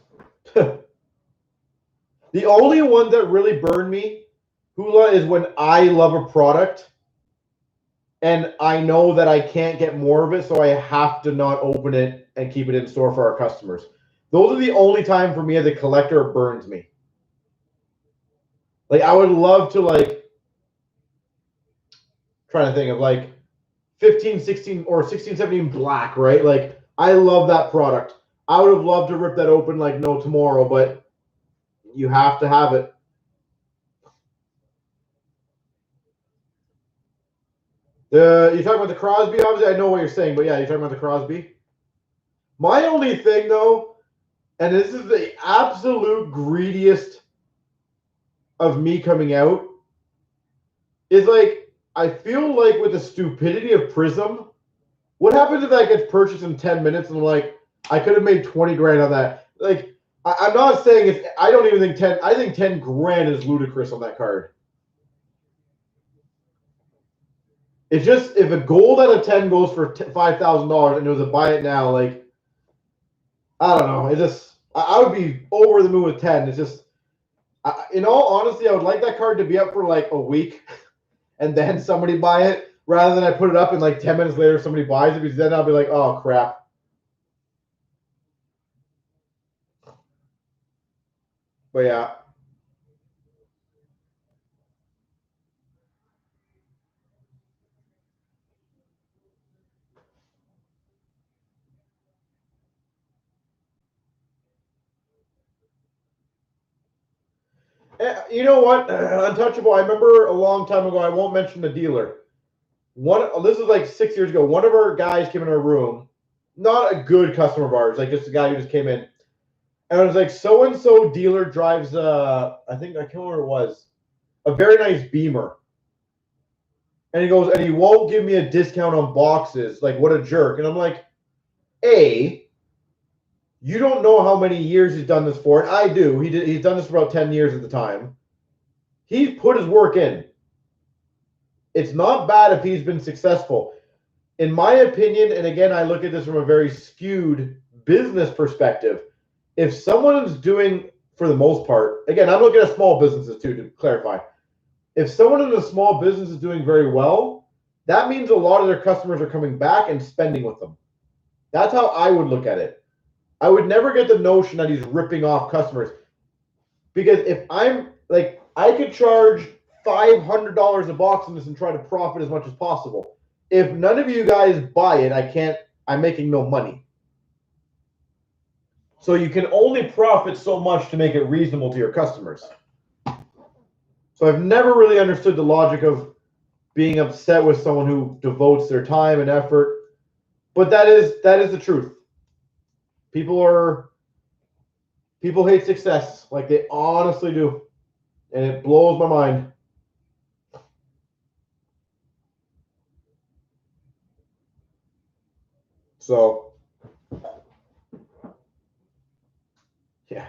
The only one that really burned me, Hula, is when I love a product and I know that I can't get more of it, so I have to not open it and keep it in store for our customers. Those are the only time for me as a collector it burns me. Like, I would love to, like, trying to think of like 15, 16, or 16, 17 black, right? Like, I love that product. I would have loved to rip that open like no tomorrow, but you have to have it. You're talking about the Crosby, obviously. I know what you're saying, but yeah, you're talking about the Crosby. My only thing, though, and this is the absolute greediest of me coming out, is like, I feel like with the stupidity of Prism, what happens if that gets purchased in 10 minutes and like, I could have made 20 grand on that? Like, I'm not saying it's, I don't even think 10, I think 10 grand is ludicrous on that card. It's just, if a gold out of 10 goes for $5,000 and it was a buy it now, like, I don't know. It just, I would be over the moon with 10. It's just, in all honesty, I would like that card to be up for like a week and then somebody buy it rather than I put it up and like 10 minutes later somebody buys it, because then I'll be like, oh crap. But yeah. You know what? Untouchable. I remember a long time ago, I won't mention the dealer. This is like 6 years ago. One of our guys came in our room, not a good customer of ours, like just a guy who just came in. And I was like, so and so dealer drives I think I can't remember what it was, a very nice Beamer. And he goes, and he won't give me a discount on boxes. Like, what a jerk. And I'm like, A, you don't know how many years he's done this for. And I do. He's done this for about 10 years at the time. He put his work in. It's not bad if he's been successful. In my opinion, and again, I look at this from a very skewed business perspective. If someone is doing, for the most part, again, I'm looking at small businesses too, to clarify. If someone in a small business is doing very well, that means a lot of their customers are coming back and spending with them. That's how I would look at it. I would never get the notion that he's ripping off customers. Because if I'm like, I could charge $500 a box on this and try to profit as much as possible. If none of you guys buy it, I'm making no money. So you can only profit so much to make it reasonable to your customers. So I've never really understood the logic of being upset with someone who devotes their time and effort. But that is the truth. People hate success, like they honestly do. And it blows my mind. So, yeah.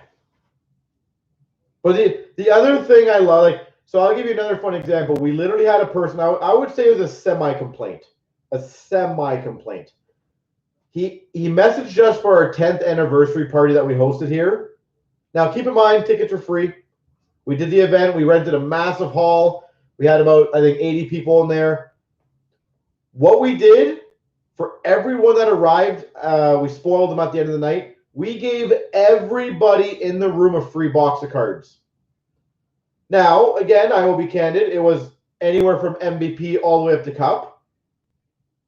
But the other thing I love, like, so I'll give you another fun example. We literally had a person, I would say it was a semi-complaint. A semi-complaint. He messaged us for our 10th anniversary party that we hosted here. Now, keep in mind, tickets are free. We did the event. We rented a massive hall. We had about, I think, 80 people in there. What we did for everyone that arrived, we spoiled them at the end of the night. We gave everybody in the room a free box of cards. Now, again, I will be candid. It was anywhere from MVP all the way up to Cup.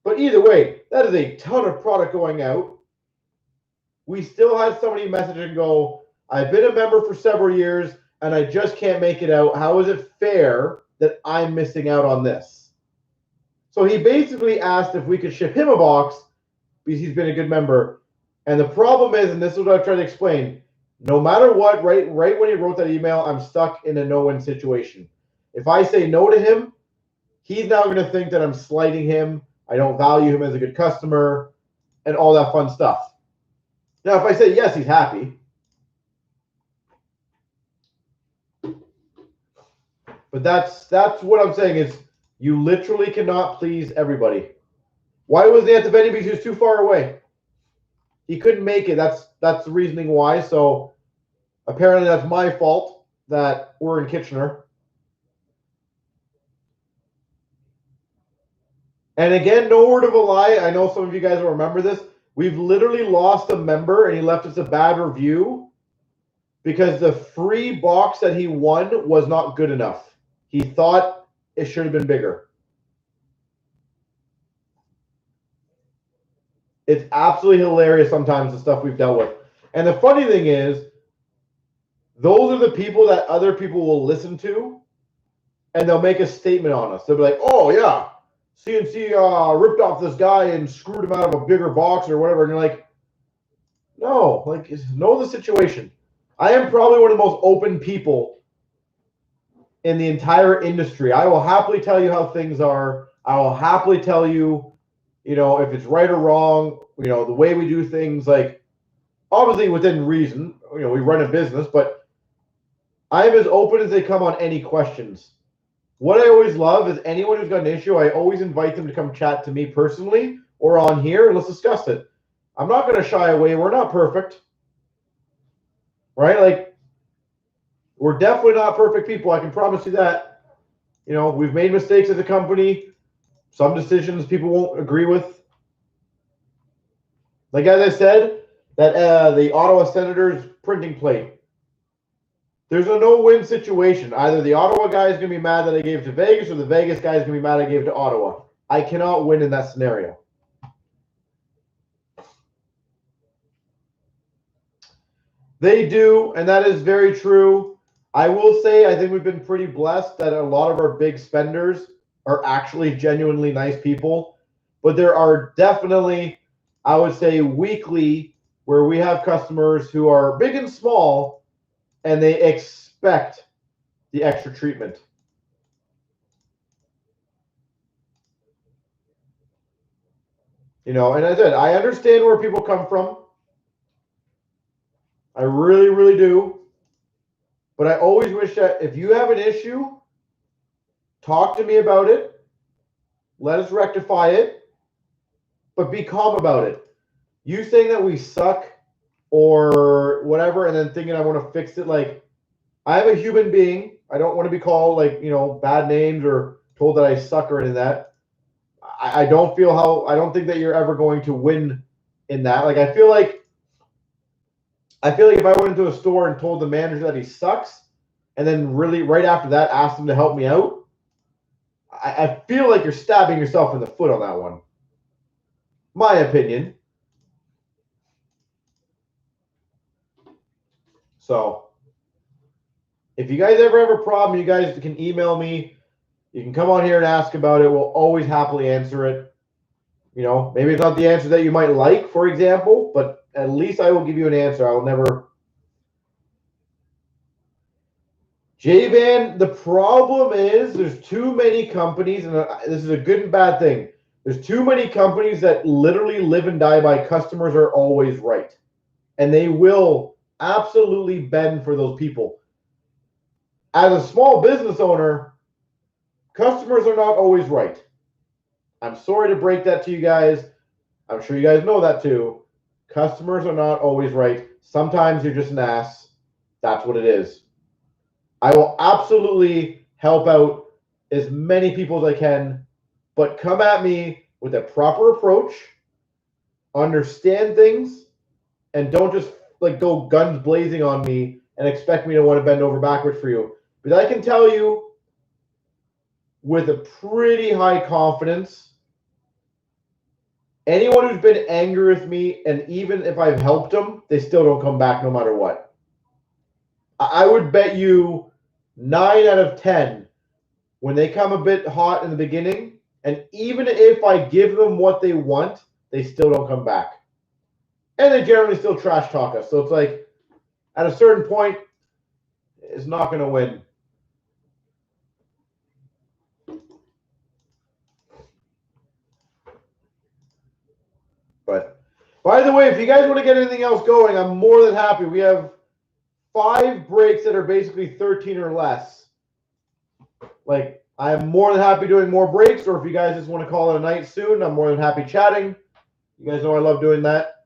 But either way, that is a ton of product going out. We still had somebody message and go, I've been a member for several years, and I just can't make it out. How is it fair that I'm missing out on this? So he basically asked if we could ship him a box because he's been a good member. And the problem is, and this is what I've tried to explain, no matter what, right when he wrote that email, I'm stuck in a no-win situation. If I say no to him, he's now going to think that I'm slighting him, I don't value him as a good customer, and all that fun stuff. Now, if I say yes, he's happy. But that's what I'm saying is you literally cannot please everybody. Why wasn't he at the venue? Because he was too far away. He couldn't make it. That's the reasoning why. So apparently that's my fault that we're in Kitchener. And again, no word of a lie. I know some of you guys will remember this. We've literally lost a member and he left us a bad review because the free box that he won was not good enough. He thought it should have been bigger. It's absolutely hilarious sometimes, the stuff we've dealt with. And the funny thing is, those are the people that other people will listen to, and they'll make a statement on us. They'll be like, oh, yeah, CNC ripped off this guy and screwed him out of a bigger box or whatever. And you're like, no, like, know the situation. I am probably one of the most open people in the entire industry. I will happily tell you how things are. I will happily tell you, if it's right or wrong, the way we do things, like, obviously within reason, we run a business, but I am as open as they come on any questions. What I always love is anyone who's got an issue, I always invite them to come chat to me personally or on here and let's discuss it. I'm not going to shy away. We're not perfect, right? Like, we're definitely not perfect people. I can promise you that. We've made mistakes as a company. Some decisions people won't agree with. Like, as I said, that the Ottawa Senators printing plate. There's a no-win situation. Either the Ottawa guy is going to be mad that I gave it to Vegas, or the Vegas guy is going to be mad I gave it to Ottawa. I cannot win in that scenario. They do, and that is very true. I will say I think we've been pretty blessed that a lot of our big spenders are actually genuinely nice people. But there are definitely, I would say, weekly where we have customers who are big and small, and they expect the extra treatment. And I said, I understand where people come from. I really, really do. But I always wish that if you have an issue, talk to me about it. Let us rectify it, but be calm about it. You saying that we suck or whatever, and then thinking I want to fix it. Like, I am a human being. I don't want to be called like, you know, bad names or told that I suck or any of that. I don't feel how I don't think that you're ever going to win in that. Like, I feel like if I went into a store and told the manager that he sucks, and then really right after that asked him to help me out, I feel like you're stabbing yourself in the foot on that one. My opinion. So, if you guys ever have a problem, you guys can email me. You can come on here and ask about it. We'll always happily answer it. You know, maybe it's not the answer that you might like, for example, but at least I will give you an answer. I will never. J-Van, the problem is there's too many companies, and this is a good and bad thing. There's too many companies that literally live and die by customers are always right. And they will absolutely bend for those people. As a small business owner, customers are not always right. I'm sorry to break that to you guys. I'm sure you guys know that too. Customers are not always right. Sometimes you're just an ass. That's what it is. I will absolutely help out as many people as I can, but come at me with a proper approach, understand things, and don't just like go guns blazing on me and expect me to want to bend over backwards for you. Because I can tell you with a pretty high confidence, anyone who's been angry with me, and even if I've helped them, they still don't come back no matter what. I would bet you 9 out of 10 when they come a bit hot in the beginning, and even if I give them what they want, they still don't come back. And they generally still trash talk us. So it's like, at a certain point, it's not going to win. But by the way, if you guys want to get anything else going, I'm more than happy. We have 5 breaks that are basically 13 or less. Like, I'm more than happy doing more breaks, or if you guys just want to call it a night soon, I'm more than happy chatting. You guys know I love doing that.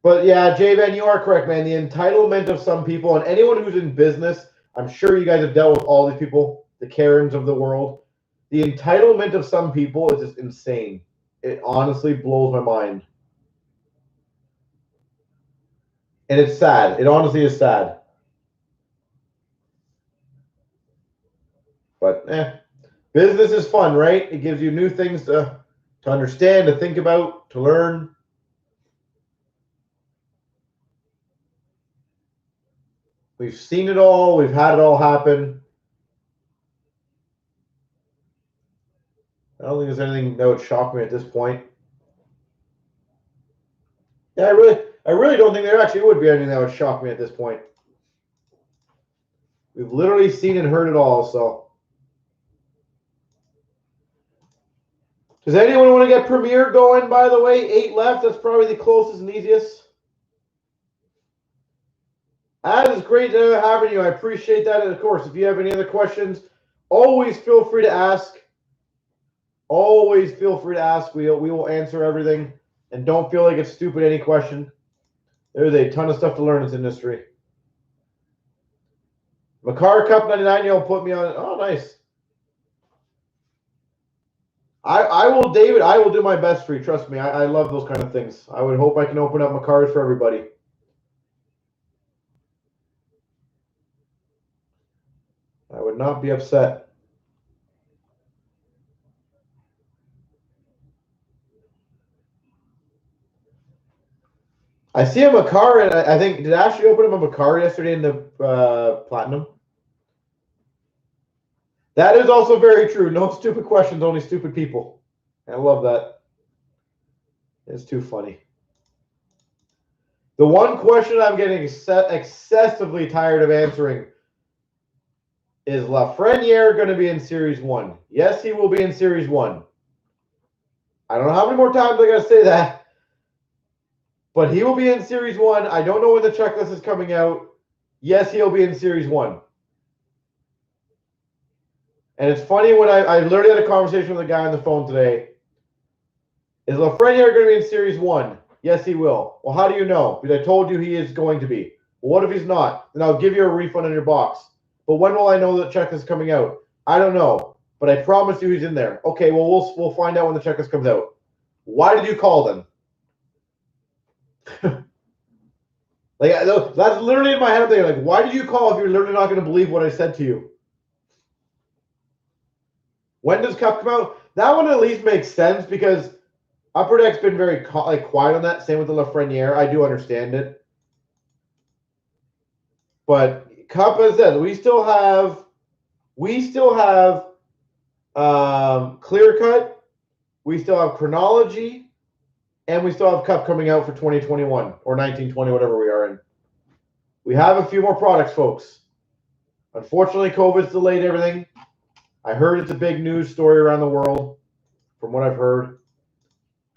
But yeah, J-Van, you are correct, man. The entitlement of some people, and anyone who's in business, I'm sure you guys have dealt with all these people, the Karens of the world. The entitlement of some people is just insane. It honestly blows my mind. And it's sad. It honestly is sad. But business is fun, right? It gives you new things to understand, to think about, to learn. We've seen it all. We've had it all happen. I don't think there's anything that would shock me at this point. Yeah, I really don't think there actually would be anything that would shock me at this point. We've literally seen and heard it all, so. Does anyone want to get Premiere going, by the way? 8 left. That's probably the closest and easiest. That is great having you. I appreciate that. And of course, if you have any other questions, always feel free to ask. Always feel free to ask. We will answer everything. And don't feel like it's stupid, any question. There's a ton of stuff to learn in this industry. Makar Cup 99, you'll put me on. Oh, nice. I will, David, I will do my best for you. Trust me. I love those kind of things. I would hope I can open up Makars for everybody. I would not be upset. I see a Makar, and I think, did Ashley open up a Makar yesterday in the Platinum? That is also very true. No stupid questions, only stupid people. I love that. It's too funny. The one question I'm getting excessively tired of answering is Lafreniere going to be in Series 1? Yes, he will be in Series 1. I don't know how many more times I got to say that. But he will be in Series 1. I don't know when the checklist is coming out. Yes, he'll be in Series 1. And it's funny when I literally had a conversation with a guy on the phone today. Is Lafreniere going to be in Series 1? Yes, he will. Well, how do you know? Because I told you he is going to be. Well, what if he's not? Then I'll give you a refund on your box. But when will I know that check is coming out? I don't know. But I promise you he's in there. Okay, well, we'll find out when the checklist comes out. Why did you call then? Like, that's literally in my head. Like, why did you call if you're literally not going to believe what I said to you? When does Cup come out? That one at least makes sense because Upper Deck's been very quiet on that. Same with the Lafreniere. I do understand it. But Cup, as I said, we still have Clear Cut, we still have Chronology, and we still have Cup coming out for 2021 or 1920, whatever we are in. We have a few more products, folks. Unfortunately, COVID's delayed everything. I heard it's a big news story around the world, from what I've heard.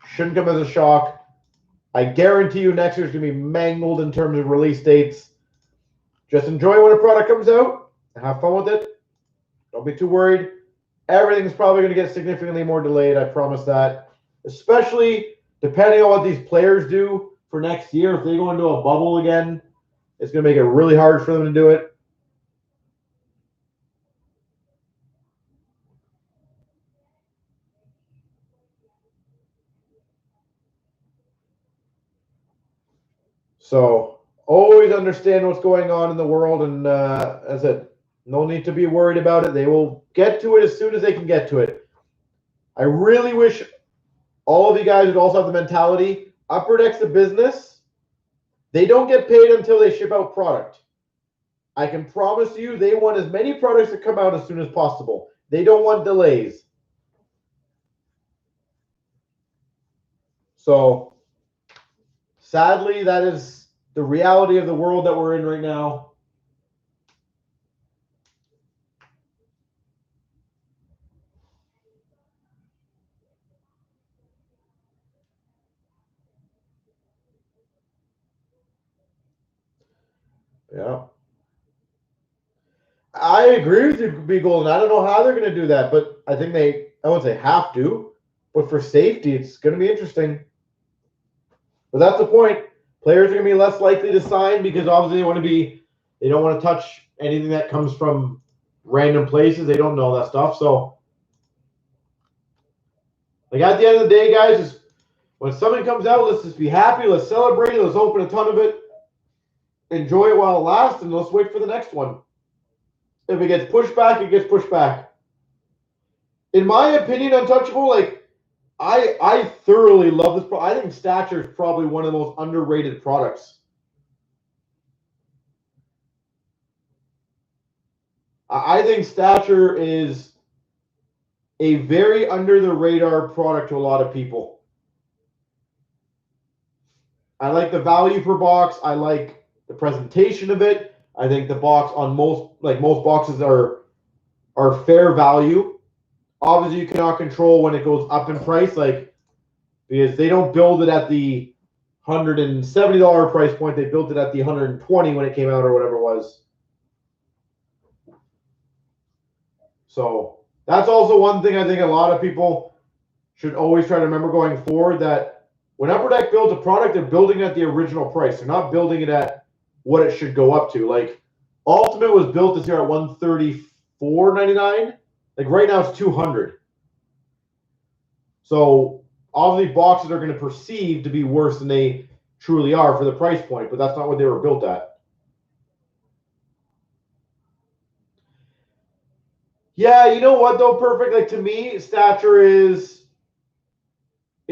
Shouldn't come as a shock. I guarantee you next year's going to be mangled in terms of release dates. Just enjoy when a product comes out and have fun with it. Don't be too worried. Everything's probably going to get significantly more delayed. I promise that. Especially depending on what these players do for next year. If they go into a bubble again, it's going to make it really hard for them to do it. So always understand what's going on in the world. And as I said, no need to be worried about it. They will get to it as soon as they can get to it. I really wish all of you guys would also have the mentality. Upper Deck's a business. They don't get paid until they ship out product. I can promise you they want as many products to come out as soon as possible. They don't want delays. So sadly, that is the reality of the world that we're in right now. Yeah. I agree with you, B Golden. I don't know how they're going to do that, but I think I wouldn't say have to, but for safety, it's going to be interesting. But that's the point. Players are going to be less likely to sign because obviously they don't want to touch anything that comes from random places. They don't know that stuff. So, like at the end of the day, guys, just when something comes out, let's just be happy. Let's celebrate it. Let's open a ton of it. Enjoy it while it lasts, and let's wait for the next one. If it gets pushed back, it gets pushed back. In my opinion, Untouchable, like I thoroughly love this product. I think Stature is probably one of the most underrated products. I think Stature is a very under the radar product to a lot of people. I like the value per box. I like the presentation of it. I think the box on most boxes are fair value. Obviously, you cannot control when it goes up in price, because they don't build it at the $170 price point. They built it at the $120 when it came out or whatever it was. So that's also one thing I think a lot of people should always try to remember going forward, that when Upper Deck builds a product, they're building it at the original price. They're not building it at what it should go up to. Like Ultimate was built this year at $134.99. Like right now it's $200. So obviously boxes are going to perceive to be worse than they truly are for the price point, but that's not what they were built at. Yeah, you know what though, Perfect? Like to me, Stature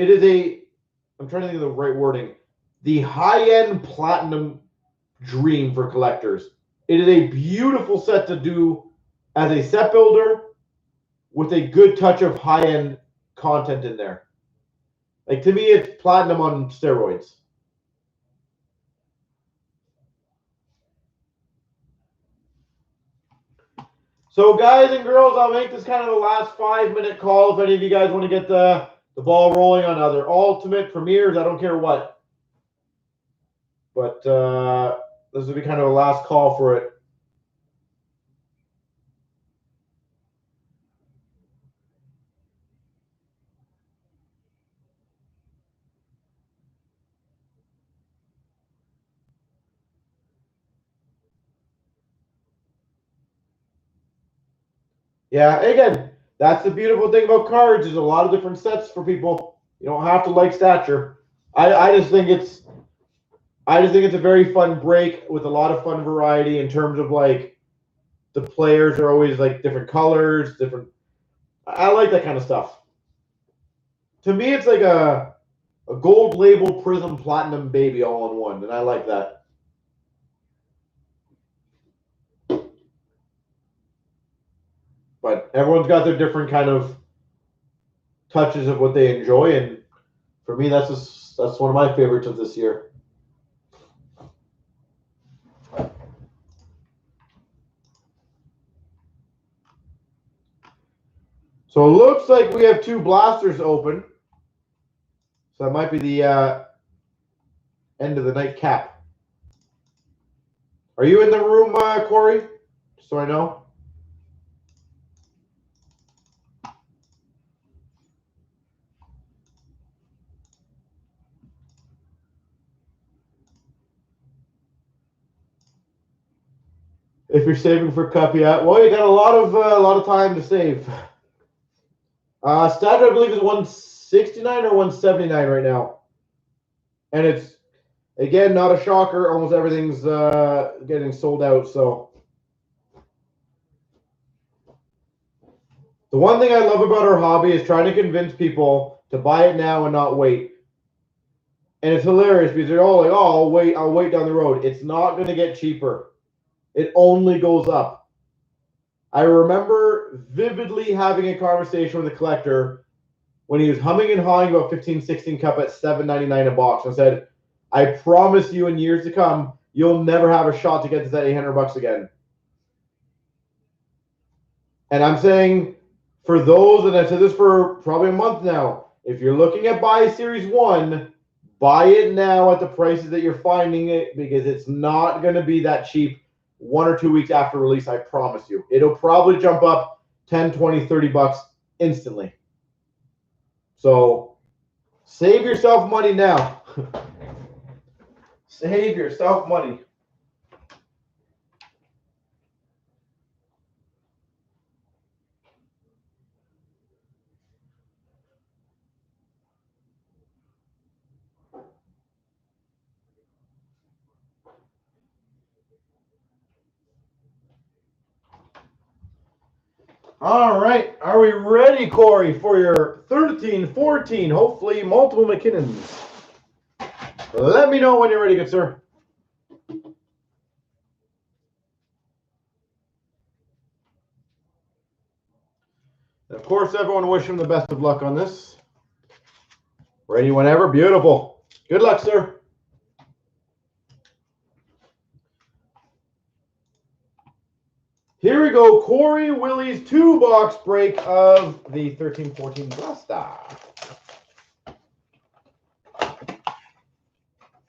I'm trying to think of the right wording. The high-end platinum dream for collectors. It is a beautiful set to do as a set builder with a good touch of high-end content in there. Like to me, it's platinum on steroids. So guys and girls, I'll make this kind of the last 5-minute call if any of you guys want to get the ball rolling on other Ultimate Premieres. I don't care what. But this will be kind of the last call for it. Yeah, again, that's the beautiful thing about cards. There's a lot of different sets for people. You don't have to like Stature. I just think it's a very fun break with a lot of fun variety in terms of like the players are always like different colors, different. I like that kind of stuff. To me, it's like a gold label Prism Platinum baby all in one, and I like that. But everyone's got their different kind of touches of what they enjoy, and for me, that's one of my favorites of this year. So it looks like we have two blasters open. So that might be the end of the night cap. Are you in the room, Corey? So I know. If you're saving for cup, yeah. Well, you got a lot of time to save. Stature, I believe, is 169 or 179 right now, and it's again not a shocker. Almost everything's getting sold out. So the one thing I love about our hobby is trying to convince people to buy it now and not wait. And it's hilarious because they're all like, "Oh, I'll wait down the road." It's not going to get cheaper. It only goes up. I remember vividly having a conversation with a collector when he was humming and hawing about 15-16 cup at $7.99 a box. I said, I promise you in years to come, you'll never have a shot to get to that $800 again. And I'm saying for those, and I've said this for probably a month now, if you're looking at buy Series 1, buy it now at the prices that you're finding it because it's not going to be that cheap 1 or 2 weeks after release, I promise you. It'll probably jump up 10, 20, 30 bucks instantly. So save yourself money now. Save yourself money. All right. Are we ready, Corey, for your 13, 14, hopefully multiple McKinnons? Let me know when you're ready, good sir. And of course, everyone wish him the best of luck on this. Ready whenever. Beautiful. Good luck, sir. Here we go. Corey Willie's 2-box break of the 13-14 Blaster.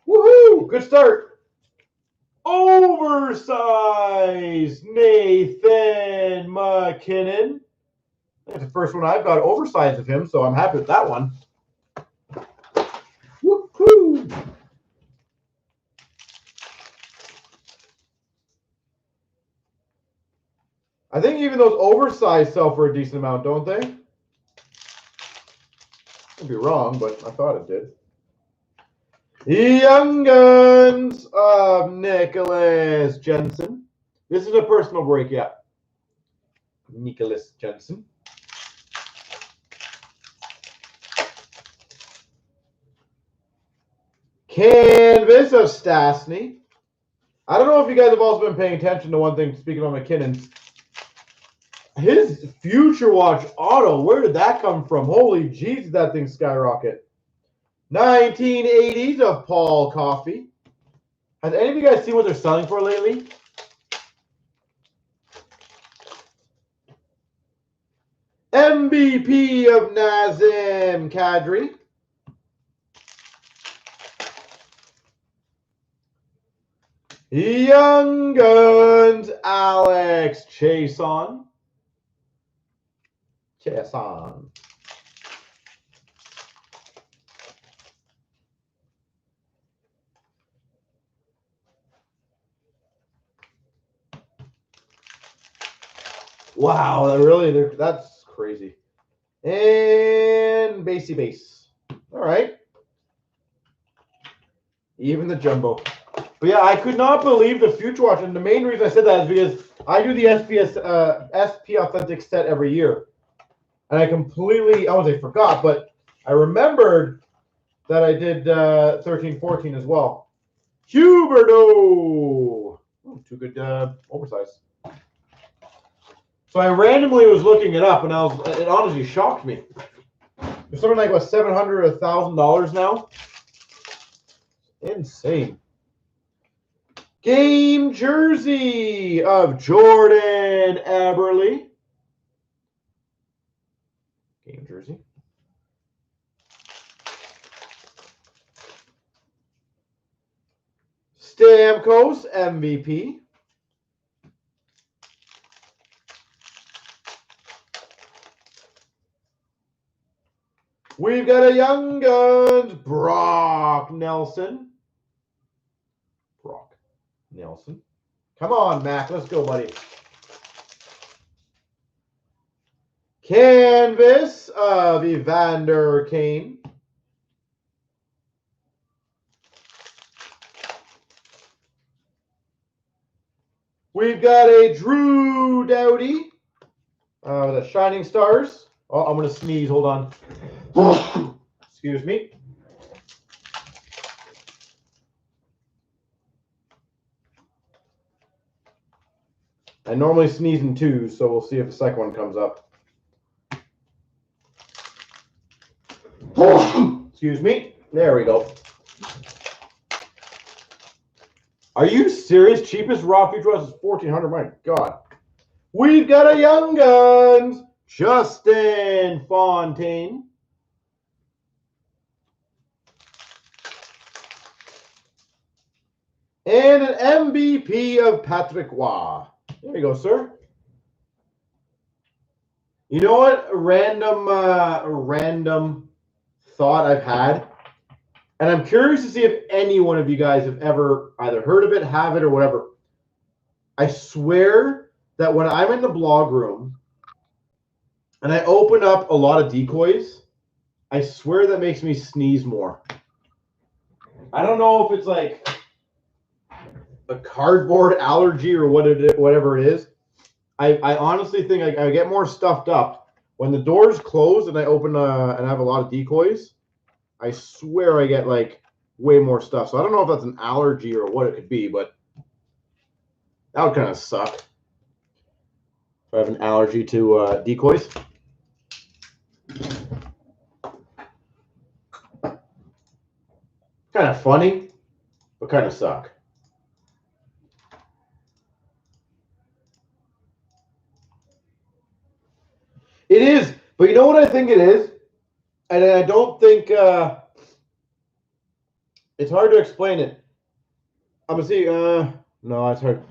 Woohoo! Good start. Oversized Nathan McKinnon. That's the first one I've got oversized of him, so I'm happy with that one. Woo-hoo! I think even those oversized sell for a decent amount, don't they? Could be wrong, but I thought it did. Young Guns of Nicholas Jensen. This is a personal break, yeah. Nicholas Jensen. Canvas of Stastny. I don't know if you guys have also been paying attention to one thing, speaking of McKinnon. His Future Watch auto, where did that come from? Holy jeez, that thing skyrocket. 1980s of Paul Coffey. Has any of you guys seen what they're selling for lately? MVP of Nazem Kadri. Young Guns, Alex Chason. Wow, really? That's crazy. And basey base. All right. Even the jumbo. But yeah, I could not believe the Future Watch. And the main reason I said that is because I do the SP Authentic set every year. And I completely, I wouldn't say forgot, but I remembered that I did 13, 14 as well. Huberto! Ooh, too good oversize. So I randomly was looking it up, and it honestly shocked me. There's something like what, $700 or $1,000 now. Insane. Game jersey of Jordan Eberle. Game jersey. Stamkos MVP. We've got a Young Guns, Brock Nelson. Brock Nelson. Come on, Mac. Let's go, buddy. Canvas of Evander Kane. We've got a Drew Doughty. The Shining Stars. Oh, I'm going to sneeze. Hold on. Excuse me. I normally sneeze in twos, so we'll see if the second one comes up. Excuse me. There we go. Are you serious? Cheapest raw feature is $1,400. My God. We've got a Young Guns, Justin Fontaine. And an MVP of Patrick Waugh. There you go, sir. You know what? A random thought I've had. And I'm curious to see if any one of you guys have ever either heard of it, have it, or whatever. I swear that when I'm in the blog room and I open up a lot of decoys, I swear that makes me sneeze more. I don't know if it's like a cardboard allergy or whatever it is. I honestly think I get more stuffed up when the doors close and I open and I have a lot of decoys. I swear I get like way more stuff. So I don't know if that's an allergy or what it could be, but that would kind of suck. If I have an allergy to decoys. Kind of funny, but kind of suck. It is, but you know what I think it is? And I don't think it's hard to explain it. I'm gonna see. No, it's hard.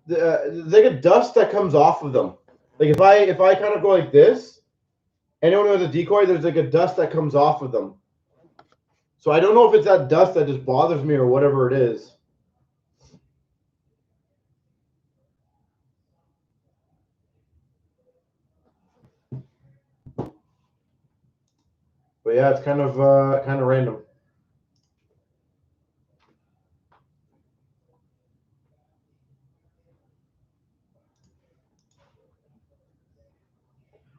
There's like a dust that comes off of them. Like if I kind of go like this, anyone who has a decoy, there's like a dust that comes off of them. So I don't know if it's that dust that just bothers me or whatever it is. But yeah, it's kind of random.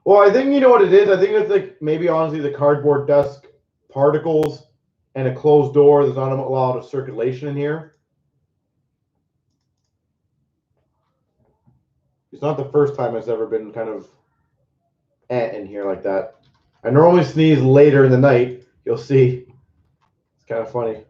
Well, I think you know what it is. I think it's like maybe honestly the cardboard dust particles and a closed door. There's not a lot of circulation in here. It's not the first time it's ever been kind of in here like that. I normally sneeze later in the night. You'll see. It's kind of funny.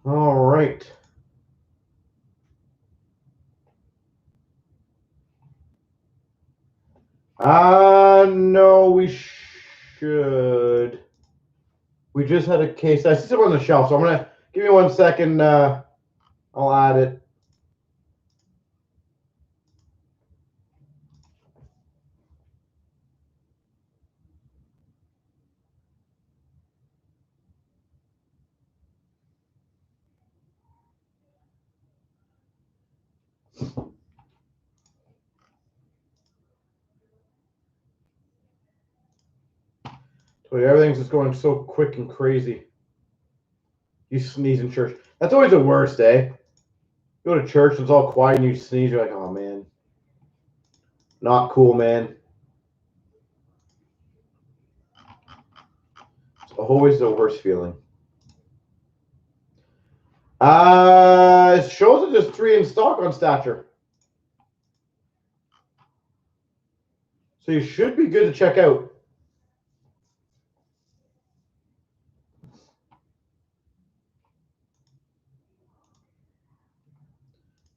All right. No, we should. We just had a case. I see something on the shelf, so I'm gonna give me 1 second. I'll add it. But everything's just going so quick and crazy. You sneeze in church. That's always the worst, eh? You go to church and it's all quiet and you sneeze. You're like, oh man, not cool, man. It's always the worst feeling. It shows that there's 3 in stock on Stature. So you should be good to check out.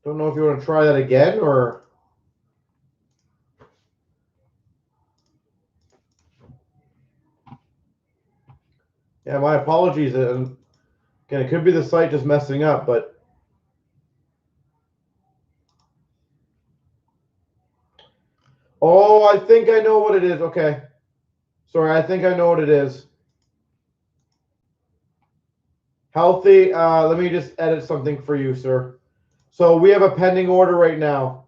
Don't know if you want to try that again or. Yeah, my apologies. Again, it could be the site just messing up, but. Oh, I think I know what it is. Okay. Sorry, I think I know what it is. Healthy. Let me just edit something for you, sir. So we have a pending order right now.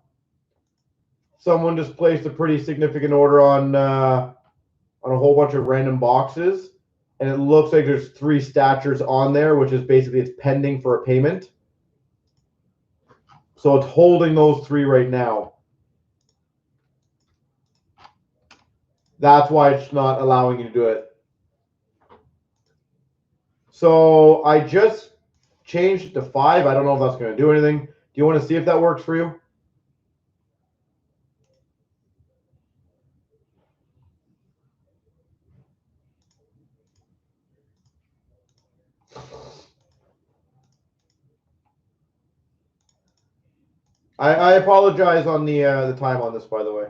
Someone just placed a pretty significant order on a whole bunch of random boxes, and it looks like there's 3 statures on there, which is basically it's pending for a payment. So it's holding those 3 right now. That's why it's not allowing you to do it. So I just changed it to 5. I don't know if that's going to do anything. Do you want to see if that works for you? I apologize on the time on this, by the way.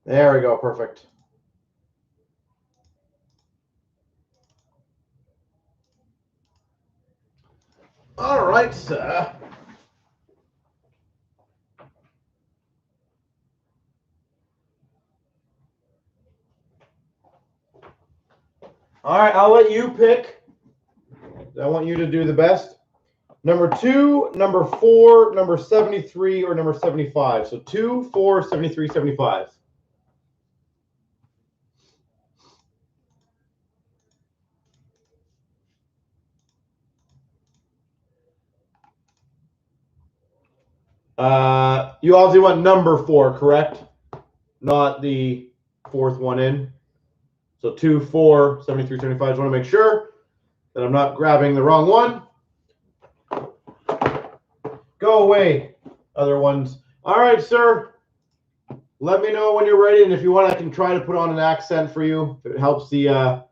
There we go. Perfect. All right, sir. All right, I'll let you pick. I want you to do the best. Number 2, number 4, number 73, or number 75. So 2, 4, 73, 75. You obviously want number 4, correct? Not the 4th one in. So 2, 4, 73, 75. Just want to make sure that I'm not grabbing the wrong one. Go away, other ones. All right, sir. Let me know when you're ready, and if you want, I can try to put on an accent for you. If it helps the,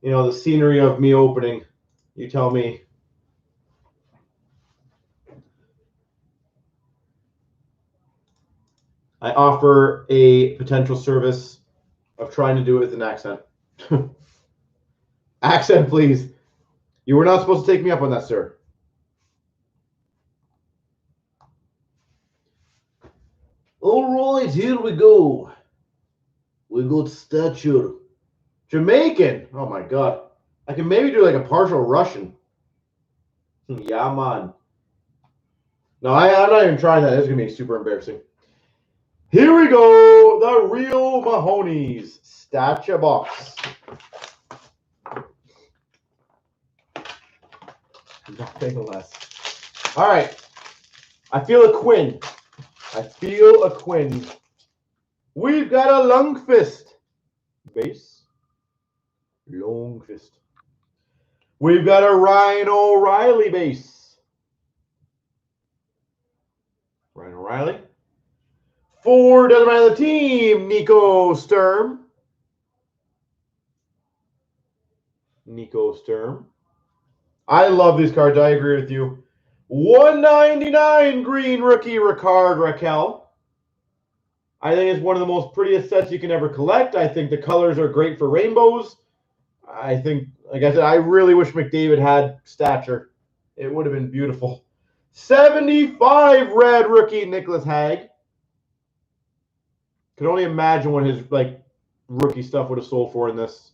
the scenery of me opening. You tell me. I offer a potential service of trying to do it with an accent. Accent, please. You were not supposed to take me up on that, sir. All right, here we go. We got Stature. Jamaican. Oh my god. I can maybe do like a partial Russian. Yeah, man. No, I'm not even trying that. It's going to be super embarrassing. Here we go. The real Mahoney's Stature box. Nothing less. All right. I feel a Quinn. I feel a Quinn. We've got a Lundqvist base. Lundqvist. We've got a Ryan O'Reilly base. Ryan O'Reilly. For doesn't matter the team, Nico Sturm. Nico Sturm. I love these cards. I agree with you. 199 green rookie Ricard Raquel. I think it's one of the most prettiest sets you can ever collect. I think the colors are great for rainbows. I think, like I said, I really wish McDavid had Stature. It would have been beautiful. 75 red rookie Nicholas Hague. Could only imagine what his rookie stuff would have sold for in this.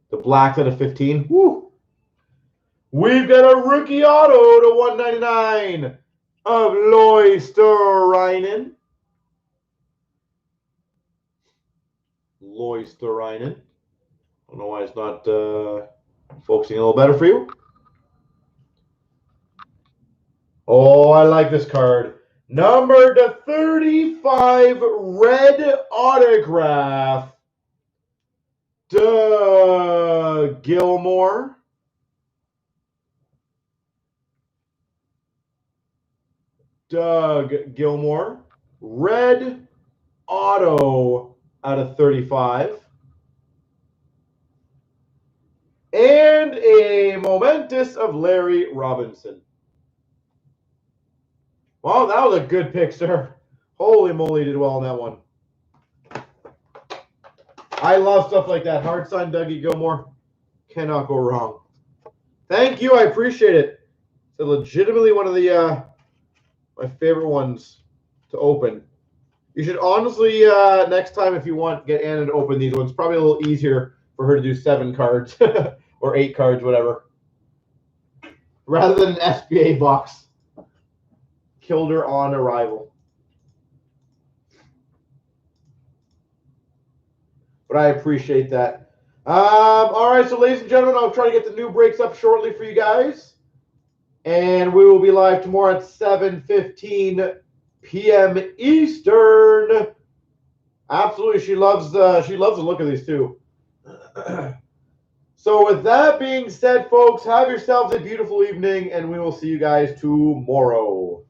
The black out of 15. Woo! We've got a rookie auto to 199 of Loisterainen. Loisterainen. I don't know why it's not focusing a little better for you. Oh, I like this card. Number to 35 red autograph. Doug Gilmour. Doug Gilmour. Red auto out of 35. And a momentous of Larry Robinson. Well, that was a good pick, sir. Holy moly, did well on that one. I love stuff like that. Hard sign Dougie Gilmour. Cannot go wrong. Thank you. I appreciate it. It's legitimately one of the my favorite ones to open. You should honestly, next time if you want, get Anna to open these ones. Probably a little easier for her to do 7 cards or 8 cards, whatever. Rather than an SBA box. Killed her on arrival. But I appreciate that. All right, so ladies and gentlemen, I'll try to get the new breaks up shortly for you guys. And we will be live tomorrow at 7:15 p.m. Eastern. Absolutely, she loves the look of these too. So with that being said, folks, have yourselves a beautiful evening, and we will see you guys tomorrow.